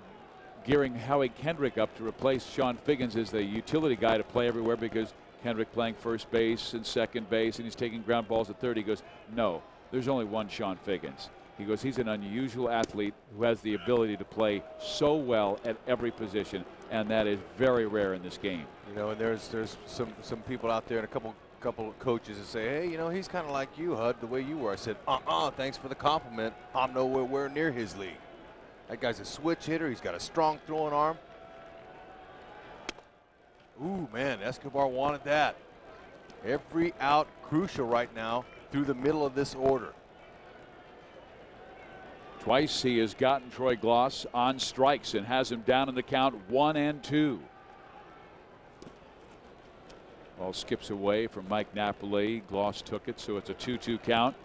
Speaker 1: gearing Howie Kendrick up to replace Sean Figgins as the utility guy to play everywhere because Kendrick playing first base and second base and he's taking ground balls at third. He goes, no, there's only one Sean Figgins. He goes, he's an unusual athlete who has the ability to play so well at every position, and that is very rare in this game.
Speaker 6: You know, and there's some people out there and a couple of coaches that say, hey, you know, he's kind of like you, Hud, the way you were. I said, thanks for the compliment. I'm nowhere near his league. That guy's a switch hitter. He's got a strong throwing arm. Ooh, man, Escobar wanted that. Every out crucial right now through the middle of this order.
Speaker 1: Twice he has gotten Troy Gloss on strikes and has him down in the count 1-2. Ball skips away from Mike Napoli. Gloss took it, so it's a 2-2 count.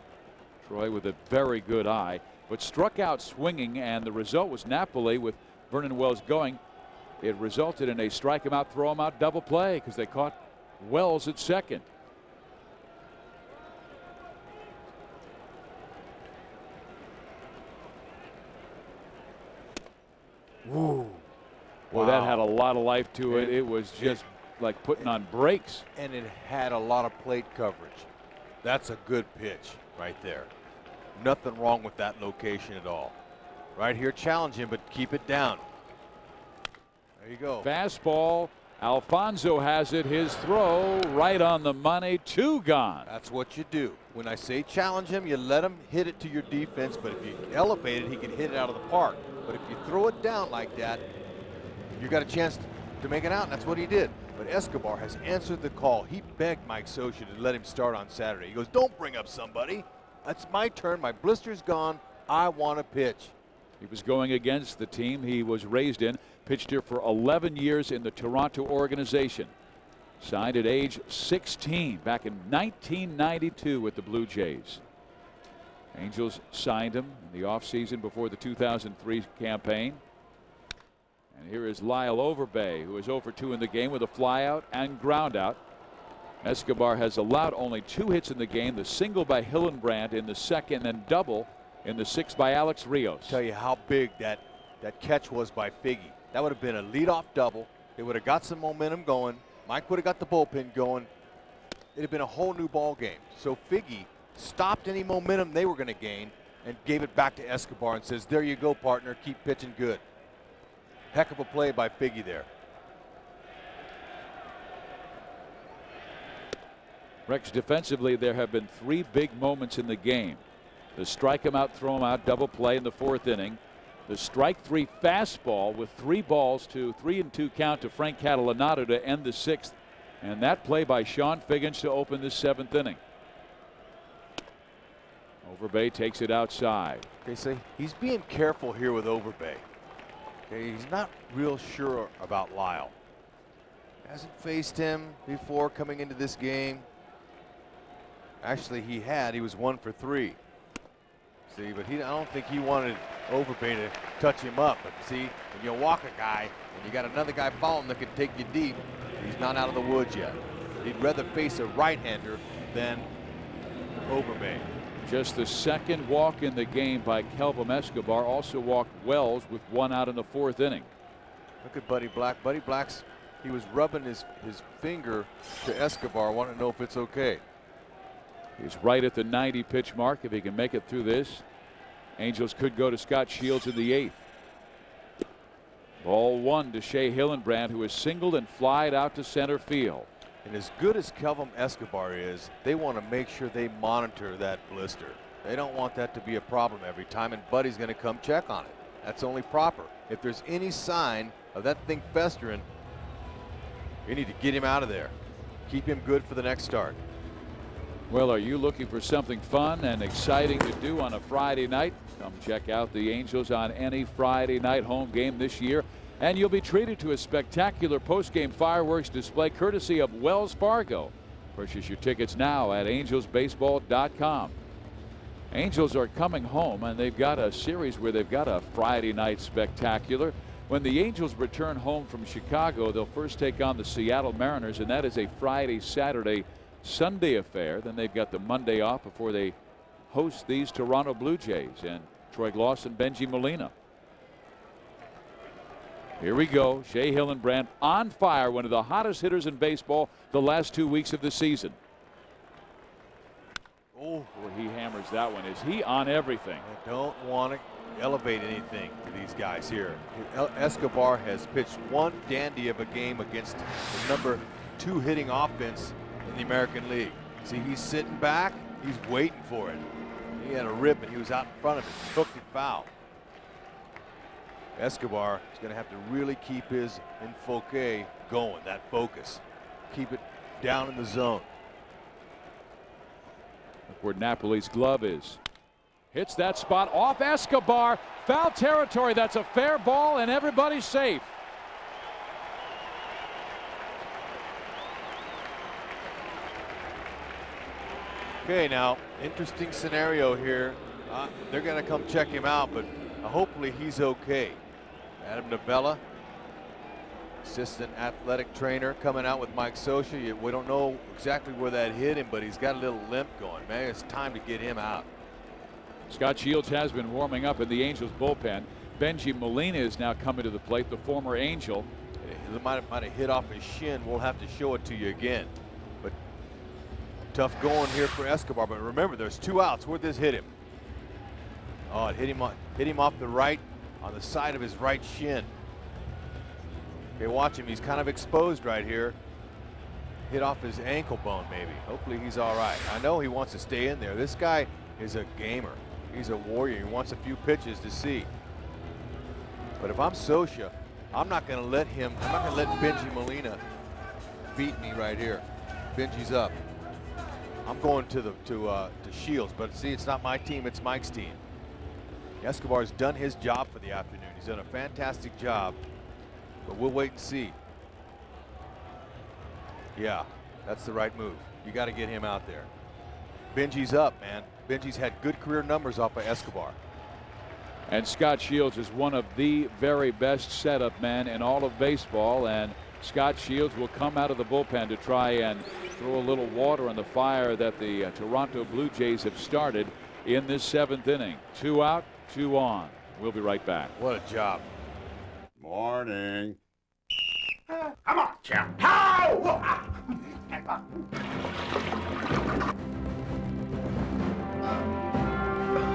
Speaker 1: Troy with a very good eye, but struck out swinging, and the result was Napoli with Vernon Wells going. It resulted in a strike him out, throw him out double play because they caught Wells at second.
Speaker 6: Ooh.
Speaker 1: Well, that had a lot of life to it. It was just like putting on brakes.
Speaker 6: And it had a lot of plate coverage. That's a good pitch right there. Nothing wrong with that location at all. Right here, challenge him, but keep it down. There you go.
Speaker 1: Fastball. Alfonso has it. His throw right on the money. 2 gone.
Speaker 6: That's what you do. When I say challenge him, you let him hit it to your defense, but if you elevate it, he can hit it out of the park. But if you throw it down like that, you got a chance to make it out, and that's what he did. But Escobar has answered the call. He begged Mike Scioscia to let him start on Saturday. He goes, don't bring up somebody. It's my turn. My blister's gone. I want to pitch.
Speaker 1: He was going against the team he was raised in. Pitched here for 11 years in the Toronto organization. Signed at age 16 back in 1992 with the Blue Jays. Angels signed him in the offseason before the 2003 campaign. And here is Lyle Overbay, who is 0-for-2 in the game with a flyout and ground out. Escobar has allowed only 2 hits in the game, the single by Hillenbrand in the second and double in the 6th by Alex Rios.
Speaker 6: Tell you how big that catch was by Figgy. That would have been a leadoff double. They would have got some momentum going. Mike would have got the bullpen going. It'd have been a whole new ball game. So Figgy stopped any momentum they were going to gain and gave it back to Escobar and says, there you go, partner, keep pitching good. Heck of a play by Figgy there.
Speaker 1: Rex, defensively, there have been 3 big moments in the game. The strike him out, throw him out, double play in the 4th inning. The strike 3 fastball with 3 balls to 3-2 count to Frank Catalanato to end the 6th. And that play by Sean Figgins to open the 7th inning. Overbay takes it outside.
Speaker 6: Okay, so he's being careful here with Overbay. Okay, he's not real sure about Lyle. Hasn't faced him before coming into this game. Actually, he was 1 for 3. See, but I don't think he wanted Overbay to touch him up. But see, when you walk a guy and you got another guy following that can take you deep, he's not out of the woods yet. He'd rather face a right-hander than Overbay.
Speaker 1: Just the 2nd walk in the game by Kelvim Escobar. Also walked Wells with 1 out in the 4th inning.
Speaker 6: Look at Buddy Black. Buddy Black's, he was rubbing his finger to Escobar, wanting to know if it's okay.
Speaker 1: He's right at the 90 pitch mark. If he can make it through this, Angels could go to Scott Shields in the 8th. Ball 1 to Shea Hillenbrand, who is singled and flied out to center field.
Speaker 6: And as good as Kelvim Escobar is, they want to make sure they monitor that blister. They don't want that to be a problem every time, and Buddy's going to come check on it. That's only proper. If there's any sign of that thing festering, you need to get him out of there. Keep him good for the next start.
Speaker 1: Well, are you looking for something fun and exciting to do on a Friday night? Come check out the Angels on any Friday night home game this year, and you'll be treated to a spectacular post-game fireworks display courtesy of Wells Fargo. Purchase your tickets now at angelsbaseball.com. Angels are coming home, and they've got a series where they've got a Friday night spectacular. When the Angels return home from Chicago, they'll first take on the Seattle Mariners, and that is a Friday, Saturday, Sunday affair. Then they've got the Monday off before they host these Toronto Blue Jays and Troy Gloss and Benji Molina. Here we go. Shea Hillenbrand on fire, one of the hottest hitters in baseball the last 2 weeks of the season. Oh, well, he hammers that one. Is he on everything?
Speaker 6: I don't want to elevate anything to these guys here. Escobar has pitched one dandy of a game against the #2 hitting offense in the American League. See, he's sitting back. He's waiting for it. He had a rip and he was out in front of it. Hooked it foul. Escobar is going to have to really keep his enfoque going, that focus. Keep it down in the zone.
Speaker 1: Look where Napoli's glove is. Hits that spot off Escobar. Foul territory. That's a fair ball and everybody's safe.
Speaker 6: Okay, now, interesting scenario here. They're going to come check him out, but hopefully he's okay. Adam Novella, assistant athletic trainer, coming out with Mike Scioscia. We don't know exactly where that hit him, but he's got a little limp going. Man, it's time to get him out.
Speaker 1: Scott Shields has been warming up in the Angels bullpen. Benji Molina is now coming to the plate, the former Angel.
Speaker 6: He might have hit off his shin. We'll have to show it to you again. But tough going here for Escobar. But remember, there's 2 outs. Where'd this hit him? Oh, it hit him off the right, on the side of his right shin. Okay, watch him. He's kind of exposed right here. Hit off his ankle bone, maybe. Hopefully he's all right. I know he wants to stay in there. This guy is a gamer. He's a warrior. He wants a few pitches to see. But if I'm Scioscia, I'm not going to let Benji Molina beat me right here. Benji's up. I'm going to Shields, but see, it's not my team, it's Mike's team. Escobar's done his job for the afternoon. He's done a fantastic job, but we'll wait and see. Yeah, that's the right move. You got to get him out there. Benji's up, man. Benji's had good career numbers off of Escobar.
Speaker 1: And Scott Shields is one of the very best setup men in all of baseball, and Scott Shields will come out of the bullpen to try and throw a little water on the fire that the Toronto Blue Jays have started in this 7th inning. 2 out, 2 on. We'll be right back.
Speaker 6: What a job.
Speaker 10: Morning.
Speaker 23: Come on, champ. How?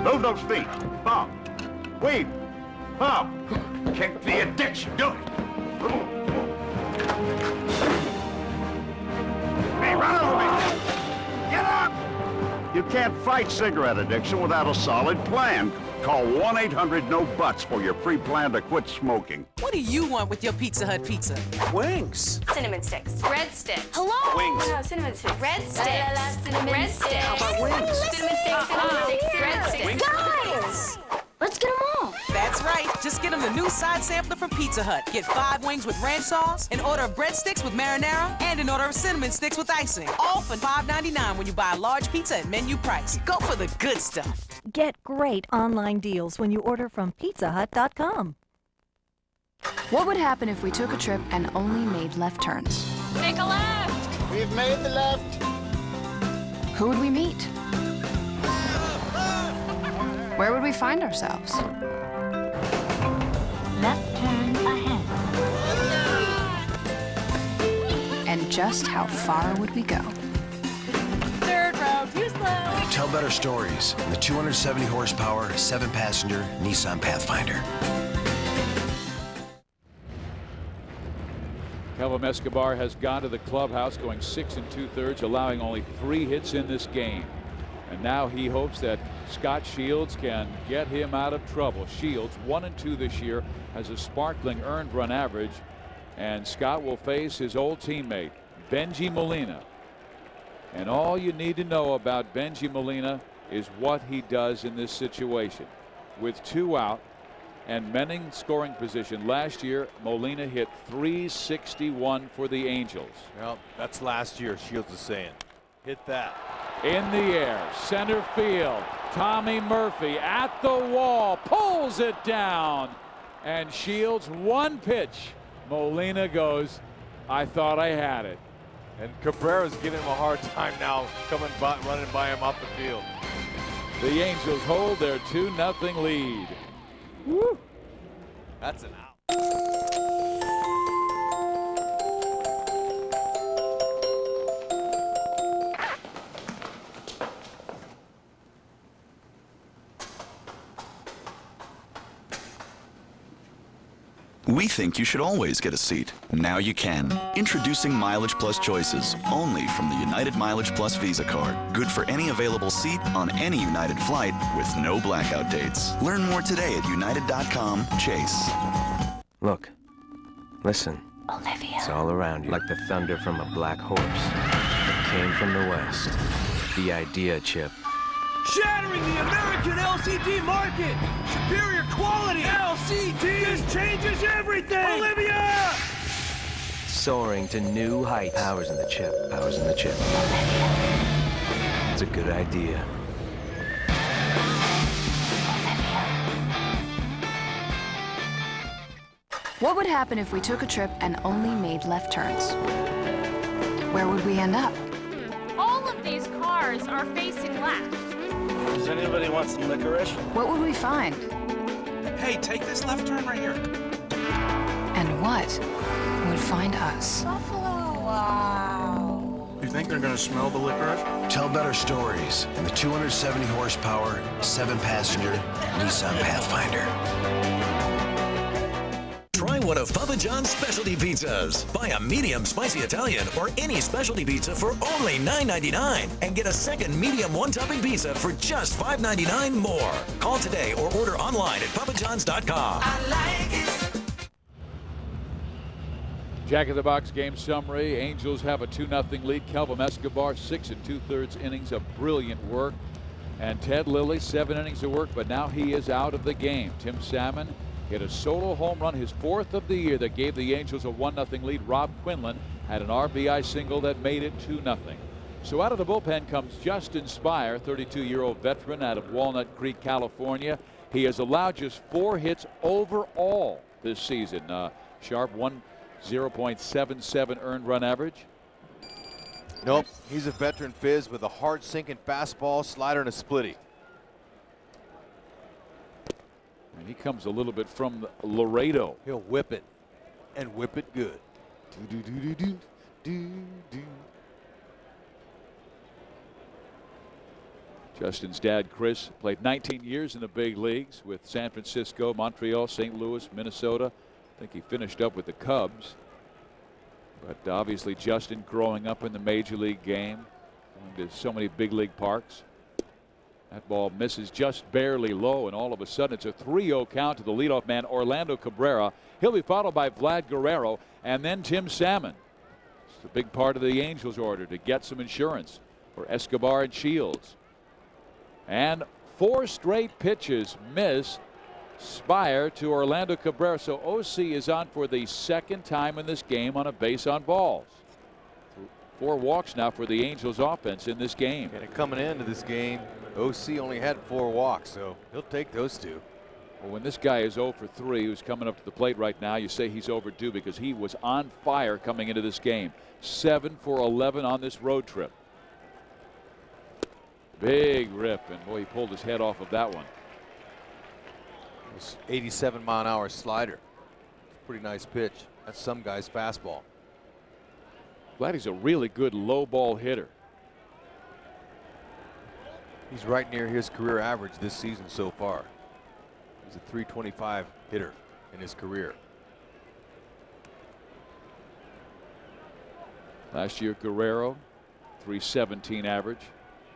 Speaker 10: Move those feet. Bob. Weave. Bob. Kick the addiction. Do it. Hey, run over me. Get up. You can't fight cigarette addiction without a solid plan. Call 1-800-NO-BUTTS for your free plan to quit smoking.
Speaker 2: What do you want with your Pizza Hut pizza?
Speaker 10: Wings.
Speaker 3: Cinnamon sticks. Red sticks.
Speaker 2: Hello?
Speaker 10: Wings.
Speaker 3: No, cinnamon sticks. Red sticks. Cinnamon red sticks.
Speaker 2: How about wings?
Speaker 3: Cinnamon sticks. Cinnamon sticks. Red sticks. Guys! Let's get them all.
Speaker 2: That's right. Just get them the new side sampler from Pizza Hut. Get 5 wings with ranch sauce, an order of breadsticks with marinara, and an order of cinnamon sticks with icing. All for $5.99 when you buy a large pizza at menu price. Go for the good stuff.
Speaker 9: Get great online deals when you order from pizzahut.com.
Speaker 18: What would happen if we took a trip and only made left turns?
Speaker 3: Take a left.
Speaker 23: We've made the left.
Speaker 18: Who would we meet? Where would we find ourselves?
Speaker 9: Left turn ahead.
Speaker 18: And just how far would we go?
Speaker 3: Third row, too slow.
Speaker 5: Tell better stories in the 270 horsepower, 7-passenger Nissan Pathfinder.
Speaker 1: Kelvim Escobar has gone to the clubhouse going 6 2/3, allowing only 3 hits in this game. And now he hopes that Scott Shields can get him out of trouble. Shields 1-2 this year, has a sparkling earned run average, and Scott will face his old teammate Benji Molina. And all you need to know about Benji Molina is what he does in this situation. With 2 out and men in scoring position last year, Molina hit .361 for the Angels.
Speaker 6: Well, that's last year, Shields is saying. Hit that.
Speaker 1: In the air, center field. Tommy Murphy at the wall, pulls it down. And Shields, 1 pitch. Molina goes, I thought I had it.
Speaker 6: And Cabrera's giving him a hard time now, running by him off the field.
Speaker 1: The Angels hold their 2-0 lead.
Speaker 6: Woo. That's an out.
Speaker 19: We think you should always get a seat. Now you can. Introducing Mileage Plus Choices, only from the United Mileage Plus Visa card. Good for any available seat on any United flight with no blackout dates. Learn more today at united.com. Chase.
Speaker 21: Look. Listen.
Speaker 22: Olivia.
Speaker 21: It's all around you. Like the thunder from a black horse. It came from the west. The idea chip.
Speaker 10: Shattering the American LCD market! Superior quality LCD! This changes everything! Olivia!
Speaker 21: Soaring to new heights. Powers in the chip. Powers in the chip. It's a good idea.
Speaker 18: What would happen if we took a trip and only made left turns? Where would we end up?
Speaker 3: All of these cars are facing left.
Speaker 11: Does anybody want some licorice?
Speaker 18: What would we find?
Speaker 11: Hey, take this left turn right here.
Speaker 18: And what would find us?
Speaker 3: Buffalo. Wow.
Speaker 11: You think they're gonna smell the licorice?
Speaker 5: Tell better stories in the 270 horsepower, 7-passenger Nissan Pathfinder.
Speaker 27: Try one of Papa John's specialty pizzas. Buy a medium spicy Italian or any specialty pizza for only $9.99 and get a second medium 1-topping pizza for just $5.99 more. Call today or order online at papajohns.com.
Speaker 1: Jack of the Box game summary. Angels have a 2-0 lead. Kelvim Escobar, 6 2/3 innings of brilliant work. And Ted Lilly, 7 innings of work, but now he is out of the game. Tim Salmon hit a solo home run, his 4th of the year, that gave the Angels a 1-0 lead. Rob Quinlan had an RBI single that made it 2-0. So out of the bullpen comes Justin Spire, 32-year-old veteran out of Walnut Creek, California. He has allowed just 4 hits overall this season. Sharp 0.77 earned run average.
Speaker 6: Nope, he's a veteran Fizz with a hard sinking fastball, slider, and a splitty.
Speaker 1: And he comes a little bit from Laredo.
Speaker 6: He'll whip it, and whip it good.
Speaker 1: Justin's dad, Chris, played 19 years in the big leagues with San Francisco, Montreal, St. Louis, Minnesota. I think he finished up with the Cubs. But obviously Justin growing up in the major league game, going to so many big league parks. That ball misses just barely low, and all of a sudden it's a 3-0 count to the leadoff man, Orlando Cabrera. He'll be followed by Vlad Guerrero and then Tim Salmon. It's a big part of the Angels order to get some insurance for Escobar and Shields. And 4 straight pitches miss. Spire to Orlando Cabrera. So OC is on for the 2nd time in this game on a base on balls. 4 walks now for the Angels offense in this game.
Speaker 6: And coming into this game, OC only had 4 walks, so he'll take those 2.
Speaker 1: Well, when this guy is 0 for 3, who's coming up to the plate right now, you say he's overdue because he was on fire coming into this game. 7 for 11 on this road trip. Big rip, and boy, he pulled his head off of that one.
Speaker 6: 87-mile-an-hour slider. Pretty nice pitch. That's some guy's fastball.
Speaker 1: Glad he's a really good low ball hitter.
Speaker 6: He's right near his career average this season so far. He's a .325 hitter in his career.
Speaker 1: Last year, Guerrero, .317 average,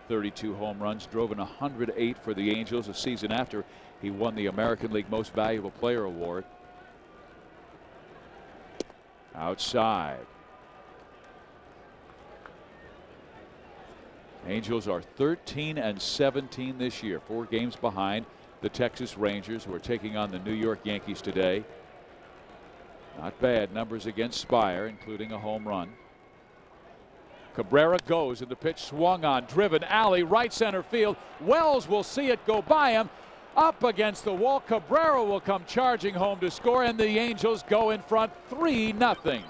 Speaker 1: 32 home runs, drove in 108 for the Angels. A season after, he won the American League Most Valuable Player Award. Outside. Angels are 13-17 this year, 4 games behind the Texas Rangers, who are taking on the New York Yankees today. Not bad numbers against Spire, including a home run. Cabrera goes, and the pitch swung on, driven alley, right center field. Wells will see it go by him. Up against the wall, Cabrera will come charging home to score, and the Angels go in front 3-0.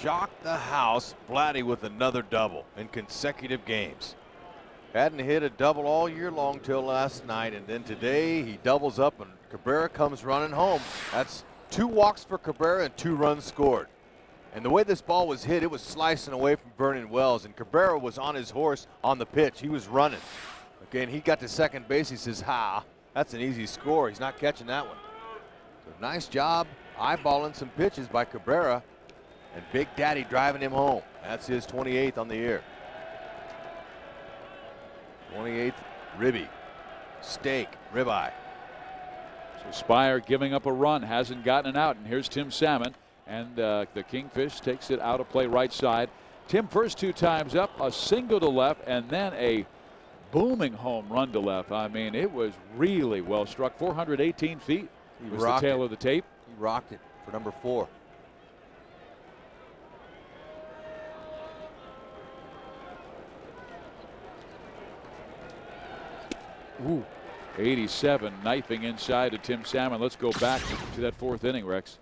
Speaker 6: Shocked the house, Vladdy with another double in consecutive games. Hadn't hit a double all year long till last night, and then today he doubles up and Cabrera comes running home. That's 2 walks for Cabrera and 2 runs scored. And the way this ball was hit, it was slicing away from Vernon Wells, and Cabrera was on his horse on the pitch. He was running. Again, he got to second base. He says, that's an easy score. He's not catching that one. So nice job eyeballing some pitches by Cabrera, and Big Daddy driving him home. That's his 28th on the year. 28th ribby, steak, ribeye.
Speaker 1: So Spire giving up a run, hasn't gotten it out, and here's Tim Salmon. And the Kingfish takes it out of play right side. Tim first 2 times up, a single to left, and then a booming home run to left. I mean, it was really well struck. 418 feet was the tail of the tape.
Speaker 6: He rocked it for number 4.
Speaker 1: Ooh, 87 knifing inside to Tim Salmon. Let's go back to that 4th inning, Rex.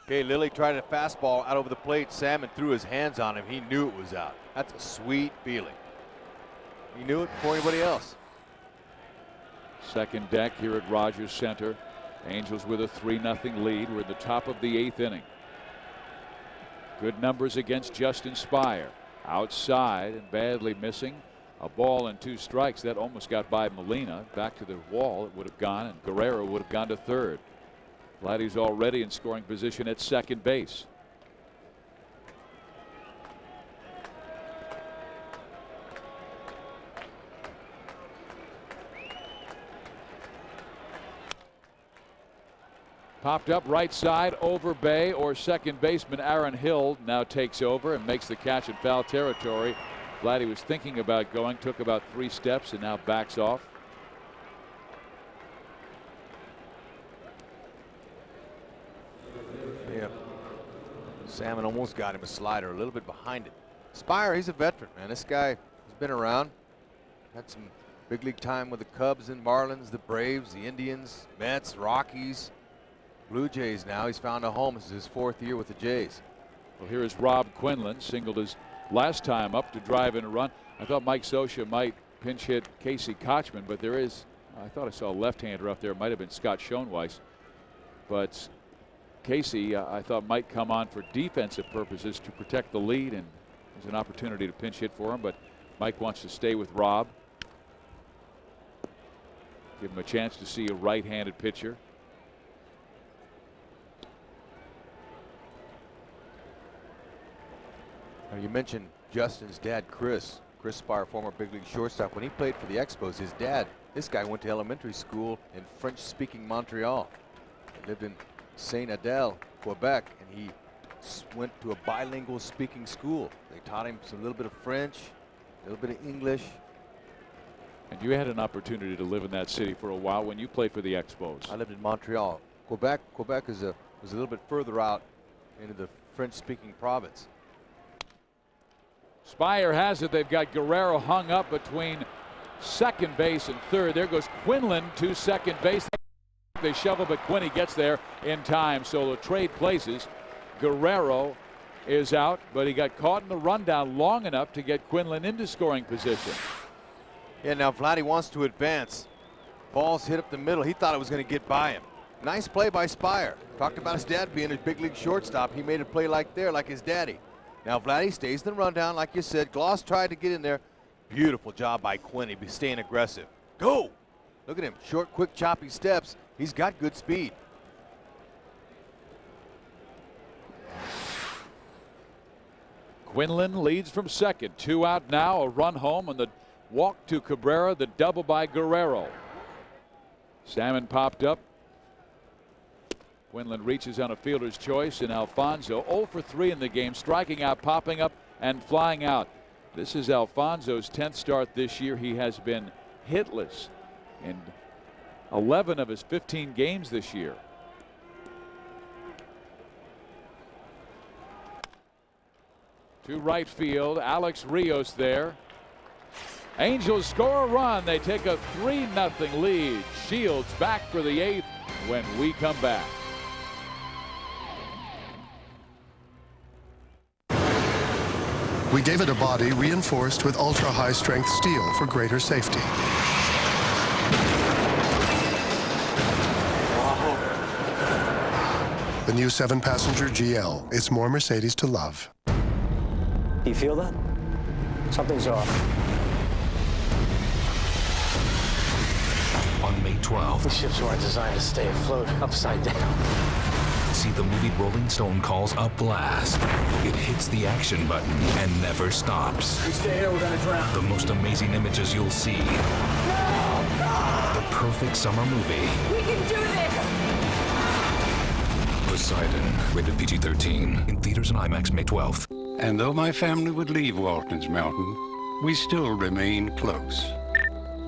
Speaker 6: Okay, Lilly tried a fastball out over the plate. Salmon threw his hands on him. He knew it was out. That's a sweet feeling. He knew it before anybody else.
Speaker 1: Second deck here at Rogers Center. Angels with a 3-0 lead. We're at the top of the 8th inning. Good numbers against Justin Spire. Outside and badly missing. A ball and 2 strikes. That almost got by Molina. Back to the wall it would have gone, and Guerrero would have gone to third. Vladdy's already in scoring position at second base. Popped up right side over Bay, or second baseman Aaron Hill now takes over and makes the catch in foul territory. Vladdy was thinking about going, took about 3 steps and now backs off.
Speaker 6: Yeah. Salmon almost got him a slider, a little bit behind it. Spire, he's a veteran, man. This guy has been around. Had some big league time with the Cubs and Marlins, the Braves, the Indians, Mets, Rockies, Blue Jays now. He's found a home. This is his 4th year with the Jays.
Speaker 1: Well, here is Rob Quinlan, singled his last time up to drive in a run. I thought Mike Scioscia might pinch hit Casey Kochman, but there is, I thought I saw a left-hander up there. It might have been Scott Schoenweiss. But Casey, I thought might come on for defensive purposes to protect the lead, and there's an opportunity to pinch hit for him, but Mike wants to stay with Rob. Give him a chance to see a right-handed pitcher.
Speaker 6: Now you mentioned Justin's dad, Chris Spire, former big league shortstop. When he played for the Expos, his dad, this guy went to elementary school in French-speaking Montreal. He lived in Saint Adèle, Quebec, and he went to a bilingual speaking school. They taught him a little bit of French, a little bit of English.
Speaker 1: And you had an opportunity to live in that city for a while when you played for the Expos.
Speaker 6: I lived in Montreal. Quebec was a little bit further out into the French-speaking province.
Speaker 1: Spire has it. They've got Guerrero hung up between second base and third. There goes Quinlan to second base. They shovel, but Quinney gets there in time. So the trade places. Guerrero is out, but he got caught in the rundown long enough to get Quinlan into scoring position.
Speaker 6: Yeah, now Vladdy wants to advance. Ball's hit up the middle. He thought it was going to get by him. Nice play by Spire. Talked about his dad being a big league shortstop. He made a play like his daddy. Now Vladdy stays in the rundown, like you said. Gloss tried to get in there. Beautiful job by Quinney, staying aggressive. Go! Look at him, short, quick, choppy steps. He's got good speed.
Speaker 1: Quinlan leads from second. 2 out now, a run home on the walk to Cabrera, the double by Guerrero. Salmon popped up. Quinlan reaches on a fielder's choice, and Alfonso 0 for 3 in the game, striking out, popping up, and flying out. This is Alfonso's 10th start this year. He has been hitless in 11 of his 15 games this year. To right field, Alex Rios there. Angels score a run. They take a 3-0 lead. Shields back for the 8th when we come back.
Speaker 15: We gave it a body reinforced with ultra-high strength steel for greater safety. The new 7-passenger GL. It's more Mercedes to love.
Speaker 4: You feel that? Something's off.
Speaker 8: On May 12th.
Speaker 4: The ships weren't designed to stay afloat upside down.
Speaker 8: See the movie Rolling Stone calls a blast. It hits the action button and never stops.
Speaker 4: We stay here, we're gonna drown.
Speaker 8: The most amazing images you'll see.
Speaker 4: No!
Speaker 8: The perfect summer movie.
Speaker 4: We can do this!
Speaker 8: Poseidon, rated PG-13. In theaters and IMAX May 12th.
Speaker 12: And though my family would leave Walton's Mountain, we still remain close.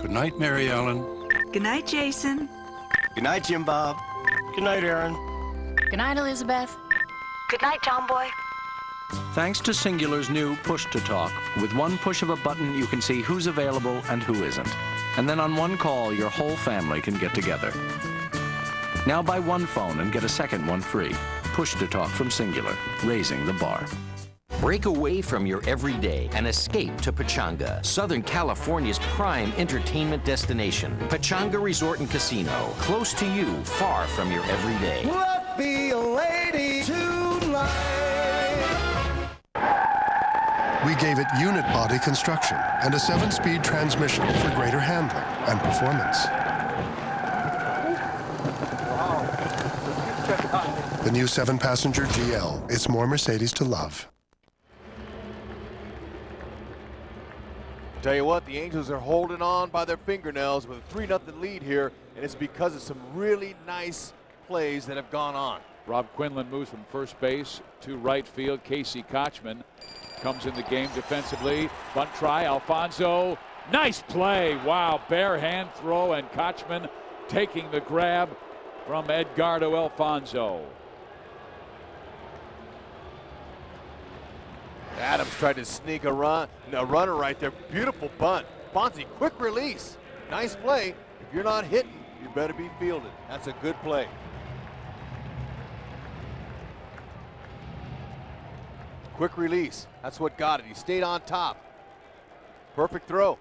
Speaker 12: Good night, Mary Ellen.
Speaker 14: Good night, Jason.
Speaker 12: Good night, Jim Bob.
Speaker 4: Good night, Aaron.
Speaker 18: Good night, Elizabeth.
Speaker 14: Good night, Tomboy.
Speaker 4: Thanks to Singular's new push-to-talk, with one push of a button, you can see who's available and who isn't. And then on one call, your whole family can get together. Now buy one phone and get a second one free. Push-to-talk from Singular, raising the bar.
Speaker 17: Break away from your everyday and escape to Pechanga, Southern California's prime entertainment destination. Pechanga Resort and Casino, close to you, far from your everyday.
Speaker 20: Let be a lady tonight.
Speaker 15: We gave it unit body construction and a 7-speed transmission for greater handling and performance. The new 7-passenger GL. It's more Mercedes to love.
Speaker 6: Tell you what, the Angels are holding on by their fingernails with a 3-0 lead here, and it's because of some really nice plays that have gone on.
Speaker 1: Rob Quinlan moves from first base to right field. Casey Kochman comes in the game defensively. Bunt try, Alfonso. Nice play. Wow, bare hand throw, and Kochman taking the grab from Edgardo Alfonso.
Speaker 6: Adams tried to sneak a runner right there. Beautiful bunt. Fonzie, quick release. Nice play. If you're not hitting, you better be fielded. That's a good play. Quick release. That's what got it. He stayed on top. Perfect throw.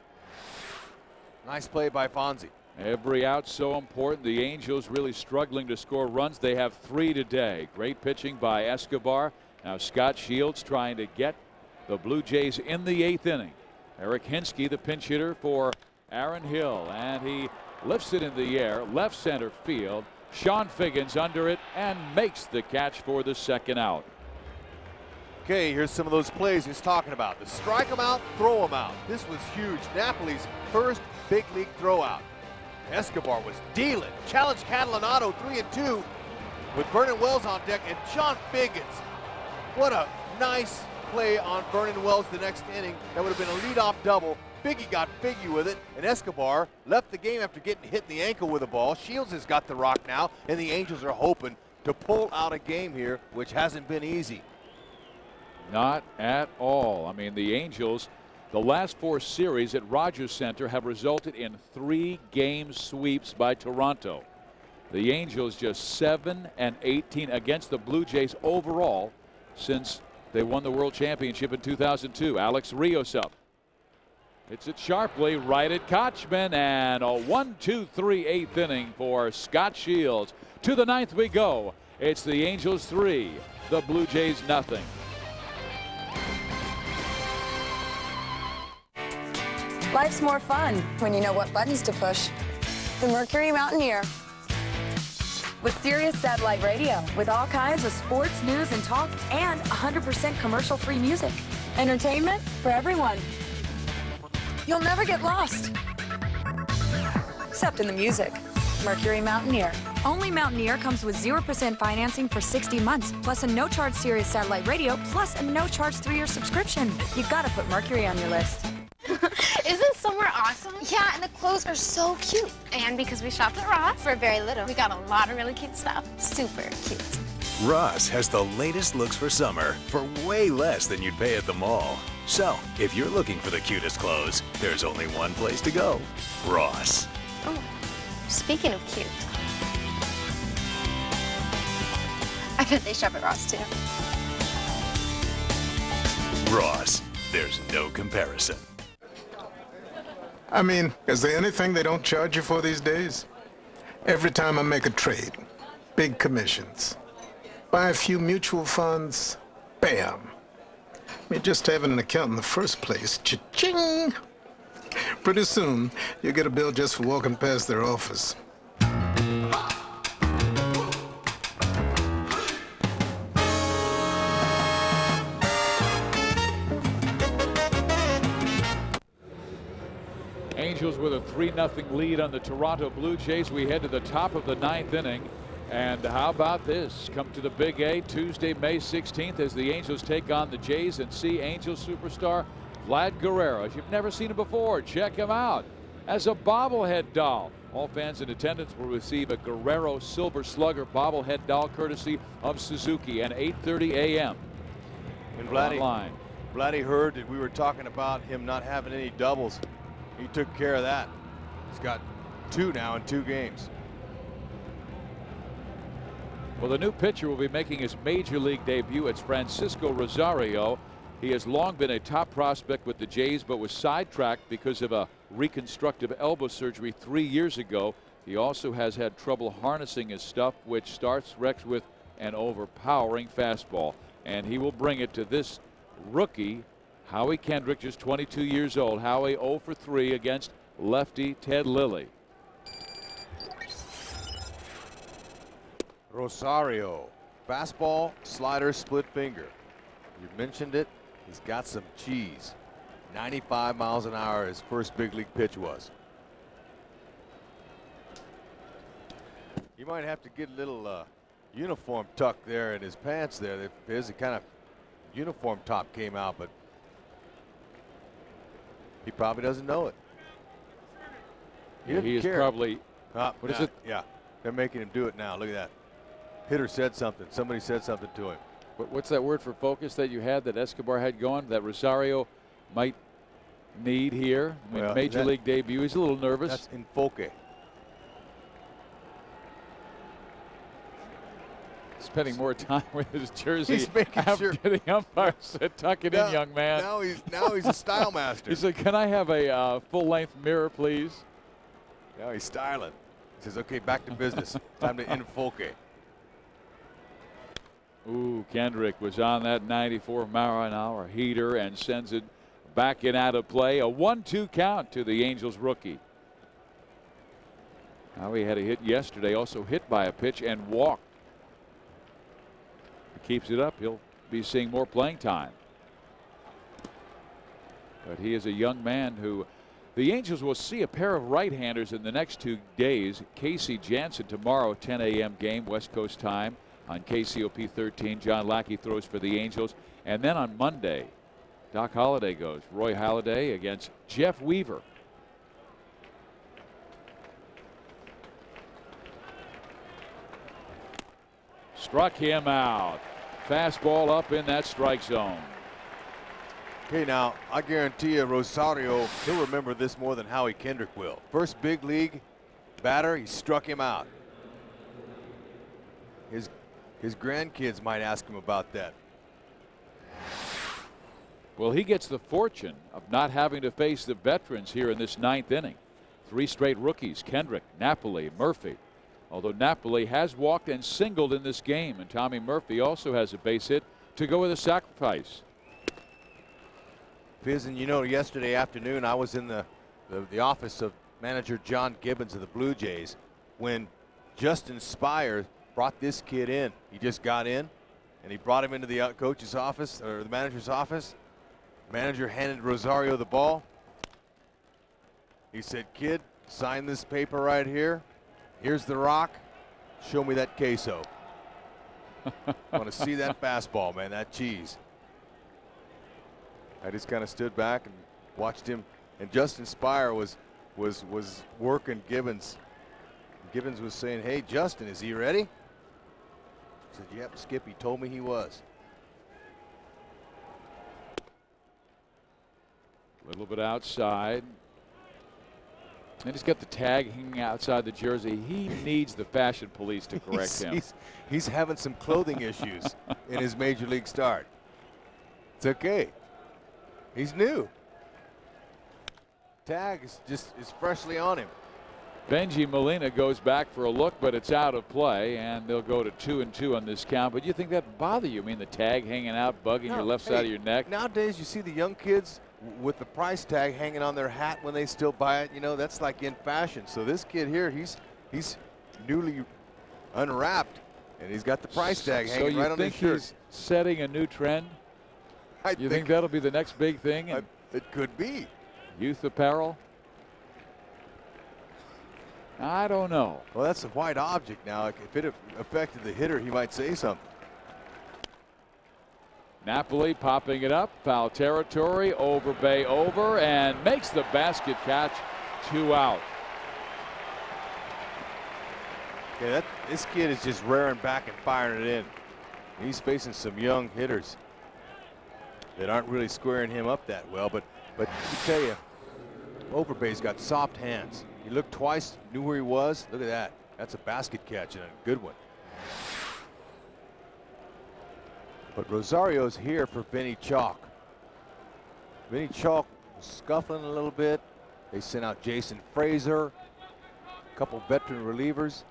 Speaker 6: Nice play by Fonzie.
Speaker 1: Every out so important. The Angels really struggling to score runs. They have 3 today. Great pitching by Escobar. Now Scott Shields trying to get the Blue Jays in the 8th inning. Eric Hinsky, the pinch hitter for Aaron Hill, and he lifts it in the air, left center field. Sean Figgins under it and makes the catch for the 2nd out.
Speaker 6: Okay, here's some of those plays he's talking about. The strike him out, throw him out. This was huge. Napoli's first big league throw out. Escobar was dealing. Challenged Catalanato 3-2 with Vernon Wells on deck and Sean Figgins. What a nice play on Vernon Wells the next inning. That would have been a leadoff double. Figgy got Figgy with it, and Escobar left the game after getting hit in the ankle with a ball. Shields has got the rock now, and the Angels are hoping to pull out a game here, which hasn't been easy.
Speaker 1: Not at all. I mean, the Angels, the last 4 series at Rogers Center have resulted in 3-game sweeps by Toronto. The Angels just 7-18 against the Blue Jays overall since they won the World Championship in 2002. Alex Rios up. Hits it sharply right at Kochman, and a 1-2-3 8th inning for Scott Shields. To the 9th we go. It's the Angels 3, the Blue Jays nothing.
Speaker 2: Life's more fun when you know what buttons to push. The Mercury Mountaineer. With Sirius Satellite Radio, with all kinds of sports, news, and talk, and 100% commercial-free music. Entertainment for everyone. You'll never get lost. Except in the music. Mercury Mountaineer. Only Mountaineer comes with 0% financing for 60 months, plus a no-charge Sirius Satellite Radio, plus a no-charge 3-year subscription. You've got to put Mercury on your list.
Speaker 3: Isn't summer awesome? Yeah, and the clothes are so cute. And because we shopped at Ross for very little, we got a lot of really cute stuff. Super cute.
Speaker 7: Ross has the latest looks for summer for way less than you'd pay at the mall. So, if you're looking for the cutest clothes, there's only one place to go. Ross.
Speaker 3: Oh, speaking of cute, I bet they shop at Ross too.
Speaker 7: Ross. There's no comparison.
Speaker 12: I mean, is there anything they don't charge you for these days? Every time I make a trade, big commissions. Buy a few mutual funds, bam. I mean, just having an account in the first place, cha-ching. Pretty soon, you'll get a bill just for walking past their office.
Speaker 1: Angels with a 3-0 lead on the Toronto Blue Jays. We head to the top of the 9th inning. And how about this? Come to the Big A Tuesday, May 16th, as the Angels take on the Jays and see Angels superstar Vlad Guerrero. If you've never seen him before, check him out as a bobblehead doll. All fans in attendance will receive a Guerrero Silver Slugger bobblehead doll courtesy of Suzuki at 8:30 a.m.
Speaker 6: And Vladdy heard that we were talking about him not having any doubles. He took care of that. He's got 2 now in 2 games.
Speaker 1: Well, the new pitcher will be making his major league debut. It's Francisco Rosario. He has long been a top prospect with the Jays, but was sidetracked because of a reconstructive elbow surgery 3 years ago. He also has had trouble harnessing his stuff, which starts Rex with an overpowering fastball. And he will bring it to this rookie, Howie Kendrick, just 22 years old. Howie 0 for 3 against lefty Ted Lilly.
Speaker 6: Rosario, fastball, slider, split finger. You mentioned it. He's got some cheese. 95 miles an hour his first big league pitch was. He might have to get a little uniform tuck there in his pants there. There's a kind of uniform top came out, but he probably doesn't know it.
Speaker 1: He is probably, what is it?
Speaker 6: Yeah, they're making him do it now. Look at that. Hitter said something. Somebody said something to him.
Speaker 1: What's that word for focus that you had that Escobar had going, that Rosario might need here? I mean, Major League debut. He's a little nervous.
Speaker 6: That's enfoque.
Speaker 1: Spending more time with his jersey.
Speaker 6: He's making sure.
Speaker 1: The umpire said, "Tuck it in, young man."
Speaker 6: Now he's a style master.
Speaker 1: He said, "Can I have a full-length mirror, please?"
Speaker 6: Now he's styling. He says, "Okay, back to business. Time to enfoque."
Speaker 1: Ooh, Kendrick was on that 94-mile-an-hour heater and sends it back in out of play. A 1-2 count to the Angels rookie. Now he had a hit yesterday, also hit by a pitch and walked. If he keeps it up, he'll be seeing more playing time. But he is a young man who the Angels will see a pair of right-handers in the next 2 days. Casey Jansen tomorrow, 10 a.m. game, West Coast time on KCOP 13. John Lackey throws for the Angels. And then on Monday, Doc Holliday goes. Roy Halladay against Jeff Weaver. Struck him out. Fastball up in that strike zone.
Speaker 6: Okay, now I guarantee you Rosario, he'll remember this more than Howie Kendrick will. First big league batter, he struck him out. His grandkids might ask him about that.
Speaker 1: Well, he gets the fortune of not having to face the veterans here in this 9th inning. 3 straight rookies, Kendrick, Napoli, Murphy. Although Napoli has walked and singled in this game, and Tommy Murphy also has a base hit to go with a sacrifice.
Speaker 6: Fizz, and you know, yesterday afternoon I was in the office of manager John Gibbons of the Blue Jays when Justin Spire brought this kid in. He just got in, and he brought him into the coach's office, or the manager's office. Manager handed Rosario the ball. He said, "Kid, sign this paper right here. Here's the rock. Show me that queso." I want to see that fastball, man, that cheese. I just kind of stood back and watched him, and Justin Spire was working Gibbons. Gibbons was saying, "Hey, Justin, is he ready?" I said, "Yep, Skip, he told me he was."
Speaker 1: A little bit outside. And he's got the tag hanging outside the jersey. He needs the fashion police to correct him.
Speaker 6: He's having some clothing issues in his major league start. It's okay. He's new. Tag is freshly on him.
Speaker 1: Benji Molina goes back for a look, but it's out of play, and they'll go to 2-2 on this count. But you think that bother you? I mean, the tag hanging out, bugging your left side of your neck.
Speaker 6: Nowadays, you see the young kids with the price tag hanging on their hat when they still buy it. You know, that's like in fashion. So this kid here, he's newly unwrapped, and he's got the price tag hanging right on his shirt.
Speaker 1: So you think he's setting a new trend? You think that'll be the next big thing?
Speaker 6: It could be.
Speaker 1: Youth apparel? I don't know.
Speaker 6: Well, that's a white object now. If it affected the hitter, he might say something.
Speaker 1: Napoli popping it up, foul territory, Overbay over, and makes the basket catch. 2 out.
Speaker 6: Yeah, this kid is just rearing back and firing it in. He's facing some young hitters that aren't really squaring him up that well, but I tell you, Overbay's got soft hands. He looked twice, knew where he was. Look at that. That's a basket catch and a good one. But Rosario's here for Vinny Chalk. Vinny Chalk was scuffling a little bit. They sent out Jason Frazier, a couple veteran relievers.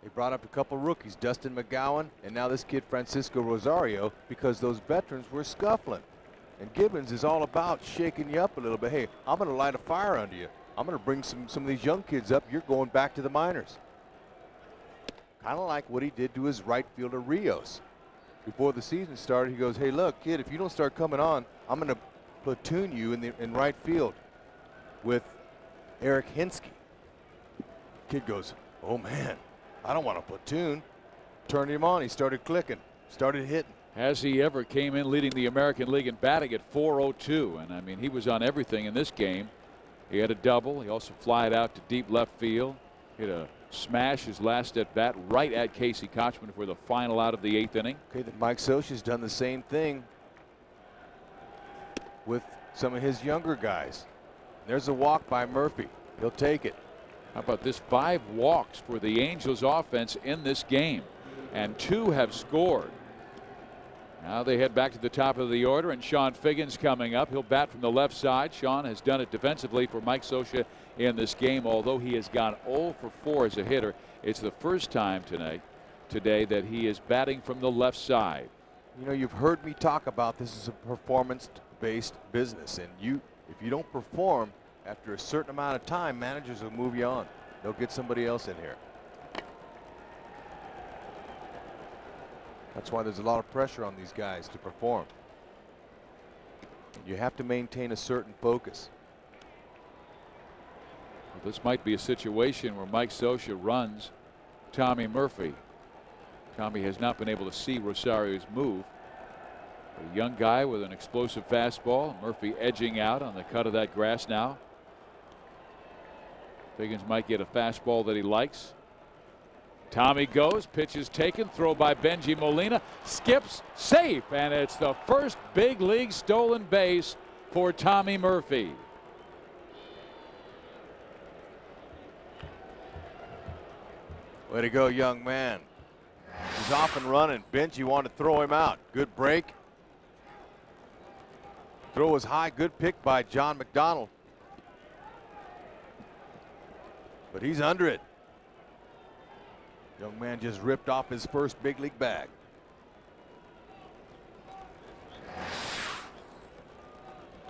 Speaker 6: They brought up a couple rookies, Dustin McGowan, and now this kid Francisco Rosario, because those veterans were scuffling. And Gibbons is all about shaking you up a little bit. Hey, I'm going to light a fire under you. I'm going to bring some of these young kids up. You're going back to the minors. Kind of like what he did to his right fielder Rios. Before the season started, he goes, "Hey, look, kid, if you don't start coming on, I'm going to platoon you in right field with Eric Hinsky." Kid goes, "Oh, man, I don't want a platoon. Turned him on. He started clicking, started hitting.
Speaker 1: As he ever came in leading the American League in batting at .402. And I mean, he was on everything in this game. He had a double. He also flied out to deep left field. Hit a smash his last at bat right at Casey Kochman for the final out of the 8th inning.
Speaker 6: Okay, then Mike Scioscia's done the same thing with some of his younger guys. There's a walk by Murphy. He'll take it.
Speaker 1: How about this? 5 walks for the Angels offense in this game, and 2 have scored. Now they head back to the top of the order, and Sean Figgins coming up. He'll bat from the left side. Sean has done it defensively for Mike Scioscia in this game, although he has gone 0 for 4 as a hitter. It's the first time today that he is batting from the left side.
Speaker 6: You know, you've heard me talk about this as a performance-based business, and if you don't perform after a certain amount of time, managers will move you on. They'll get somebody else in here. That's why there's a lot of pressure on these guys to perform. You have to maintain a certain focus.
Speaker 1: Well, this might be a situation where Mike Scioscia runs Tommy Murphy. Tommy has not been able to see Rosario's move. A young guy with an explosive fastball. Murphy edging out on the cut of that grass now. Figgins might get a fastball that he likes. Tommy goes, pitch is taken, throw by Benji Molina, skips, safe, and it's the first big league stolen base for Tommy Murphy.
Speaker 6: Way to go, young man. He's off and running. Benji wanted to throw him out. Good break. Throw was high. Good pick by John McDonald. But he's under it. Young man just ripped off his first big league bag.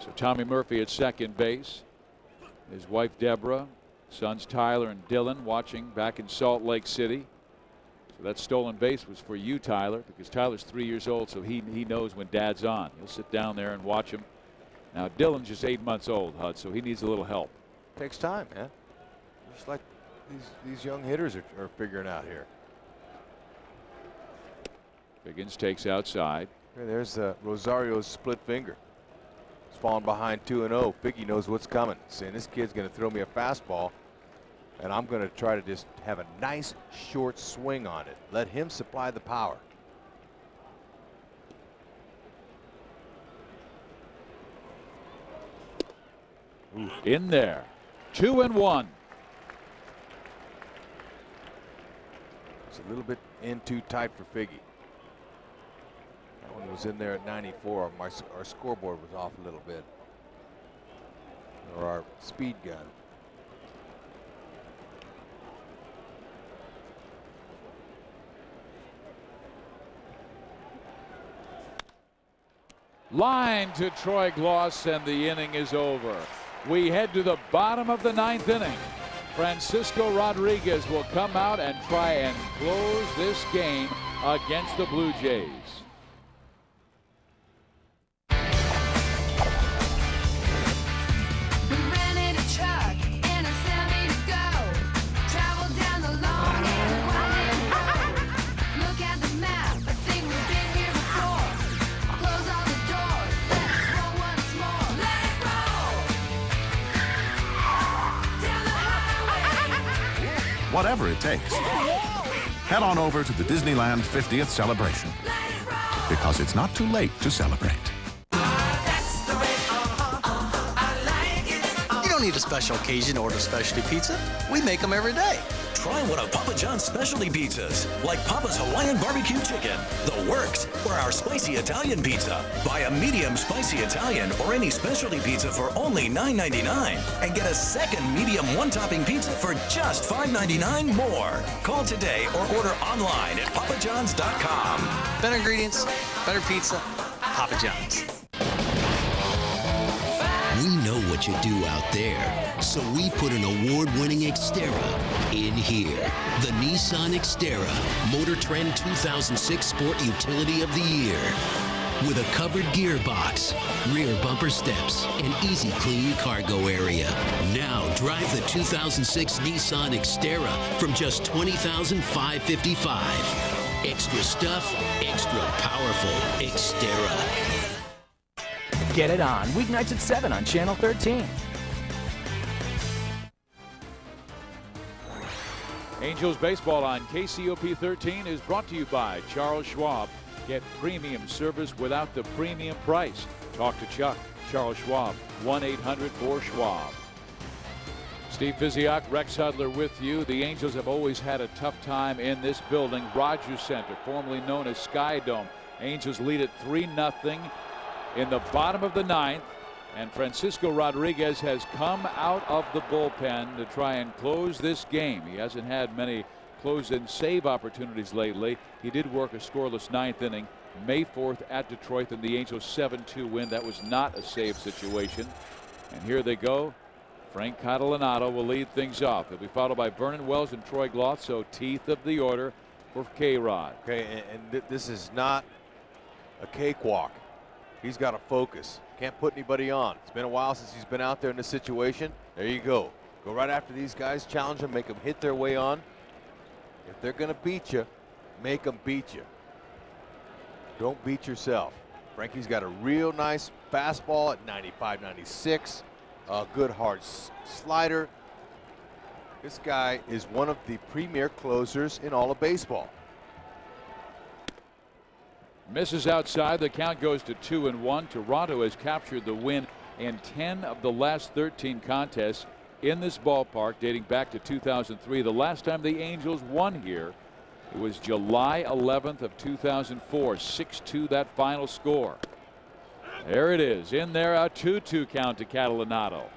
Speaker 1: So Tommy Murphy at second base. His wife Deborah, sons Tyler and Dylan watching back in Salt Lake City. So that stolen base was for you, Tyler, because Tyler's 3 years old, so he knows when Dad's on. He'll sit down there and watch him. Now Dylan's just 8 months old, Hud, so he needs a little help.
Speaker 6: Takes time, man. Just like these young hitters are figuring out here.
Speaker 1: Figgins takes outside.
Speaker 6: Here, there's Rosario's split finger. He's falling behind 2-0. Figgy knows what's coming. Saying this kid's going to throw me a fastball, and I'm going to try to just have a nice short swing on it. Let him supply the power.
Speaker 1: Ooh, in there. 2-1.
Speaker 6: It's a little bit in too tight for Figgy. That one was in there at 94. Our scoreboard was off a little bit. Or our speed gun.
Speaker 1: Line to Troy Gloss, and the inning is over. We head to the bottom of the 9th inning. Francisco Rodriguez will come out and try and close this game against the Blue Jays.
Speaker 9: Whatever it takes. Head on over to the Disneyland 50th celebration, because it's not too late to celebrate.
Speaker 13: You don't need a special occasion to order specialty pizza. We make them every day.
Speaker 27: Try one of Papa John's specialty pizzas, like Papa's Hawaiian Barbecue Chicken, the Works, or our Spicy Italian Pizza. Buy a medium spicy Italian or any specialty pizza for only $9.99 and get a second medium one-topping pizza for just $5.99 more. Call today or order online at papajohns.com.
Speaker 13: Better ingredients, better pizza, Papa John's.
Speaker 16: We know what you do out there, so we put an award-winning Xterra in here. The Nissan Xterra, Motor Trend 2006 Sport Utility of the Year. with a covered gearbox, rear bumper steps, and easy clean cargo area. Now drive the 2006 Nissan Xterra from just $20,555. Extra stuff, extra powerful Xterra.
Speaker 10: Get it on weeknights at 7 on Channel 13.
Speaker 1: Angels baseball on KCOP 13 is brought to you by Charles Schwab. Get premium service without the premium price. Talk to Chuck. Charles Schwab, 1-800-4-SCHWAB. Steve Physiak, Rex Hudler with you. The Angels have always had a tough time in this building. Rogers Center, formerly known as Sky Dome. Angels lead it 3-0 in the bottom of the ninth. And Francisco Rodriguez has come out of the bullpen to try and close this game. He hasn't had many close-in save opportunities lately. He did work a scoreless ninth inning May 4th at Detroit in the Angels 7-2 win. That was not a save situation. And here they go. Frank Catalanato will lead things off. He'll be followed by Vernon Wells and Troy Gloth. So teeth of the order for K-Rod.
Speaker 6: Okay, and this is not a cakewalk. He's got to focus. Can't put anybody on. It's been a while since he's been out there in this situation. There you go. Go right after these guys, challenge them, make them hit their way on. If they're going to beat you, make them beat you. Don't beat yourself. Frankie's got a real nice fastball at 95, 96. A good hard slider. This guy is one of the premier closers in all of baseball.
Speaker 1: Misses outside. The count goes to 2-1. Toronto has captured the win in 10 of the last 13 contests in this ballpark dating back to 2003. The last time the Angels won here, it was July 11th of 2004. 6-2 that final score. There it is. In there, a 2-2 count to Catalanato.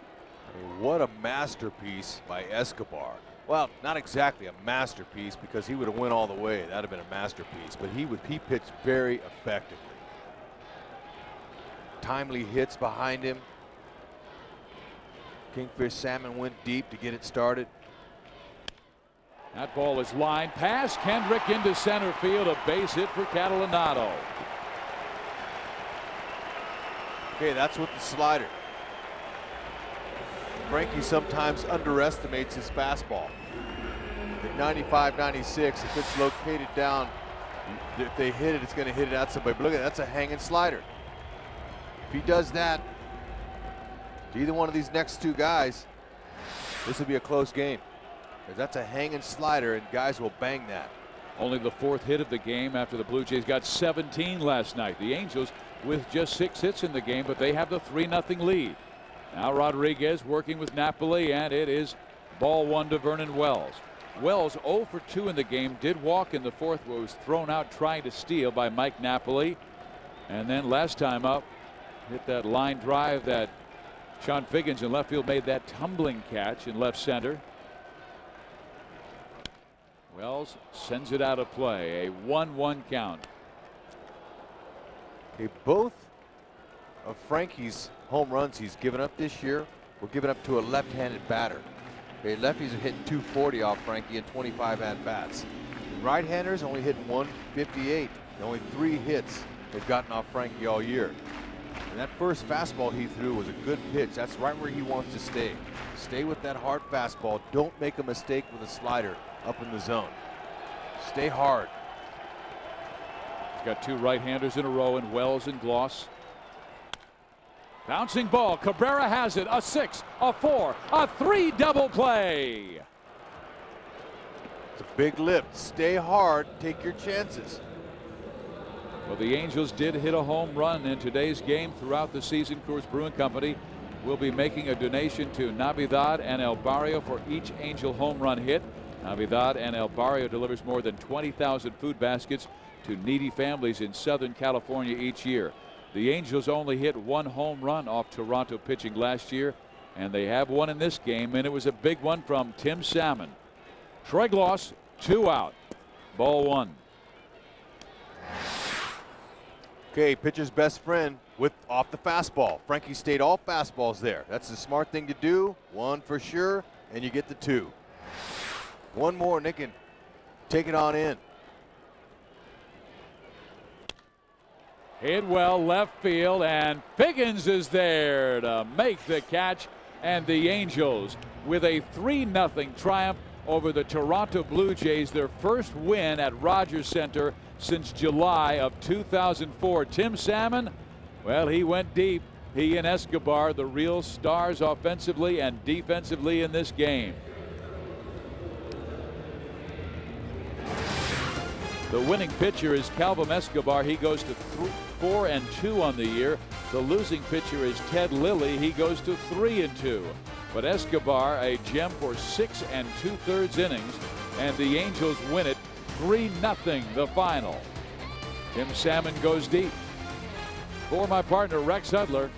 Speaker 6: What a masterpiece by Escobar. Well, not exactly a masterpiece because he would have went all the way. That would have been a masterpiece. But he pitched very effectively. Timely hits behind him. Kingfish Salmon went deep to get it started.
Speaker 1: That ball is lined past Kendrick into center field. A base hit for Catalanato.
Speaker 6: Okay, that's with the slider. Frankie sometimes underestimates his fastball. At 95, 96, if it's located down, if they hit it, it's going to hit it at somebody. But look at that, that's a hanging slider. If he does that to either one of these next two guys, this will be a close game. Because that's a hanging slider, and guys will bang that.
Speaker 1: Only the fourth hit of the game after the Blue Jays got 17 last night. The Angels with just 6 hits in the game, but they have the 3-0 lead. Now Rodriguez working with Napoli, and it is ball one to Vernon Wells. Wells 0 for 2 in the game, did walk in the fourth, but was thrown out trying to steal by Mike Napoli. And then last time up, hit that line drive that Sean Figgins in left field made that tumbling catch in left center. Wells sends it out of play. A 1-1 count.
Speaker 6: Okay, both of Frankie's home runs he's given up this year were given up to a left-handed batter. Okay, lefties are hitting 240 off Frankie in 25 at-bats. Right-handers only hitting 158. Only 3 hits they've gotten off Frankie all year. And that first fastball he threw was a good pitch. That's right where he wants to stay. Stay with that hard fastball. Don't make a mistake with a slider up in the zone. Stay hard.
Speaker 1: He's got 2 right-handers in a row in Wells and Gloss. Bouncing ball. Cabrera has it. A 6, a 4, a 3 double play.
Speaker 6: It's a big lift. Stay hard. Take your chances.
Speaker 1: Well, the Angels did hit a home run in today's game. Throughout the season, Coors Brewing Company will be making a donation to Navidad and El Barrio for each Angel home run hit. Navidad and El Barrio delivers more than 20,000 food baskets to needy families in Southern California each year. The Angels only hit 1 home run off Toronto pitching last year, and they have one in this game, and it was a big one from Tim Salmon. Troy Gloss, 2 out. Ball 1.
Speaker 6: Okay, pitcher's best friend with off the fastball. Frankie stayed all fastballs there. That's the smart thing to do. 1 for sure, and you get the 2. 1 more, and they can take it on in.
Speaker 1: Hit well left field, and Pickens is there to make the catch. And the Angels with a 3-0 triumph over the Toronto Blue Jays, their first win at Rogers Center since July of 2004. Tim Salmon, well, he went deep. He and Escobar, the real stars offensively and defensively in this game. The winning pitcher is Kelvim Escobar. He goes to 4-2 on the year. The losing pitcher is Ted Lilly. He goes to 3-2. But Escobar, a gem for 6 2/3 innings, and the Angels win it 3-0 the final. Tim Salmon goes deep. For my partner Rex Hudler,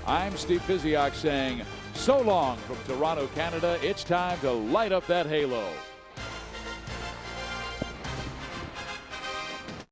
Speaker 1: I'm Steve Physiak saying so long from Toronto, Canada. It's time to light up that halo.